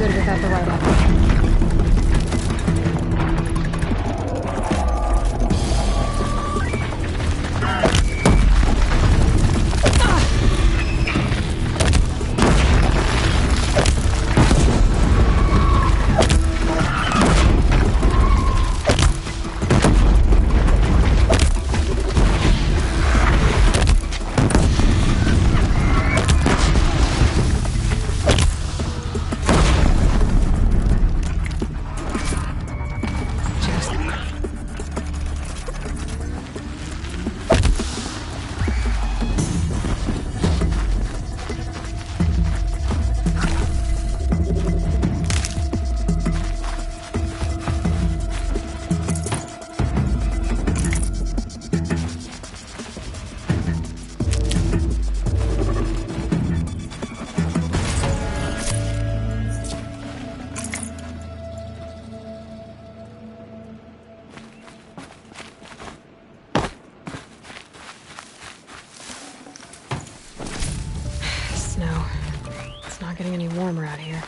good without the right weapon. Snow. It's not getting any warmer out here.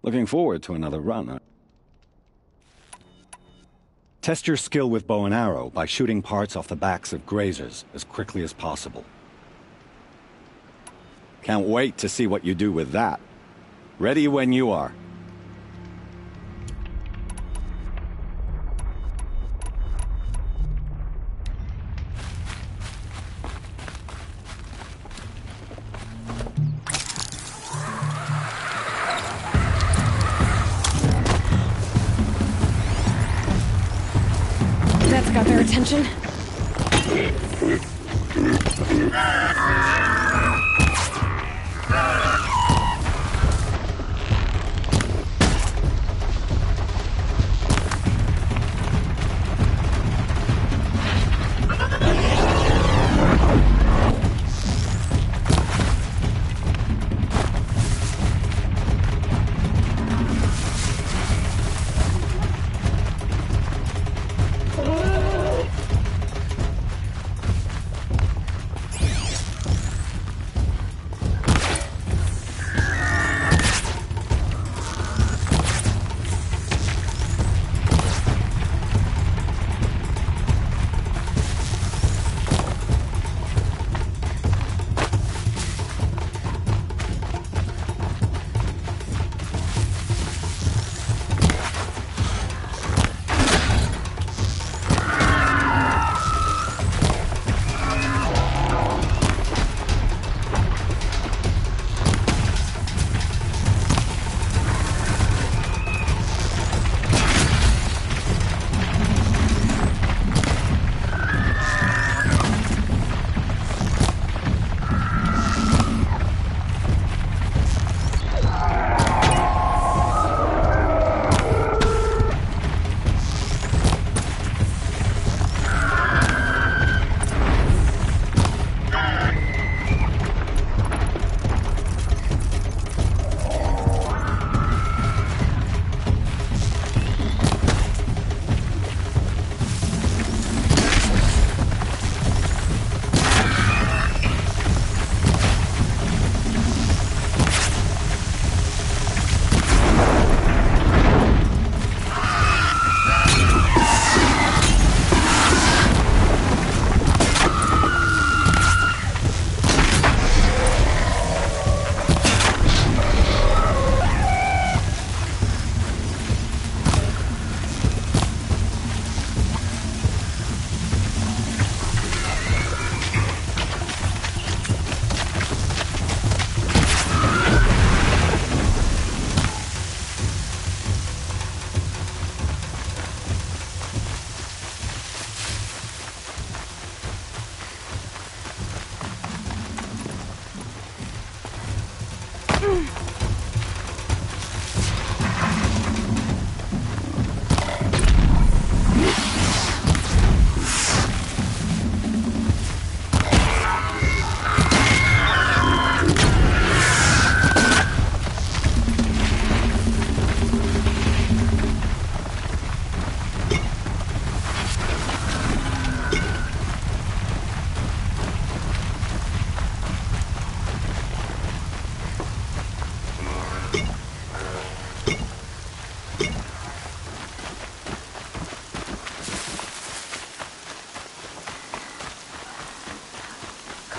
Looking forward to another run, huh? Test your skill with bow and arrow by shooting parts off the backs of grazers as quickly as possible. Can't wait to see what you do with that. Ready when you are. That's got their attention.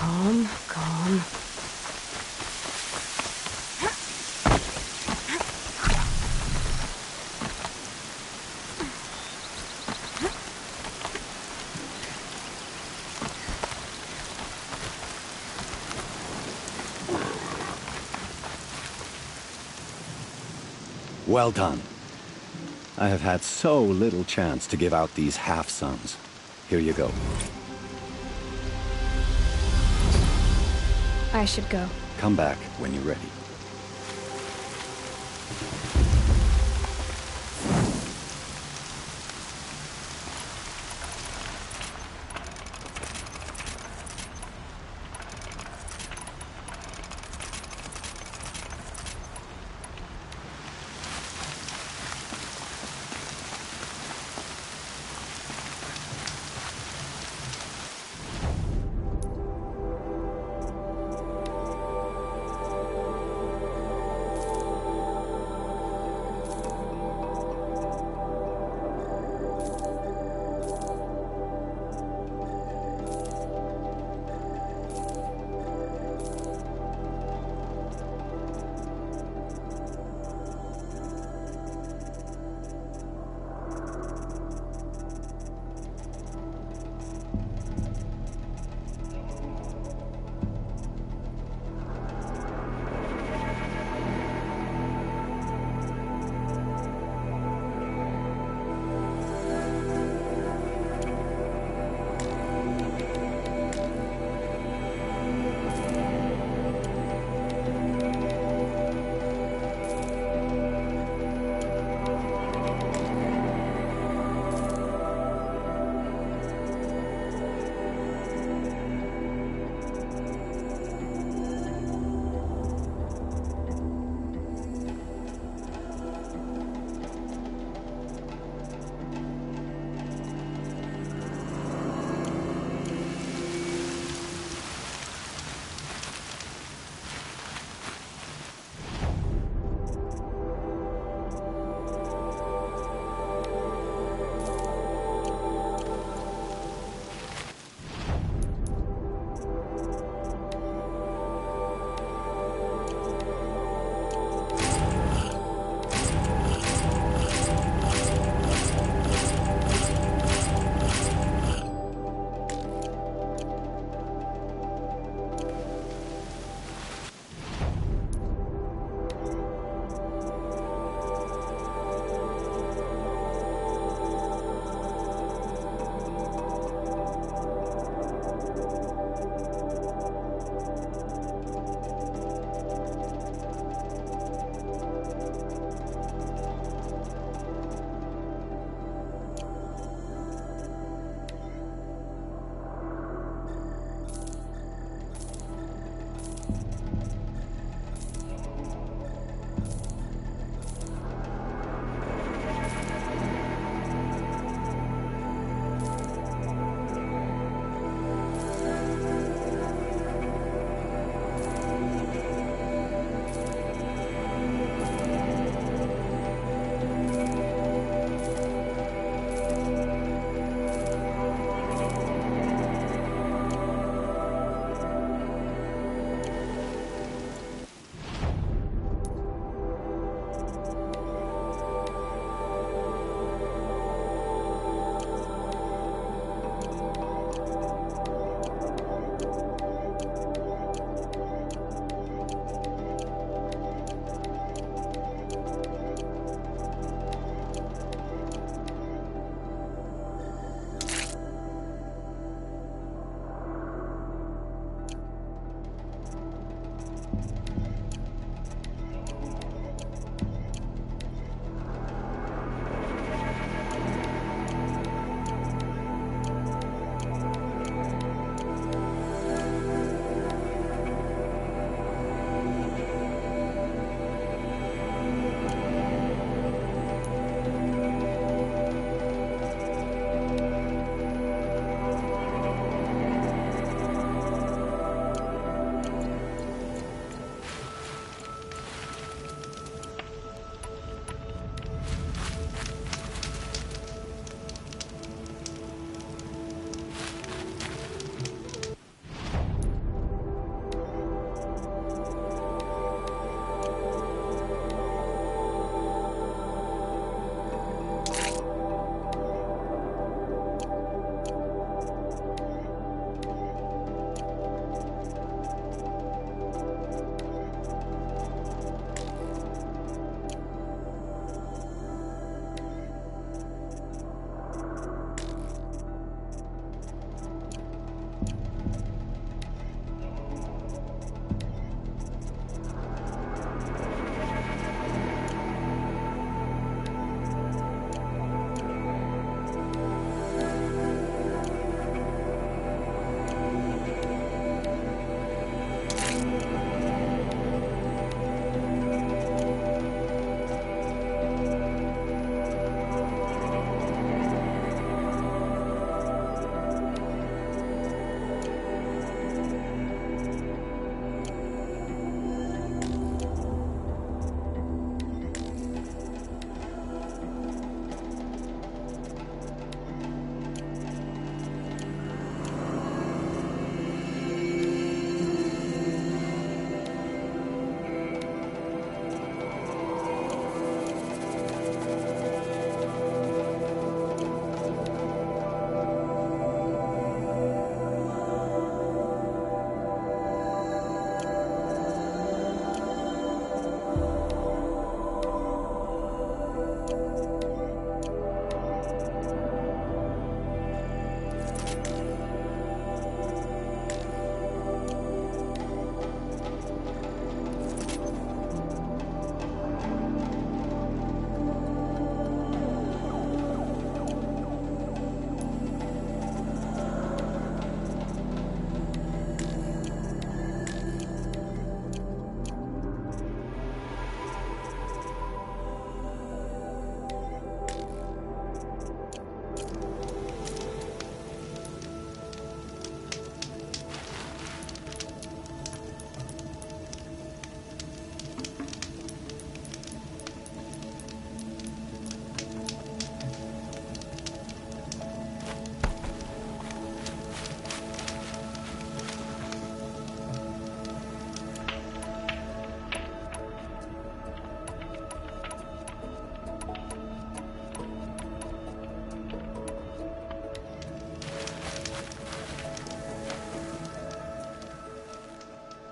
Calm, calm. Well done. I have had so little chance to give out these half-suns. Here you go. I should go. Come back when you're ready.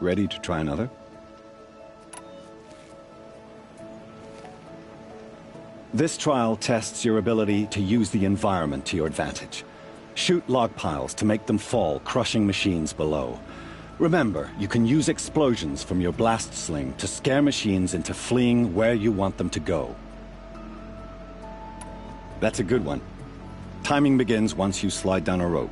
Ready to try another? This trial tests your ability to use the environment to your advantage. Shoot log piles to make them fall, crushing machines below. Remember, you can use explosions from your blast sling to scare machines into fleeing where you want them to go. That's a good one. Timing begins once you slide down a rope.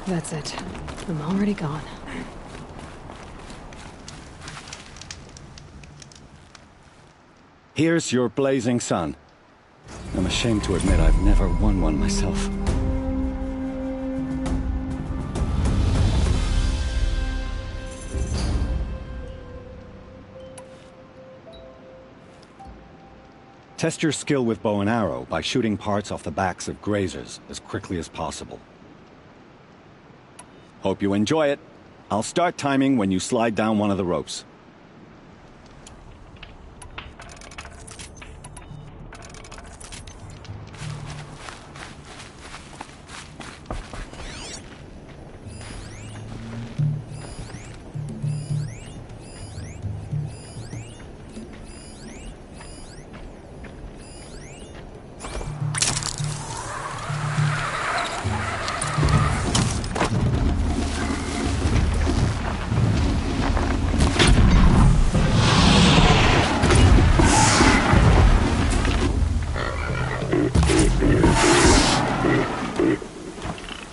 That's it. I'm already gone. Here's your blazing sun. I'm ashamed to admit I've never won one myself. Test your skill with bow and arrow by shooting parts off the backs of grazers as quickly as possible. Hope you enjoy it. I'll start timing when you slide down one of the ropes.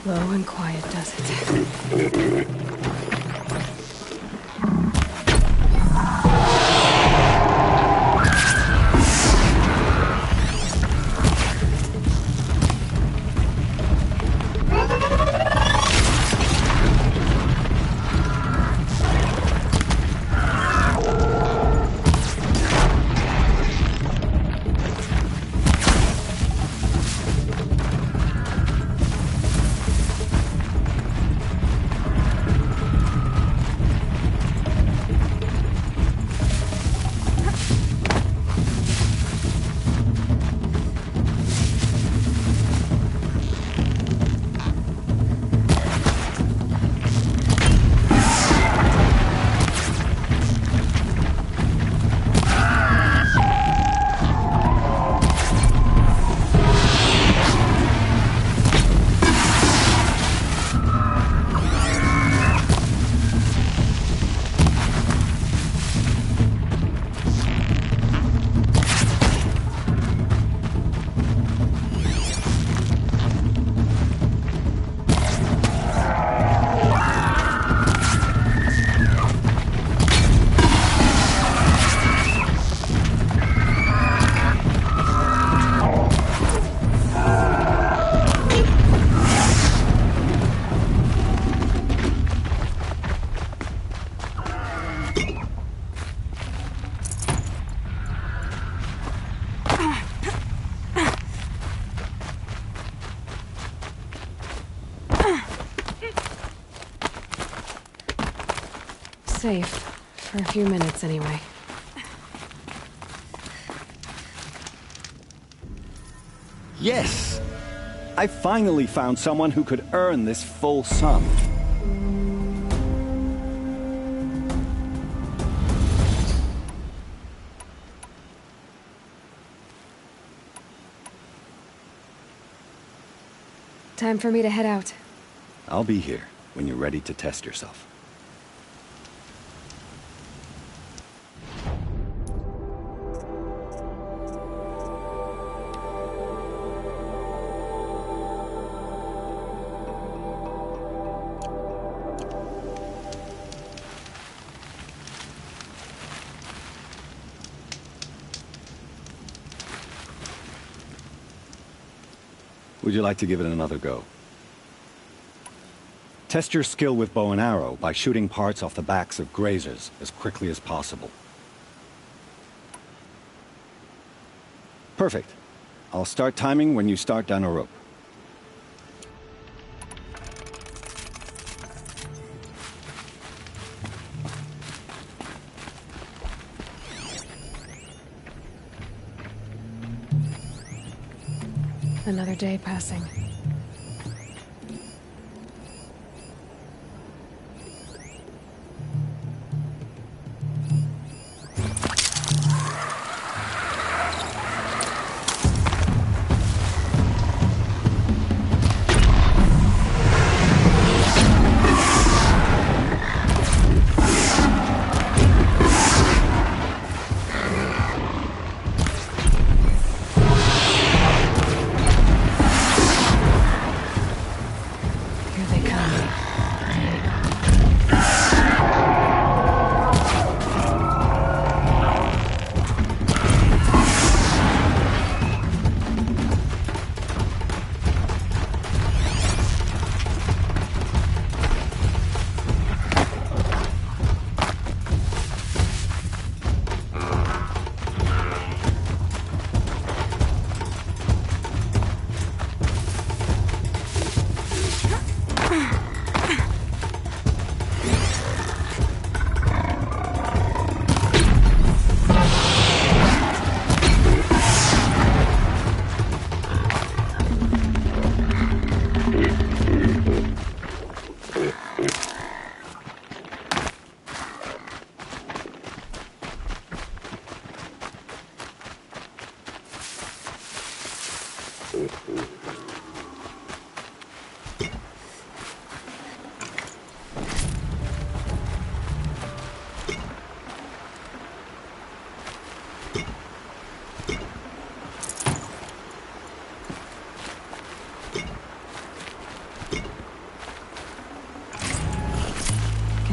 Low and quiet does it. Safe. For a few minutes, anyway. Yes! I finally found someone who could earn this full sum. Time for me to head out. I'll be here when you're ready to test yourself. Would you like to give it another go? Test your skill with bow and arrow by shooting parts off the backs of grazers as quickly as possible. Perfect. I'll start timing when you start down a rope. Another day passing.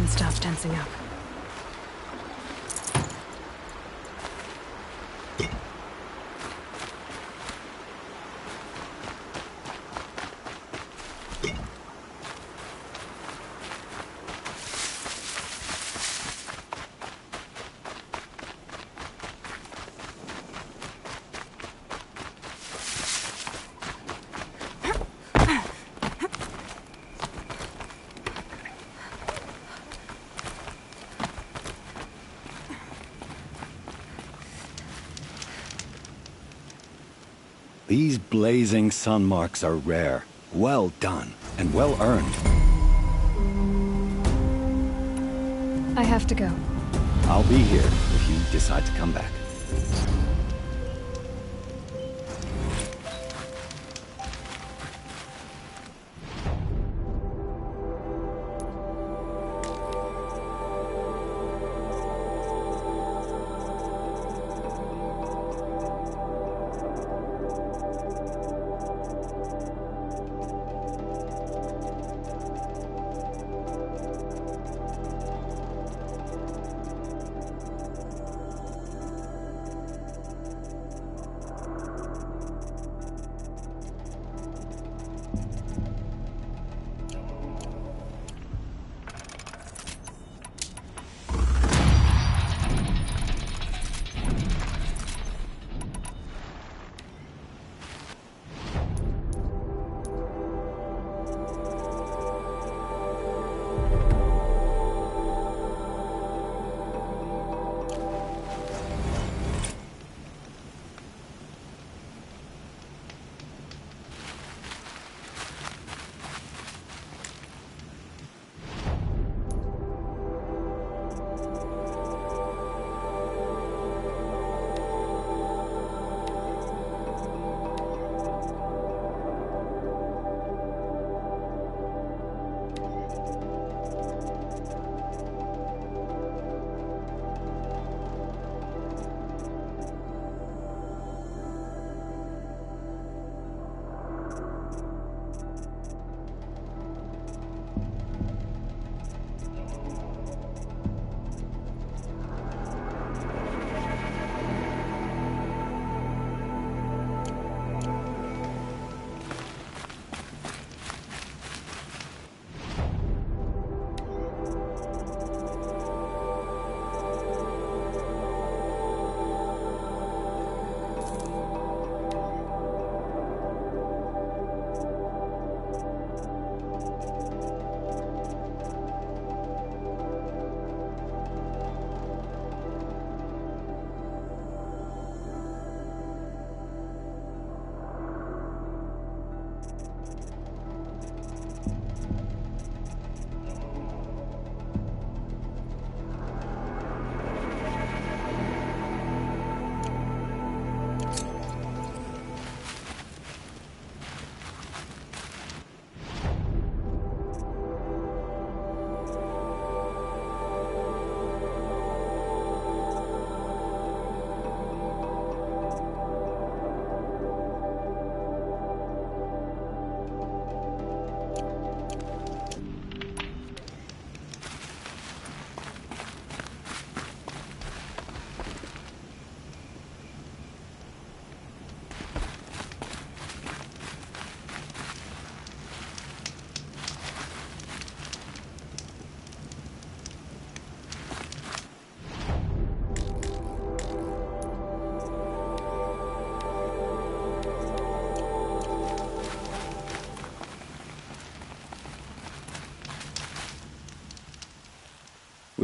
Stop tensing up. These blazing sun marks are rare. Well done, and well earned. I have to go. I'll be here if you decide to come back.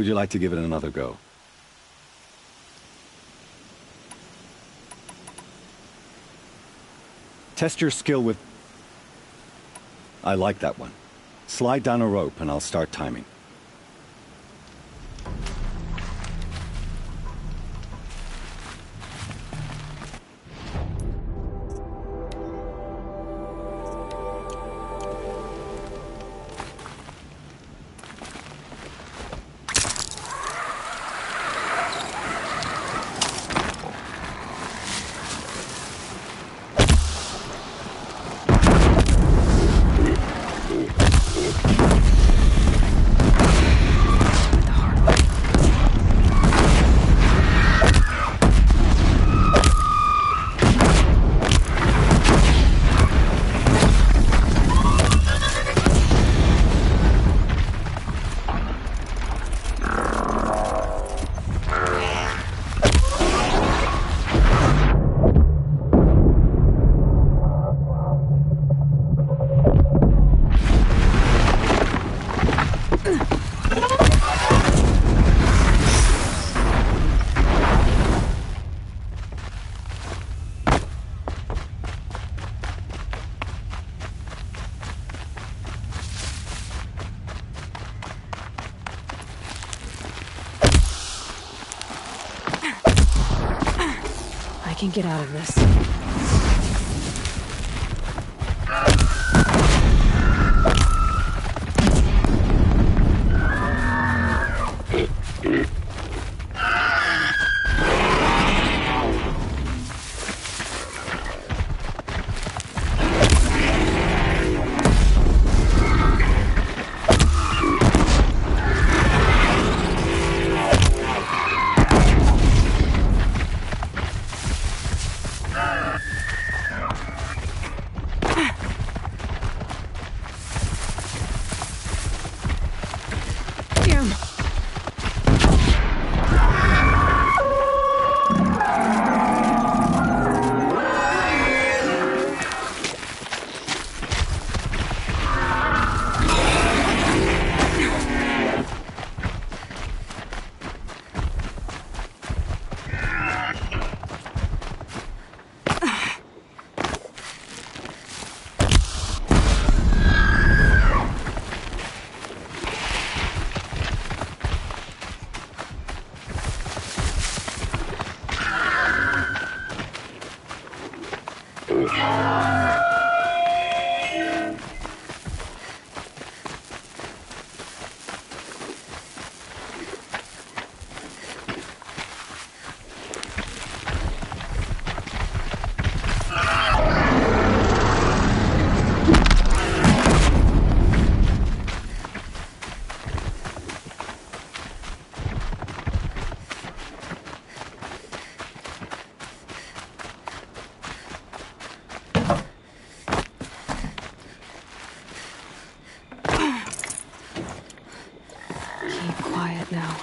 Would you like to give it another go? Test your skill with... I like that one. Slide down a rope and I'll start timing. I can get out of this. Now.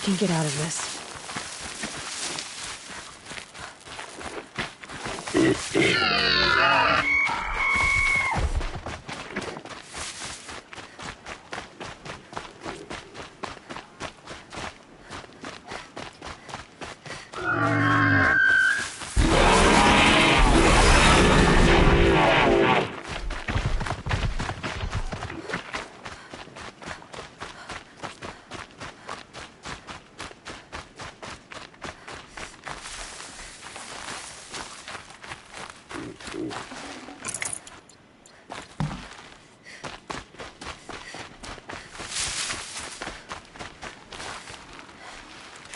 can get out of this.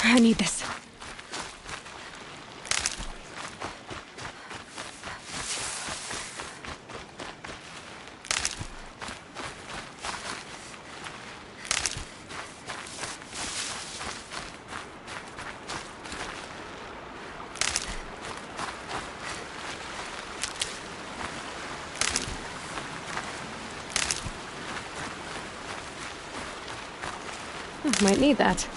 I need this. Might need that.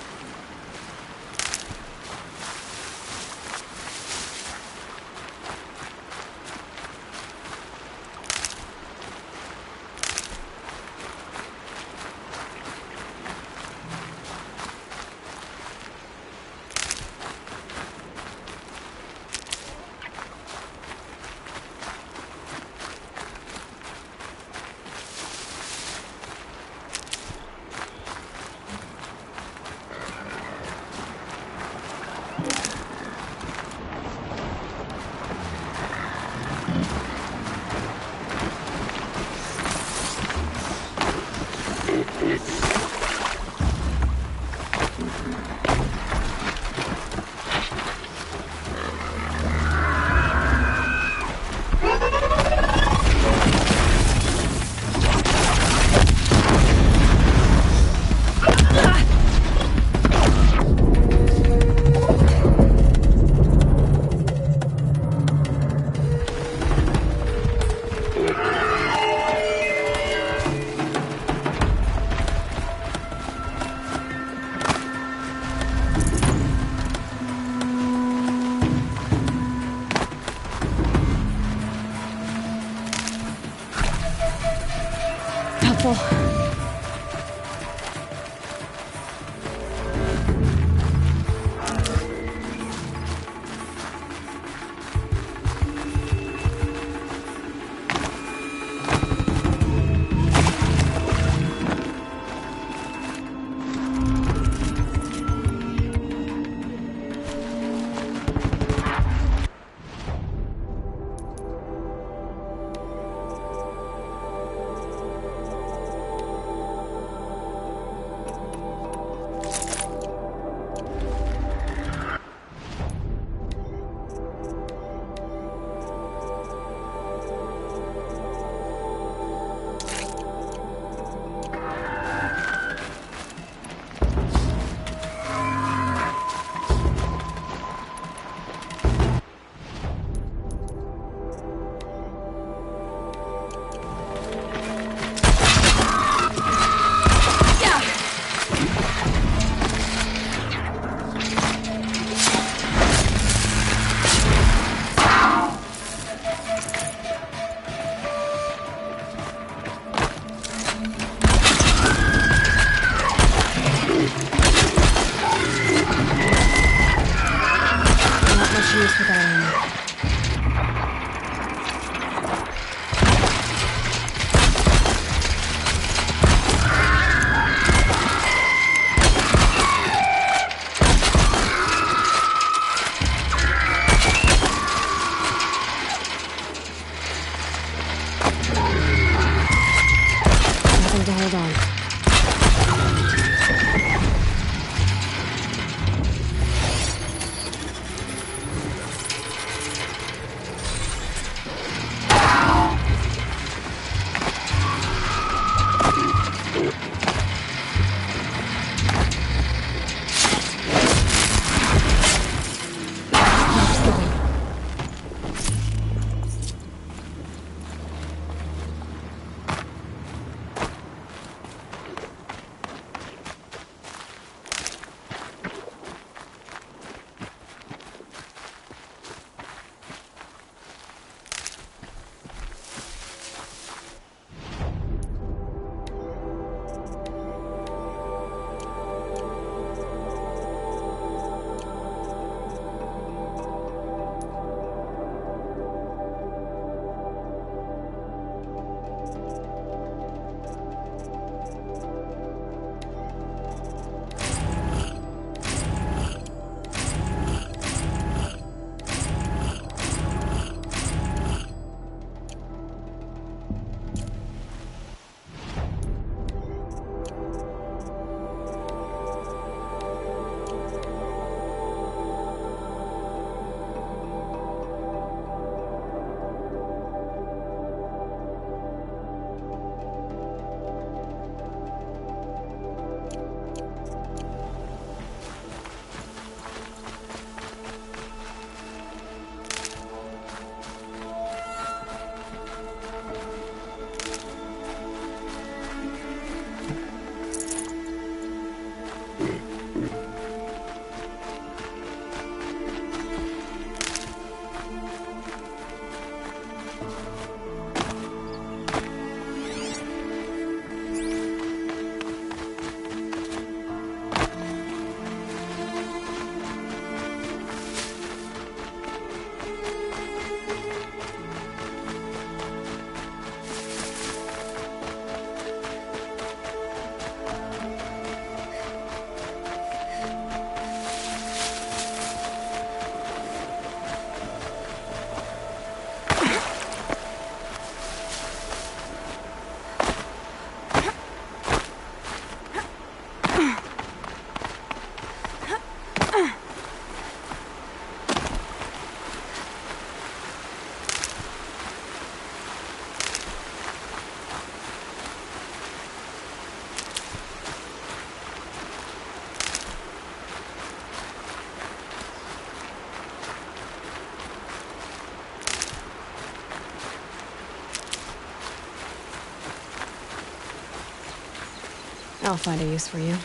I'll find a use for you.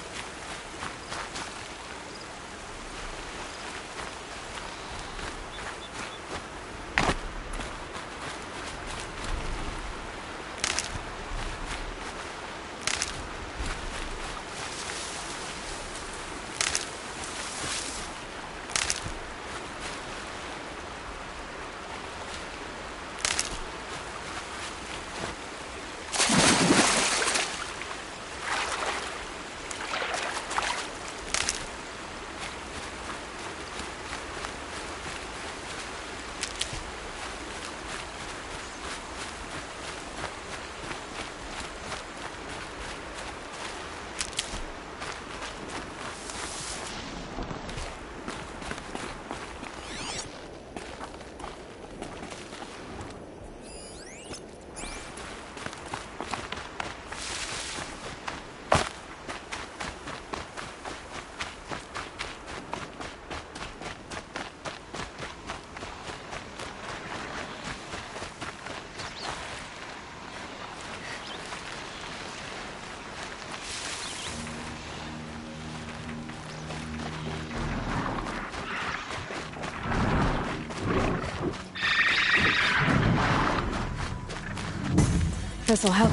This'll help.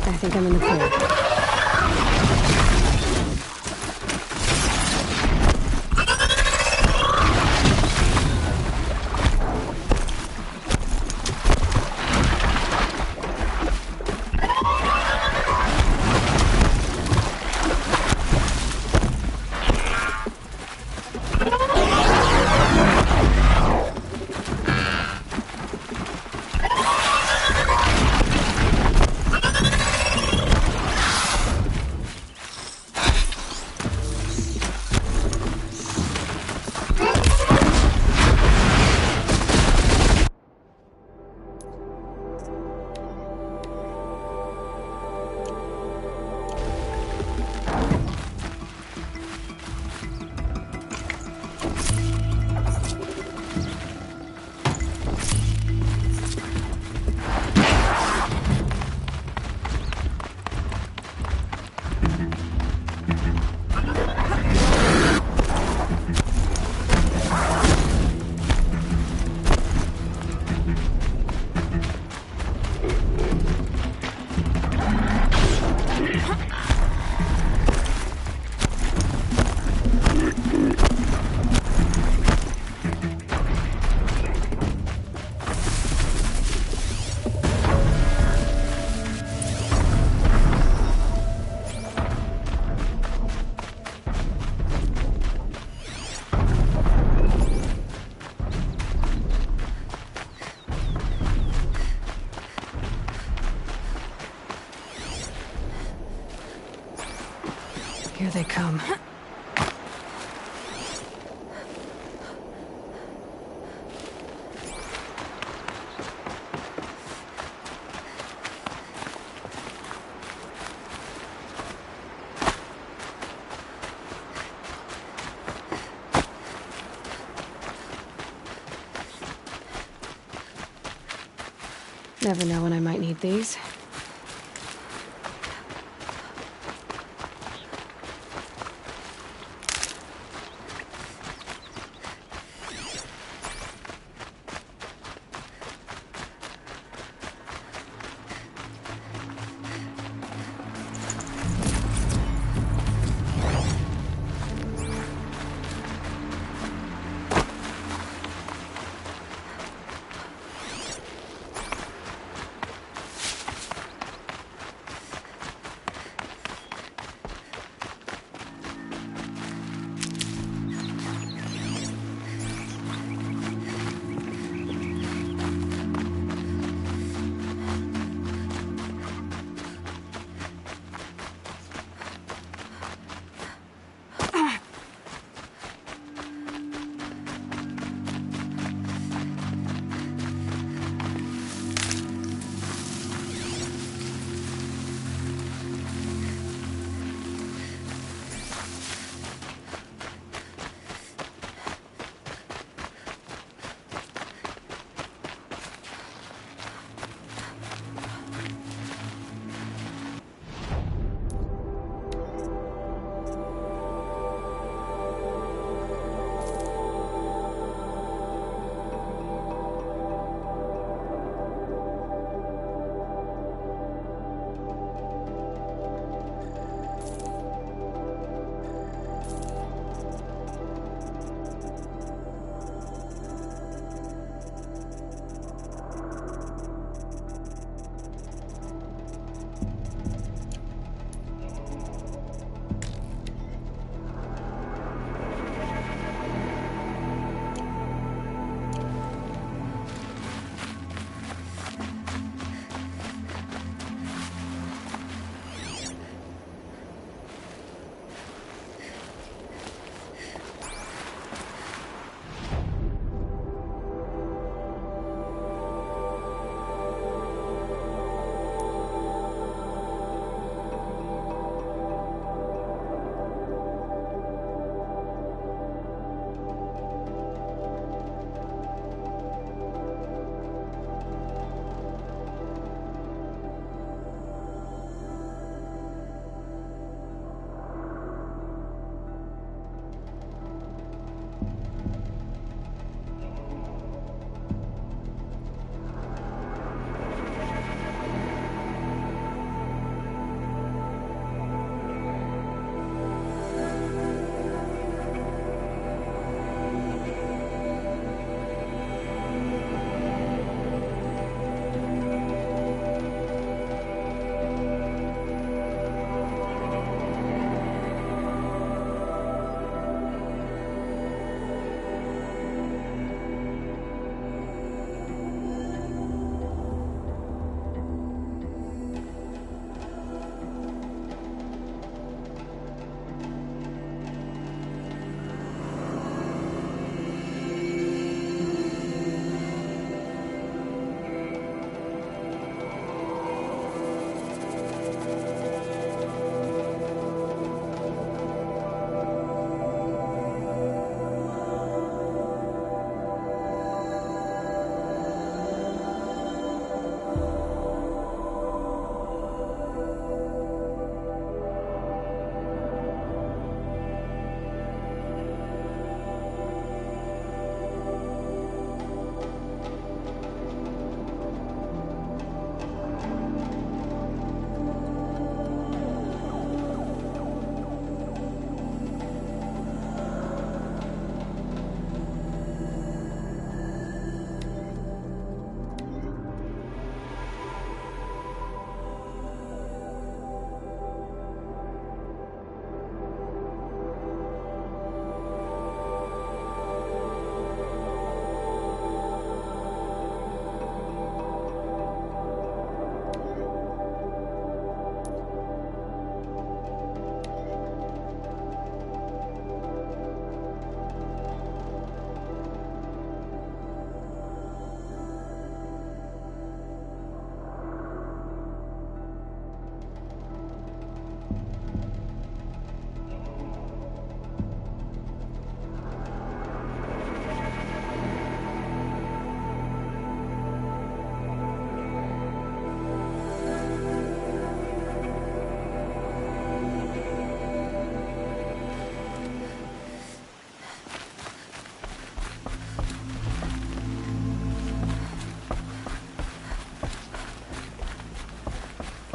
I think I'm in the clear. Here they come. Never know when I might need these.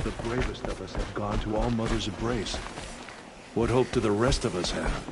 The bravest of us have gone to All Mother's embrace. What hope do the rest of us have?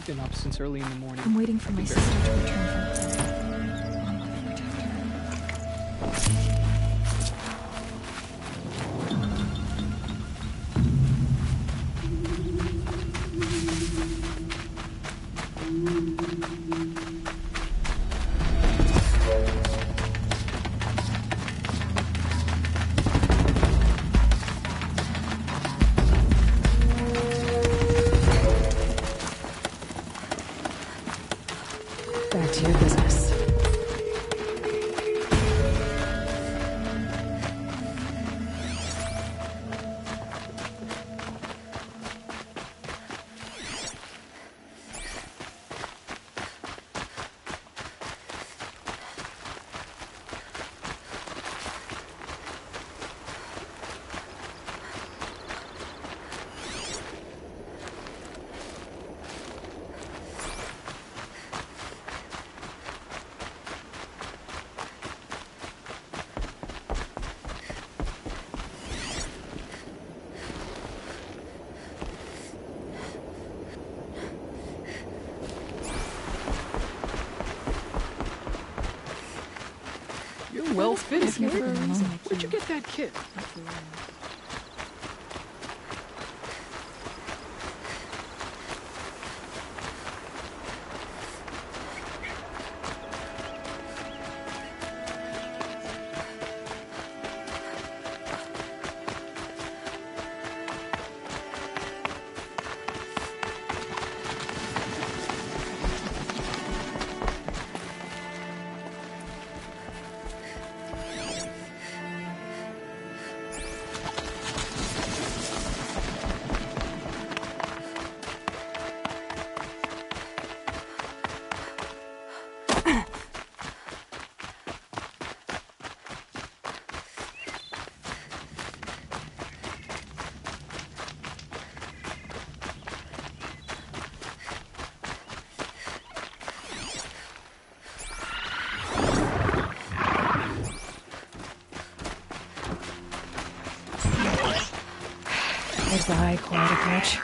Been up since early in the morning. I'm waiting for my sister to return from the Mom, let me protect her. Back to your business. Well fitted. Here for a reason. Where'd you get that kit? Bull's eye, quite a catch.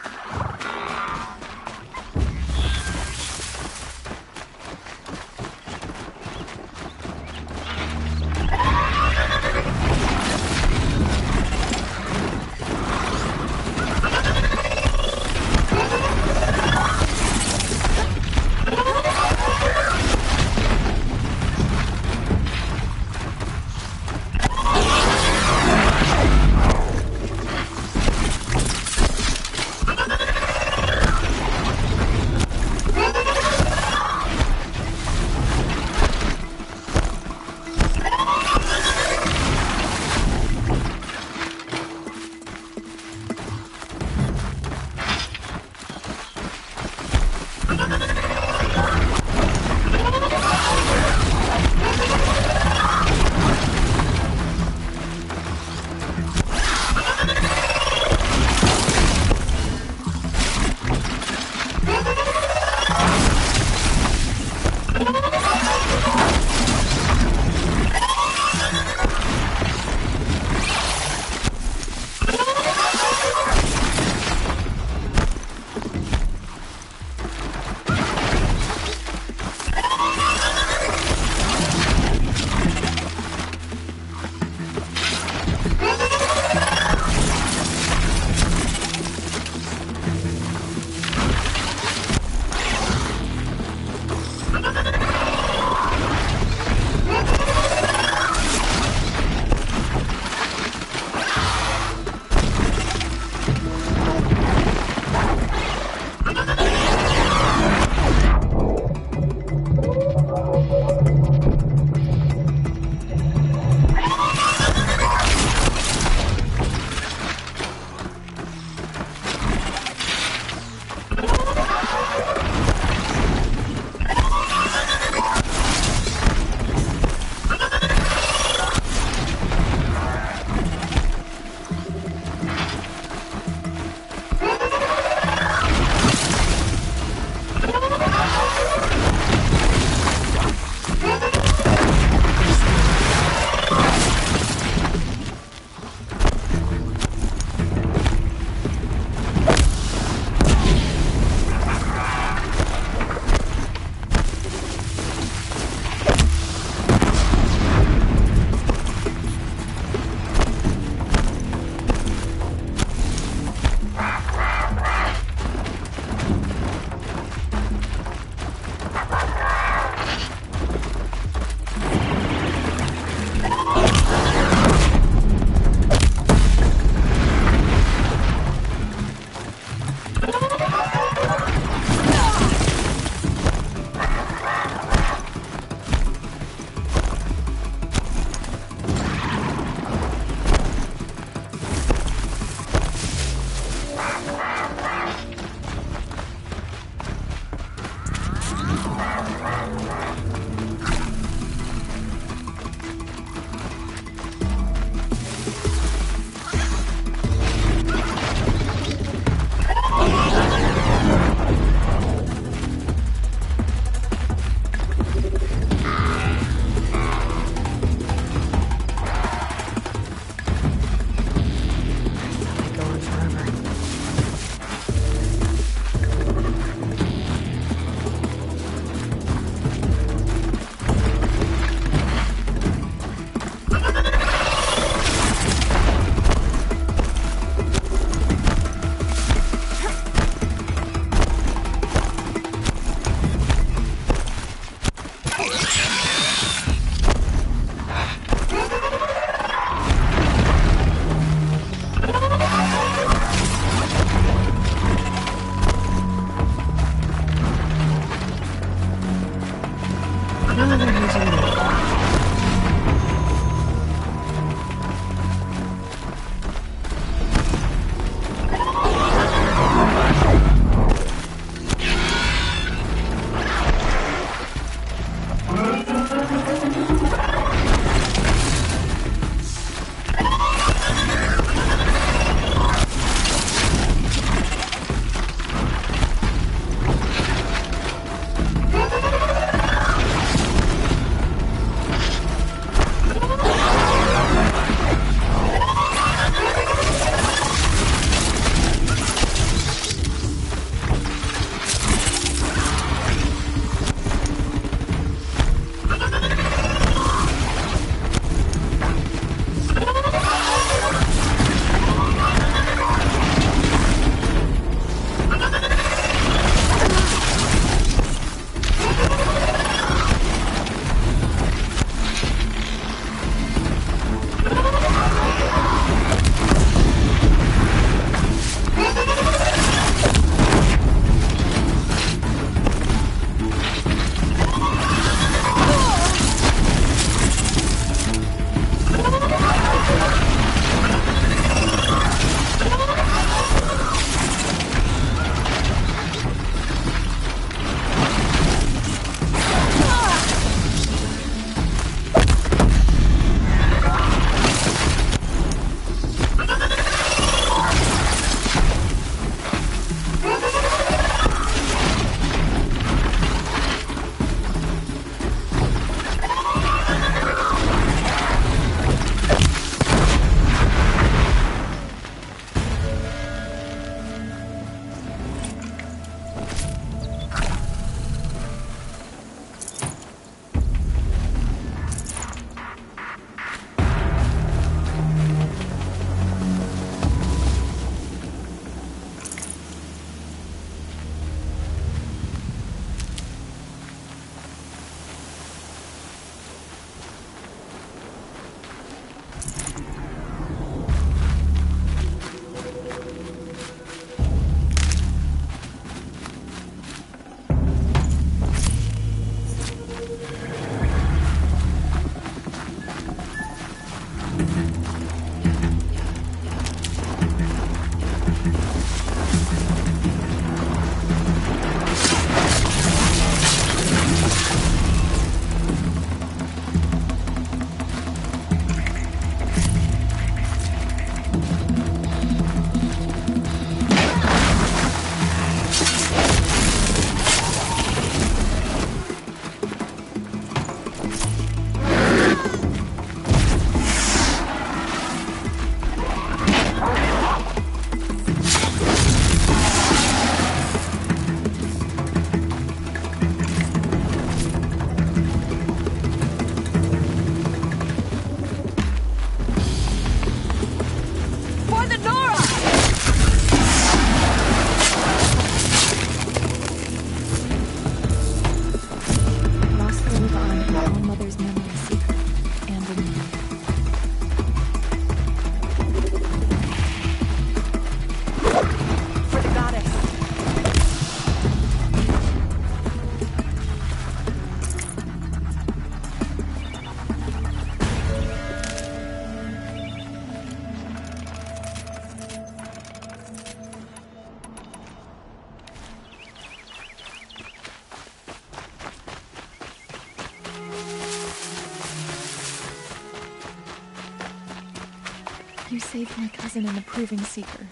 You saved my cousin and the Proving Seeker.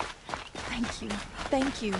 Thank you. Thank you.